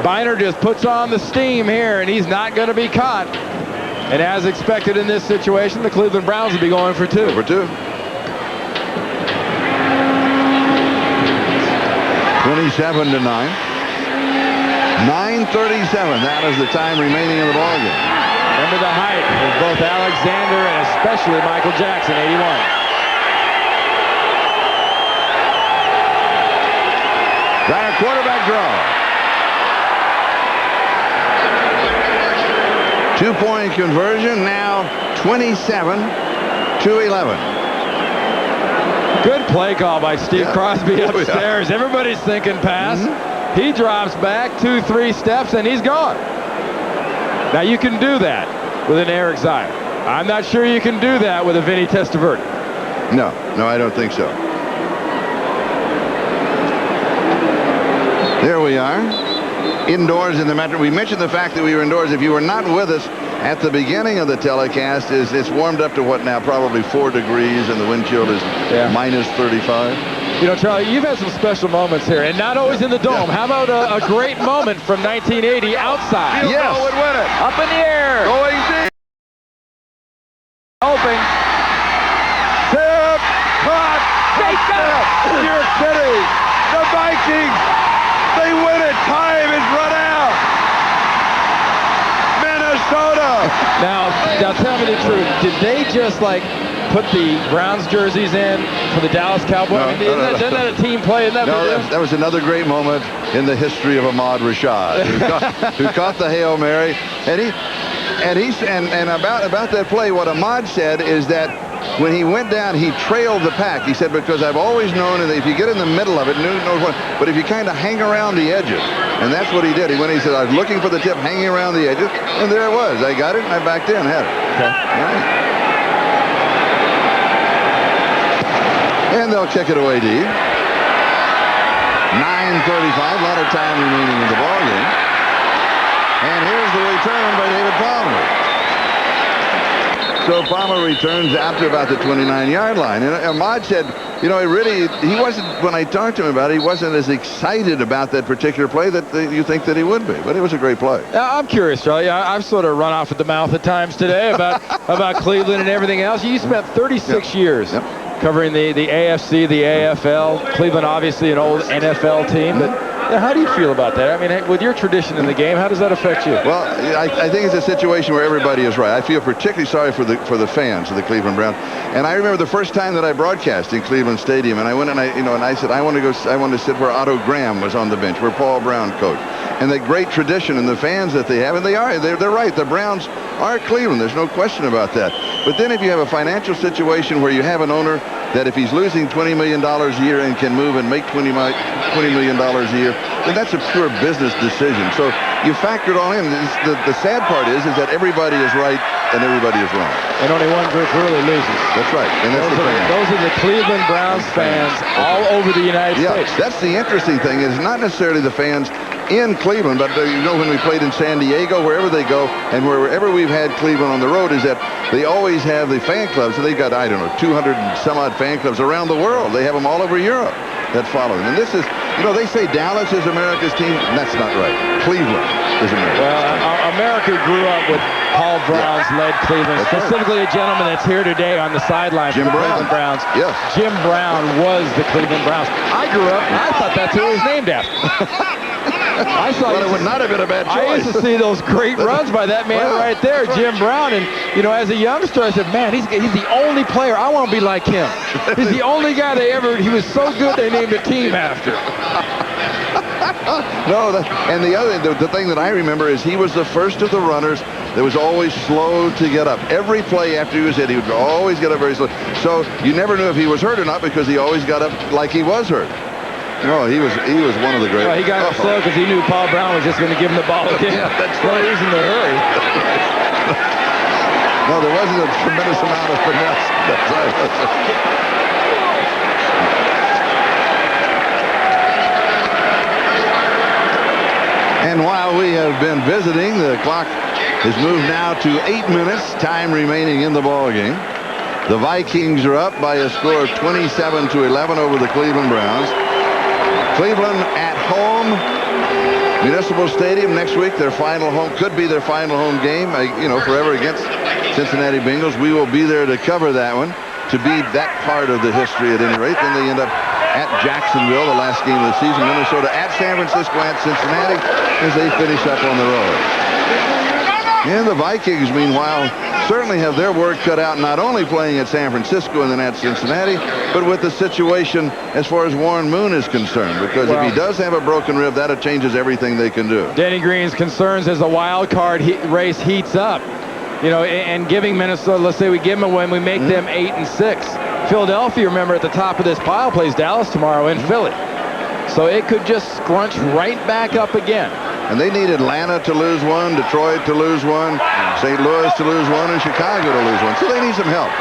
Biner just puts on the steam here, and he's not going to be caught. And as expected in this situation, the Cleveland Browns will be going for 2. For 2. 27-9. 9:37. That is the time remaining in the ballgame. Remember the height of both Alexander and especially Michael Jackson, 81. Zier quarterback draw. 2-point conversion, now 27-11. Good play call by Steve Crosby upstairs. Everybody's thinking pass. He drops back 2-3 steps, and he's gone. Now, you can do that with an Eric Zier. I'm not sure you can do that with a Vinny Testaverde. No, I don't think so. There we are. Indoors in the Metro. We mentioned the fact that we were indoors. If you were not with us at the beginning of the telecast, it's warmed up to what now? Probably 4 degrees, and the wind chill is minus 35. You know, Charlie, you've had some special moments here, and not always in the dome. How about a great moment from 1980 outside? Yes. Would win it. Up in the air. Going deep. Hoping. Tip. Caught. Touchdown. You're kidding. The Vikings. They win it. Time is run out. Minnesota. Now tell me the truth. Did they just put the Browns jerseys in for the Dallas Cowboys? Isn't that a team play? Isn't that that was another great moment in the history of Ahmad Rashad, who caught the Hail Mary. And And about that play, what Ahmad said is that when he went down, he trailed the pack. He said, because I've always known that if you get in the middle of it, knows what, but if you kind of hang around the edges, and that's what he did. He said, I was looking for the tip, hanging around the edges, and there it was. I got it, and I backed in, had it. Okay. All right. And they'll kick it away deep. 9:35, a lot of time remaining in the ballgame. And here's the return by David Palmer. So Palmer returns out to about the 29-yard line. And Ahmad said, he wasn't, when I talked to him about it, he wasn't as excited about that particular play that you think that he would be. But it was a great play. I'm curious, Charlie. I've sort of run off at the mouth at times today about Cleveland and everything else. You spent 36 years covering the AFC, the AFL. Cleveland, obviously, an old NFL team. But how do you feel about that? I mean, with your tradition in the game, how does that affect you? Well, I think it's a situation where everybody is right. I feel particularly sorry for the fans of the Cleveland Browns. And I remember the first time that I broadcast in Cleveland Stadium, and I went and I said I want to sit where Otto Graham was on the bench, where Paul Brown coached, and the great tradition and the fans that they have, and they're right. The Browns are Cleveland. There's no question about that. But then if you have a financial situation where you have an owner that if he's losing $20 million a year and can move and make $20 million a year, then that's a pure business decision. So you factor it all in. The sad part is that everybody is right and everybody is wrong. And only one group really loses. That's right. And that's those are the Cleveland Browns fans all over the United States. That's the interesting thing, is not necessarily the fans in Cleveland, but when we played in San Diego, wherever they go, and wherever we've had Cleveland on the road, is that they always have the fan clubs. So they've got, 200 and some odd fan clubs around the world. They have them all over Europe that follow them. And this is, they say Dallas is America's team, and that's not right. Cleveland is America. Well, America grew up with Paul Brown's led Cleveland, specifically a gentleman that's here today on the sidelines for the Cleveland Browns. Yes. Jim Brown was the Cleveland Browns. I grew up, and I thought that's who he was named after. It would not have been a bad choice. I used to see those great runs by that man right there, Jim Brown. And, as a youngster, I said, man, he's the only player. I want to be like him. He's the only guy he was so good they named a team after. And the thing that I remember is he was the first of the runners that was always slow to get up. Every play after he was hit, he would always get up very slow. So you never knew if he was hurt or not because he always got up like he was hurt. No, he was one of the great. Well, he got up slow because he knew Paul Brown was just going to give him the ball again. Yeah, that's right. He was in a hurry. No, there wasn't a tremendous amount of finesse. That's right. And while we have been visiting, the clock has moved now to 8 minutes, time remaining in the ball game. The Vikings are up by a score of 27-11 over the Cleveland Browns. Cleveland at home, Municipal Stadium next week. Could be their final home game, forever against Cincinnati Bengals. We will be there to cover that one, to be that part of the history at any rate. Then they end up at Jacksonville, the last game of the season. Minnesota at San Francisco, at Cincinnati, as they finish up on the road. And the Vikings, meanwhile, certainly have their work cut out, not only playing at San Francisco and then at Cincinnati, but with the situation as far as Warren Moon is concerned. Because if he does have a broken rib, that changes everything they can do. Denny Green's concerns as the wild card race heats up. And giving Minnesota, let's say we give them a win, we make them 8-6. Philadelphia, remember, at the top of this pile, plays Dallas tomorrow in Philly. So it could just scrunch right back up again. And they need Atlanta to lose one, Detroit to lose one, St. Louis to lose one, and Chicago to lose one. So they need some help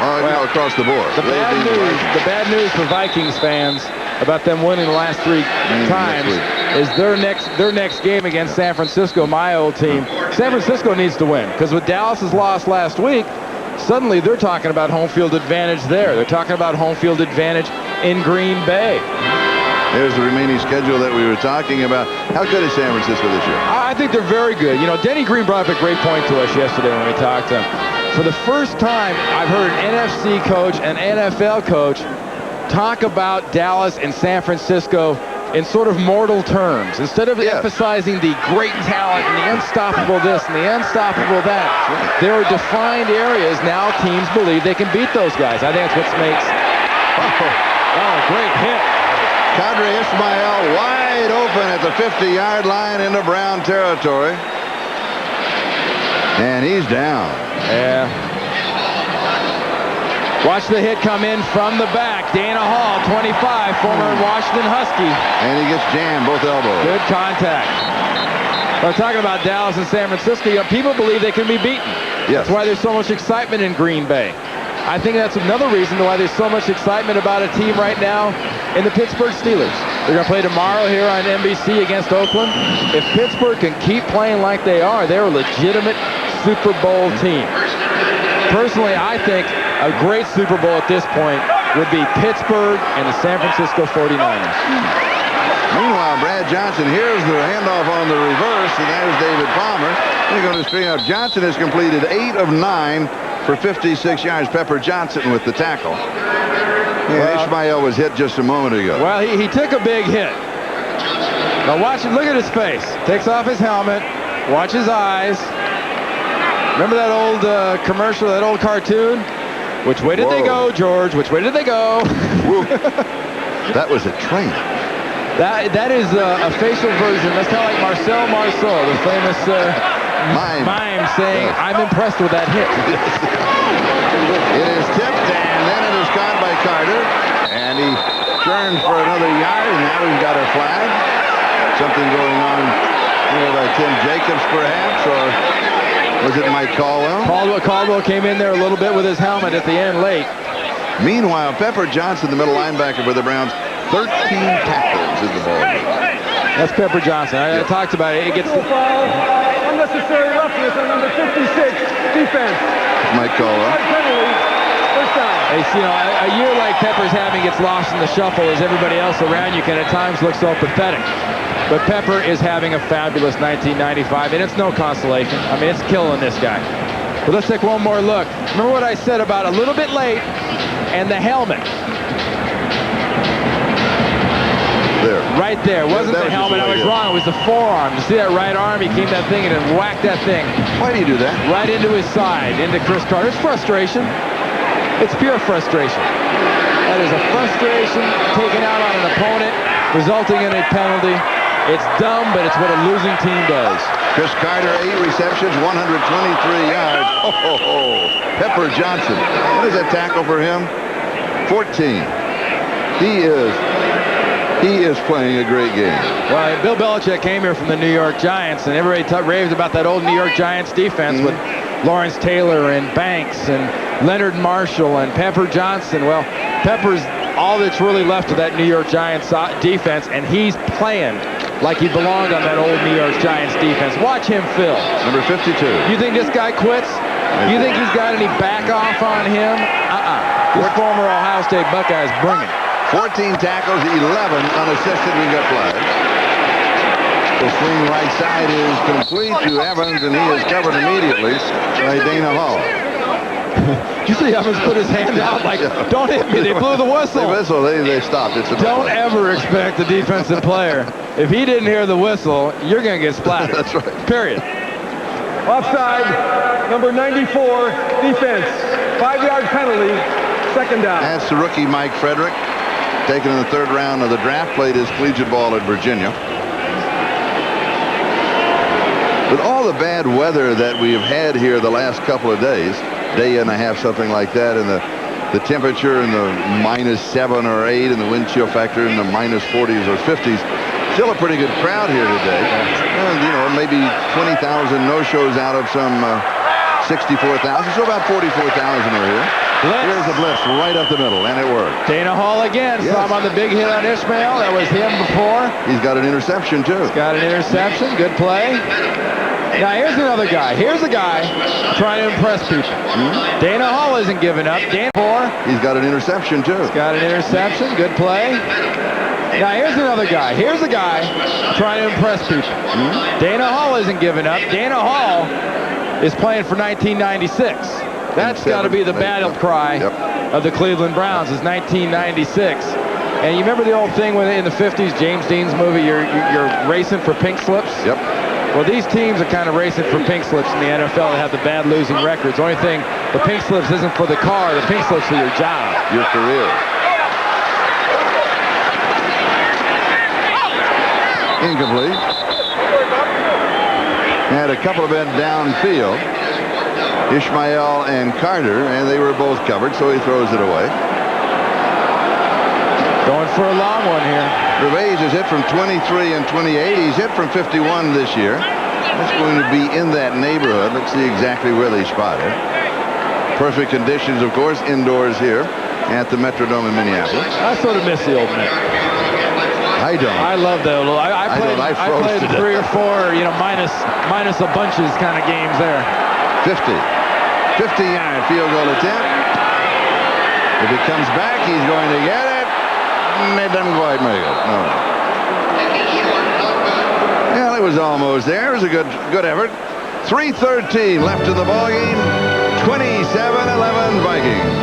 across the board. The bad news for Vikings fans about them winning the last 3 times is their next game against San Francisco, my old team. San Francisco needs to win because with Dallas's loss last week, suddenly they're talking about home field advantage there. They're talking about home field advantage in Green Bay. There's the remaining schedule that we were talking about. How good is San Francisco this year? I think they're very good. Denny Green brought up a great point to us yesterday when we talked to him. For the first time, I've heard an NFC coach and NFL coach talk about Dallas and San Francisco in sort of mortal terms. Instead of emphasizing the great talent and the unstoppable this and the unstoppable that, there are defined areas now teams believe they can beat those guys. I think that's what makes... great hit. Qadri Ismail wide open at the 50-yard line into Brown territory. And he's down. Yeah. Watch the hit come in from the back. Dana Hall, 25, former Washington Husky. And he gets jammed, both elbows. Good contact. We're talking about Dallas and San Francisco. People believe they can be beaten. Yes. That's why there's so much excitement in Green Bay. I think that's another reason why there's so much excitement about a team right now in the Pittsburgh Steelers. They're going to play tomorrow here on NBC against Oakland. If Pittsburgh can keep playing like they are, they're a legitimate Super Bowl team. Personally, I think a great Super Bowl at this point would be Pittsburgh and the San Francisco 49ers. Meanwhile, Brad Johnson, here's the handoff on the reverse, and there's David Palmer. They're going to string out. Johnson has completed 8 of 9 for 56 yards. Pepper Johnson with the tackle. Yeah, Ishmael was hit just a moment ago. Well, he took a big hit. Now watch him. Look at his face. Takes off his helmet. Watch his eyes. Remember that old commercial, that old cartoon? Which way did they go, George? Which way did they go? That was a train. That is a facial version. That's kind of like Marcel Marceau, the famous mime saying, I'm impressed with that hit. It is tipped, and then it is caught by Carter. And he turns for another yard, and now we've got a flag. Something going on here by Tim Jacobs, perhaps, or was it Mike Caldwell? Caldwell came in there a little bit with his helmet at the end late. Meanwhile, Pepper Johnson, the middle linebacker for the Browns, 13 tackles in the ball game. That's Pepper Johnson. I talked about it. It gets unnecessary roughness on number 56 defense. Mike Caldwell. First down. Hey, you know, a year like Pepper's having gets lost in the shuffle as everybody else around you can at times look so pathetic. But Pepper is having a fabulous 1995, and it's no consolation. I mean, it's killing this guy. But let's take one more look. Remember what I said about a little bit late and the helmet. There. Right there. Wasn't the helmet. I was wrong. It was the forearm. You see that right arm? He came that thing and then whacked that thing. Why do you do that? Right into his side, into Chris Carter. It's frustration. It's pure frustration. That is a frustration taken out on an opponent, resulting in a penalty. It's dumb, but it's what a losing team does. Chris Carter, 8 receptions, 123 yards. Pepper Johnson. What is that tackle for him? 14. He is playing a great game. Well, Bill Belichick came here from the New York Giants, and everybody raved about that old New York Giants defense with Lawrence Taylor and Banks and Leonard Marshall and Pepper Johnson. Well, Pepper's all that's really left of that New York Giants defense, and he's playing like he belonged on that old New York Giants defense. Watch him, Phil. Number 52. You think this guy quits? You think he's got any back off on him? This former Ohio State Buckeyes bring it. 14 tackles, 11 unassisted. We got flags. The swing right side is complete to Evans, and he is covered immediately by Dana Hall. You see Evans put his hand out like, don't hit me. They blew the whistle. They whistle. They stopped. It's don't ever expect the defensive player. If he didn't hear the whistle, you're going to get splattered. That's right. Period. Offside, number 94, defense. 5-yard penalty, second down. That's the rookie Mike Frederick, taken in the 3rd round of the draft, played his collegiate ball at Virginia. With all the bad weather that we have had here the last couple of days, day and a half, something like that, and the temperature in the -7 or 8 and the wind chill factor in the -40s or 50s, still a pretty good crowd here today. And, you know, maybe 20,000 no-shows out of some 64,000, so about 44,000 are here. Blitz. Here's the blitz right up the middle, and it worked. Dana Hall again. Yes. Saw him on the big hit on Ishmael. That was him before. He's got an interception, too. He's got an interception. Good play. Now, here's another guy. Here's a guy trying to impress people. Dana Hall isn't giving up. He's got an interception, too. He's got an interception. Good play. Now, here's another guy. Here's a guy trying to impress people. Dana Hall isn't giving up. Dana Hall is playing for 1996. That's got to be the battle cry of the Cleveland Browns, is 1996. And you remember the old thing when in the 50s, James Dean's movie, you're racing for pink slips? Yep. Well, these teams are kind of racing for pink slips in the NFL that have the bad losing records. The only thing, the pink slips isn't for the car, the pink slips for your job. Your career. Incomplete. Had a couple of men downfield. Ishmael and Carter, and they were both covered, so he throws it away. Going for a long one here. Gervais has hit from 23 and 28. He's hit from 51 this year. That's going to be in that neighborhood. Let's see exactly where they spot it. Perfect conditions, of course, indoors here at the Metrodome in Minneapolis. I sort of miss the old Met. I don't. I love the old. I played 3 or 4, minus a bunches kind of games there. 50-yard field goal attempt. If it comes back, he's going to get it. It doesn't quite make it. No. Well, it was almost there. It was a good effort. 3:13 left in the ballgame. 27-11 Vikings.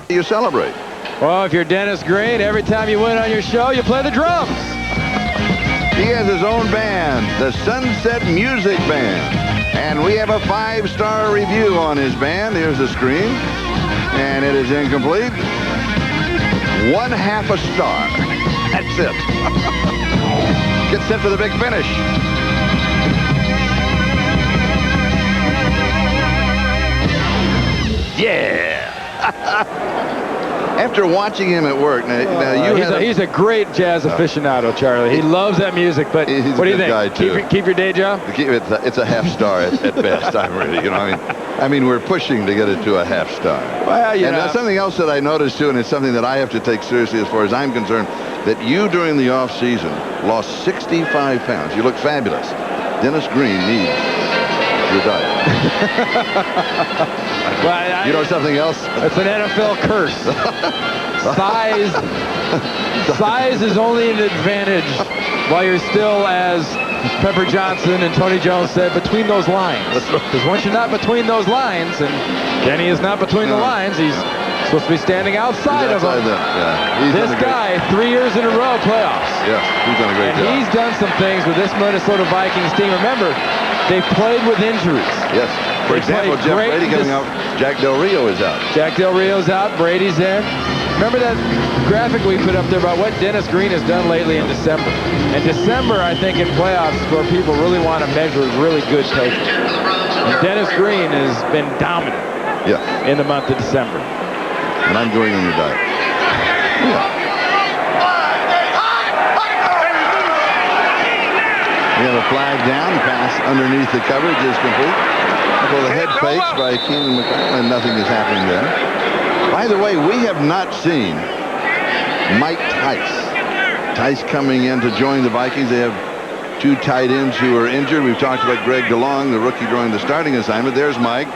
You celebrate. Well, if you're Dennis Green, every time you win on your show, you play the drums. He has his own band, the Sunset Music Band. And we have a 5-star review on his band. Here's the screen. And it is incomplete. 1/2 a star. That's it. Get set for the big finish. Yeah. After watching him at work, he's a great jazz aficionado, Charlie. He loves that music. But what do you think? Guy too. Keep your day job. It's a 1/2 star at best. I'm really, I mean, we're pushing to get it to a 1/2 star. Well, and that's something else that I noticed too, and it's something that I have to take seriously as far as I'm concerned. That you during the off season lost 65 pounds. You look fabulous. Dennis Green needs your diet. Well, you know something else? It's an NFL curse. Size is only an advantage while you're still, as Pepper Johnson and Tony Jones said, between those lines. Because once you're not between those lines, and Kenny is not between the lines, he's supposed to be standing outside of them. This guy, 3 years in a row, playoffs. Yeah, he's done a great job. He's done some things with this Minnesota Vikings team. Remember, they've played with injuries. Yes. For example, Jeff Brady coming out. Jack Del Rio is out. Jack Del Rio's out. Brady's there. Remember that graphic we put up there about what Dennis Green has done lately in December? And December, I think, in playoffs is where people really want to measure really good coaching. And Dennis Green has been dominant in the month of December. And I'm going on your diet. Yeah. We have a flag down. Pass underneath the coverage is complete. The head fakes by Keenan McConnell, and nothing is happening there. By the way, we have not seen Mike Tice. Tice coming in to join the Vikings. They have 2 tight ends who are injured. We've talked about Greg DeLong, the rookie, drawing the starting assignment. There's Mike.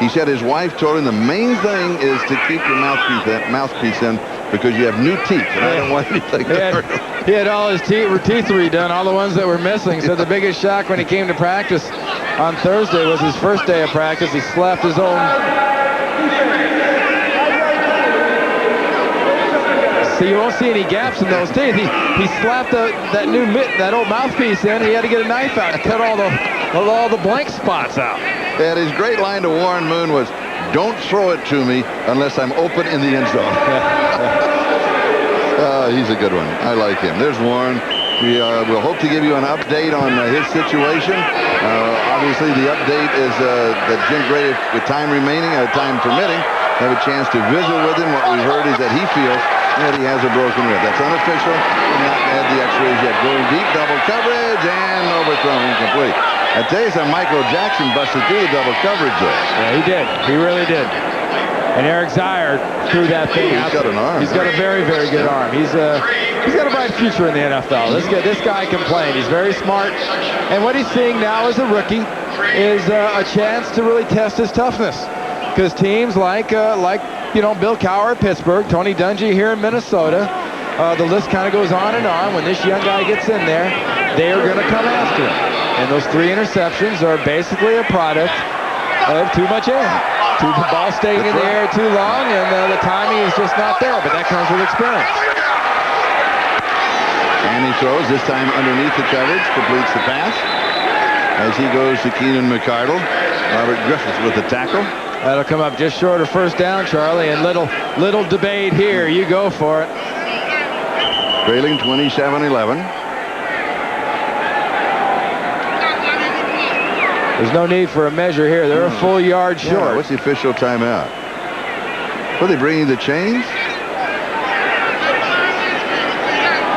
He said his wife told him the main thing is to keep your mouthpiece in because you have new teeth, and I don't want anything to hurt him. He had all his teeth redone, all the ones that were missing. So the biggest shock when he came to practice on Thursday was his first day of practice. He slapped his own. So you won't see any gaps in those teeth. He slapped that old mouthpiece in, and he had to get a knife out and cut all the blank spots out. And his great line to Warren Moon was, "Don't throw it to me unless I'm open in the end zone." He's a good one. I like him. There's Warren. We'll hope to give you an update on his situation. Obviously, the update is that Jim Gray, with time remaining, time permitting, have a chance to visit with him. What we've heard is that he feels that he has a broken rib. That's unofficial. We've not had the x-rays yet. Going deep, double coverage, and overthrown, incomplete. I tell you something, Michael Jackson busted through the double coverage there. Yeah, he did. He really did. And Eric Zier threw that thing out. He's got an arm. He's got a very, very good arm. He's got a bright future in the NFL. This guy can play. He's very smart. And what he's seeing now as a rookie is a chance to really test his toughness. Because teams like Bill Cowher at Pittsburgh, Tony Dungy here in Minnesota, the list kind of goes on and on. When this young guy gets in there, they are going to come after him. And those 3 interceptions are basically a product of too much air. The ball staying in the air too long, and the timing is just not there, but that comes with experience. And he throws, this time underneath the coverage, completes the pass. As he goes to Keenan McCardle. Robert Griffith with the tackle. That'll come up just short of first down, Charlie, and little debate here. You go for it. Trailing 27-11. There's no need for a measure here. They're a full yard short. Yeah, what's the official timeout? Are they bringing the chains?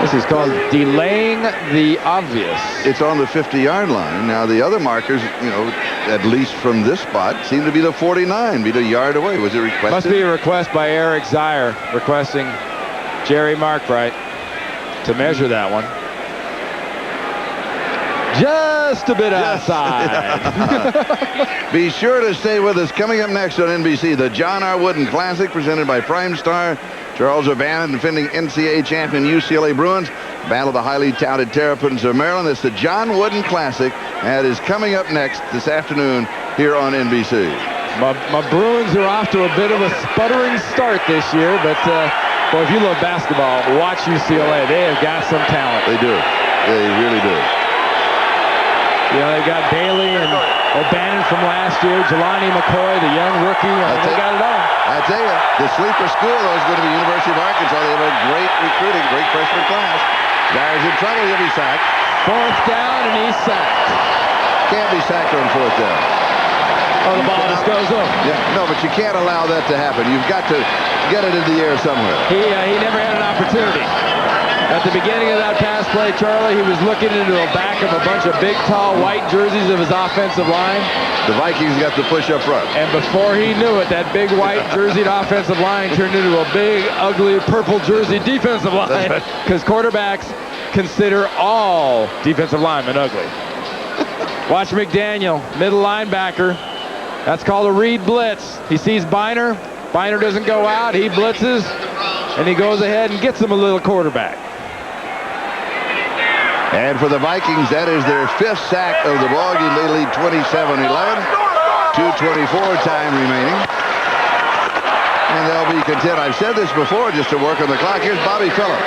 This is called delaying the obvious. It's on the 50-yard line. Now, the other markers, you know, at least from this spot, seem to be the 49, be a yard away. Was it requested? Must be a request by Eric Zier, requesting Jerry Markbright to measure that one. Just a bit outside. Be sure to stay with us. Coming up next on NBC, the John R. Wooden Classic, presented by Prime Star. Charles O'Bannon defending NCAA champion UCLA Bruins. Battle of the highly touted Terrapins of Maryland. It's the John Wooden Classic, and is coming up next this afternoon here on NBC. My Bruins are off to a bit of a sputtering start this year, but boy, if you love basketball, watch UCLA. They have got some talent. They do. They really do. You know, they've got Bailey and O'Bannon from last year, Jelani McCoy, the young rookie. They got it all. I tell you, the sleeper school, though, is going to be University of Arkansas. They have a great recruiting, great freshman class. Dyer's in trouble. He'll be sacked. 4th down, and he's sacked. Can't be sacked on 4th down. Oh, the ball just goes up. Yeah, no, but you can't allow that to happen. You've got to get it in the air somewhere. He never had an opportunity. At the beginning of that pass play, Charlie, he was looking into the back of a bunch of big, tall, white jerseys of his offensive line. The Vikings got the push up front. And before he knew it, that big, white, jerseyed offensive line turned into a big, ugly, purple jersey defensive line. Because quarterbacks consider all defensive linemen ugly. Watch McDaniel, middle linebacker. That's called a read blitz. He sees Biner. Biner doesn't go out. He blitzes, and he goes ahead and gets him a little quarterback. And for the Vikings, that is their 5th sack of the ball game. They lead 27-11. 2:24 time remaining. And they'll be content. I've said this before just to work on the clock. Here's Bobby Phillips,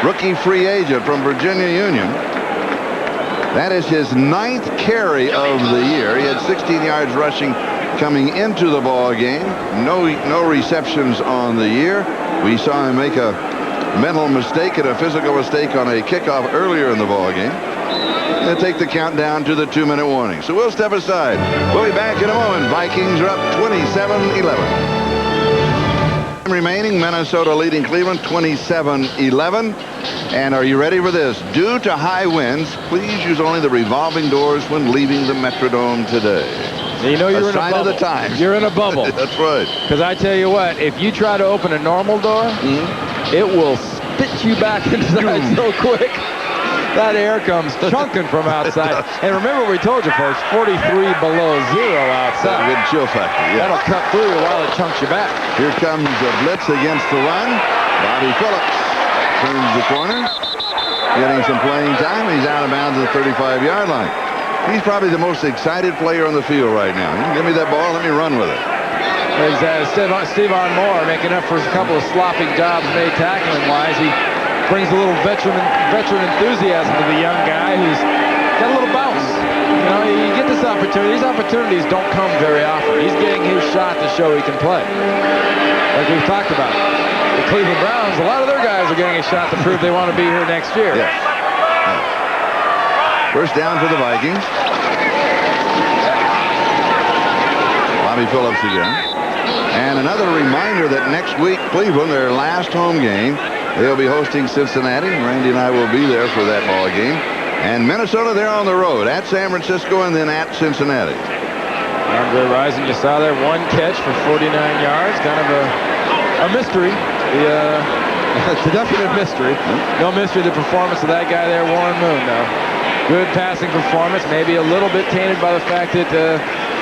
rookie free agent from Virginia Union. That is his 9th carry of the year. He had 16 yards rushing coming into the ball game. No receptions on the year. We saw him make a mental mistake and a physical mistake on a kickoff earlier in the ball game. They'll take the countdown to the 2-minute warning. So we'll step aside. We'll be back in a moment. Vikings are up 27-11. Remaining, Minnesota leading Cleveland 27-11. And are you ready for this? Due to high winds, please use only the revolving doors when leaving the Metrodome today. You know you're in a sign bubble. of the times. You're in a bubble. That's right. Because I tell you what, if you try to open a normal door, it will spit you back inside so quick. That air comes chunking from outside. And remember, we told you, folks, 43 below zero outside. Good chill factor, yeah. That'll cut through you while it chunks you back. Here comes a blitz against the run. Bobby Phillips turns the corner, getting some playing time. He's out of bounds at the 35-yard line. He's probably the most excited player on the field right now. Give me that ball, let me run with it. Stevan Moore making up for a couple of sloppy jobs made tackling-wise. He brings a little veteran enthusiasm to the young guy who's got a little bounce. You know, you get this opportunity. These opportunities don't come very often. He's getting his shot to show he can play. Like we've talked about. The Cleveland Browns, a lot of their guys are getting a shot to prove they want to be here next year. Yes. First down for the Vikings. Bobby Phillips again. And another reminder that next week, Cleveland, their last home game, they'll be hosting Cincinnati. Randy and I will be there for that ball game. And Minnesota, they're on the road at San Francisco and then at Cincinnati. Andre Rison, you saw there, 1 catch for 49 yards. Kind of a mystery. It's a definite mystery. No mystery the performance of that guy there, Warren Moon, though. Good passing performance, maybe a little bit tainted by the fact that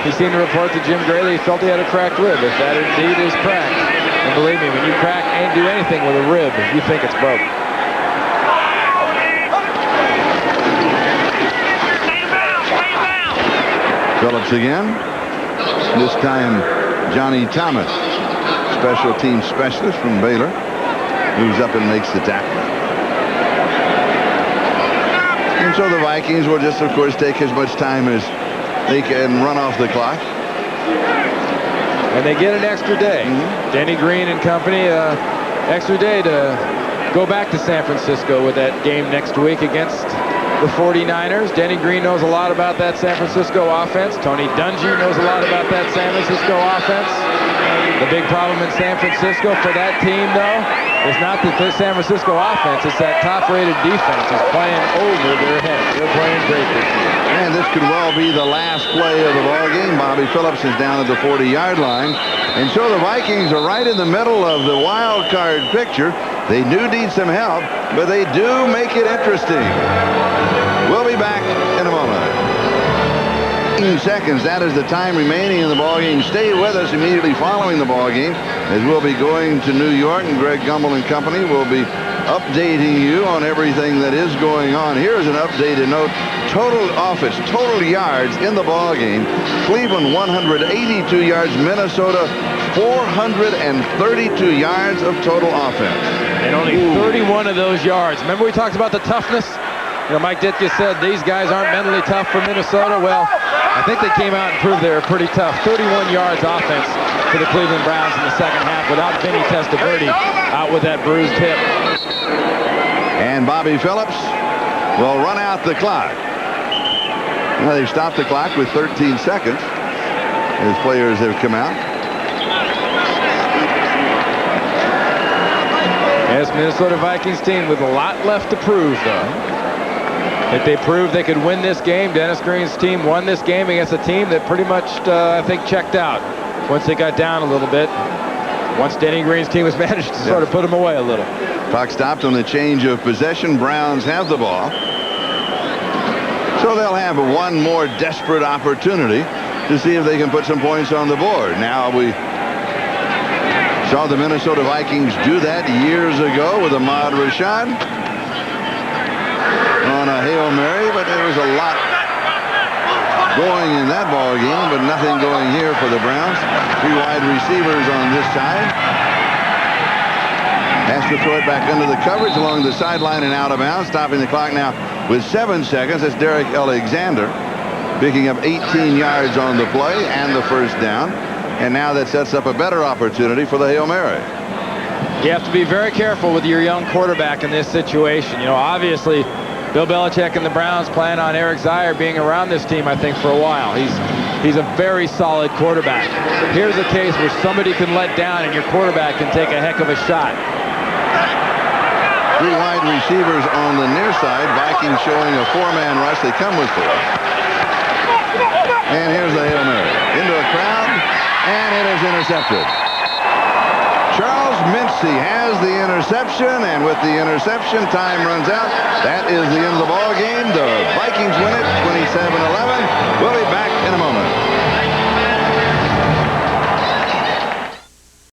he seemed to report to Jim Gray that he felt he had a cracked rib. If that indeed is cracked, and believe me, when you crack and do anything with a rib, you think it's broken. Phillips again. This time, Johnny Thomas, special team specialist from Baylor, moves up and makes the tackle. And so the Vikings will just, of course, take as much time as they can run off the clock. And they get an extra day. Denny Green and company, extra day to go back to San Francisco with that game next week against the 49ers. Denny Green knows a lot about that San Francisco offense. Tony Dungy knows a lot about that San Francisco offense. The big problem in San Francisco for that team, though, is not that the San Francisco offense, it's that top-rated defense is playing over their head. They're playing great this year. And this could well be the last play of the ball game. Bobby Phillips is down at the 40-yard line. And so the Vikings are right in the middle of the wild card picture. They do need some help, but they do make it interesting. We'll be back in a moment. 15 seconds. That is the time remaining in the ball game. Stay with us immediately following the ball game, as we'll be going to New York, and Greg Gumbel and company will be updating you on everything that is going on. Here's an updated note. Total offense, total yards in the ball game. Cleveland 182 yards. Minnesota 432 yards of total offense. And only 31 of those yards. Remember we talked about the toughness? You know, Mike Ditka said these guys aren't mentally tough for Minnesota. Well, I think they came out and proved they were pretty tough. 31 yards offense for the Cleveland Browns in the second half without Vinny Testaverde out with that bruised hip. And Bobby Phillips will run out the clock. Well, they've stopped the clock with 13 seconds as players have come out. Yes, Minnesota Vikings team with a lot left to prove, though. If they proved they could win this game, Dennis Green's team won this game against a team that pretty much, I think, checked out once they got down a little bit. Once Denny Green's team was managed to sort of put them away a little. Clock stopped on the change of possession. Browns have the ball. So they'll have one more desperate opportunity to see if they can put some points on the board. Now we saw the Minnesota Vikings do that years ago with Ahmad Rashad on a Hail Mary, but there was a lot going in that ball game, but nothing going here for the Browns. Three wide receivers on this side. Has to throw it back under the coverage along the sideline and out of bounds. Stopping the clock now with 7 seconds. That's Derek Alexander picking up 18 yards on the play and the first down. And now that sets up a better opportunity for the Hail Mary. You have to be very careful with your young quarterback in this situation. You know, obviously, Bill Belichick and the Browns plan on Eric Zier being around this team, I think, for a while. He's a very solid quarterback. Here's a case where somebody can let down and your quarterback can take a heck of a shot. Three wide receivers on the near side. Vikings showing a 4-man rush. They come with 4. And here's the Hail Mary. Into a crowd, and it is intercepted. Charles Mincy has the interception, and with the interception, time runs out. That is the end of the ball game. The Vikings win it 27-11. We'll be back in a moment.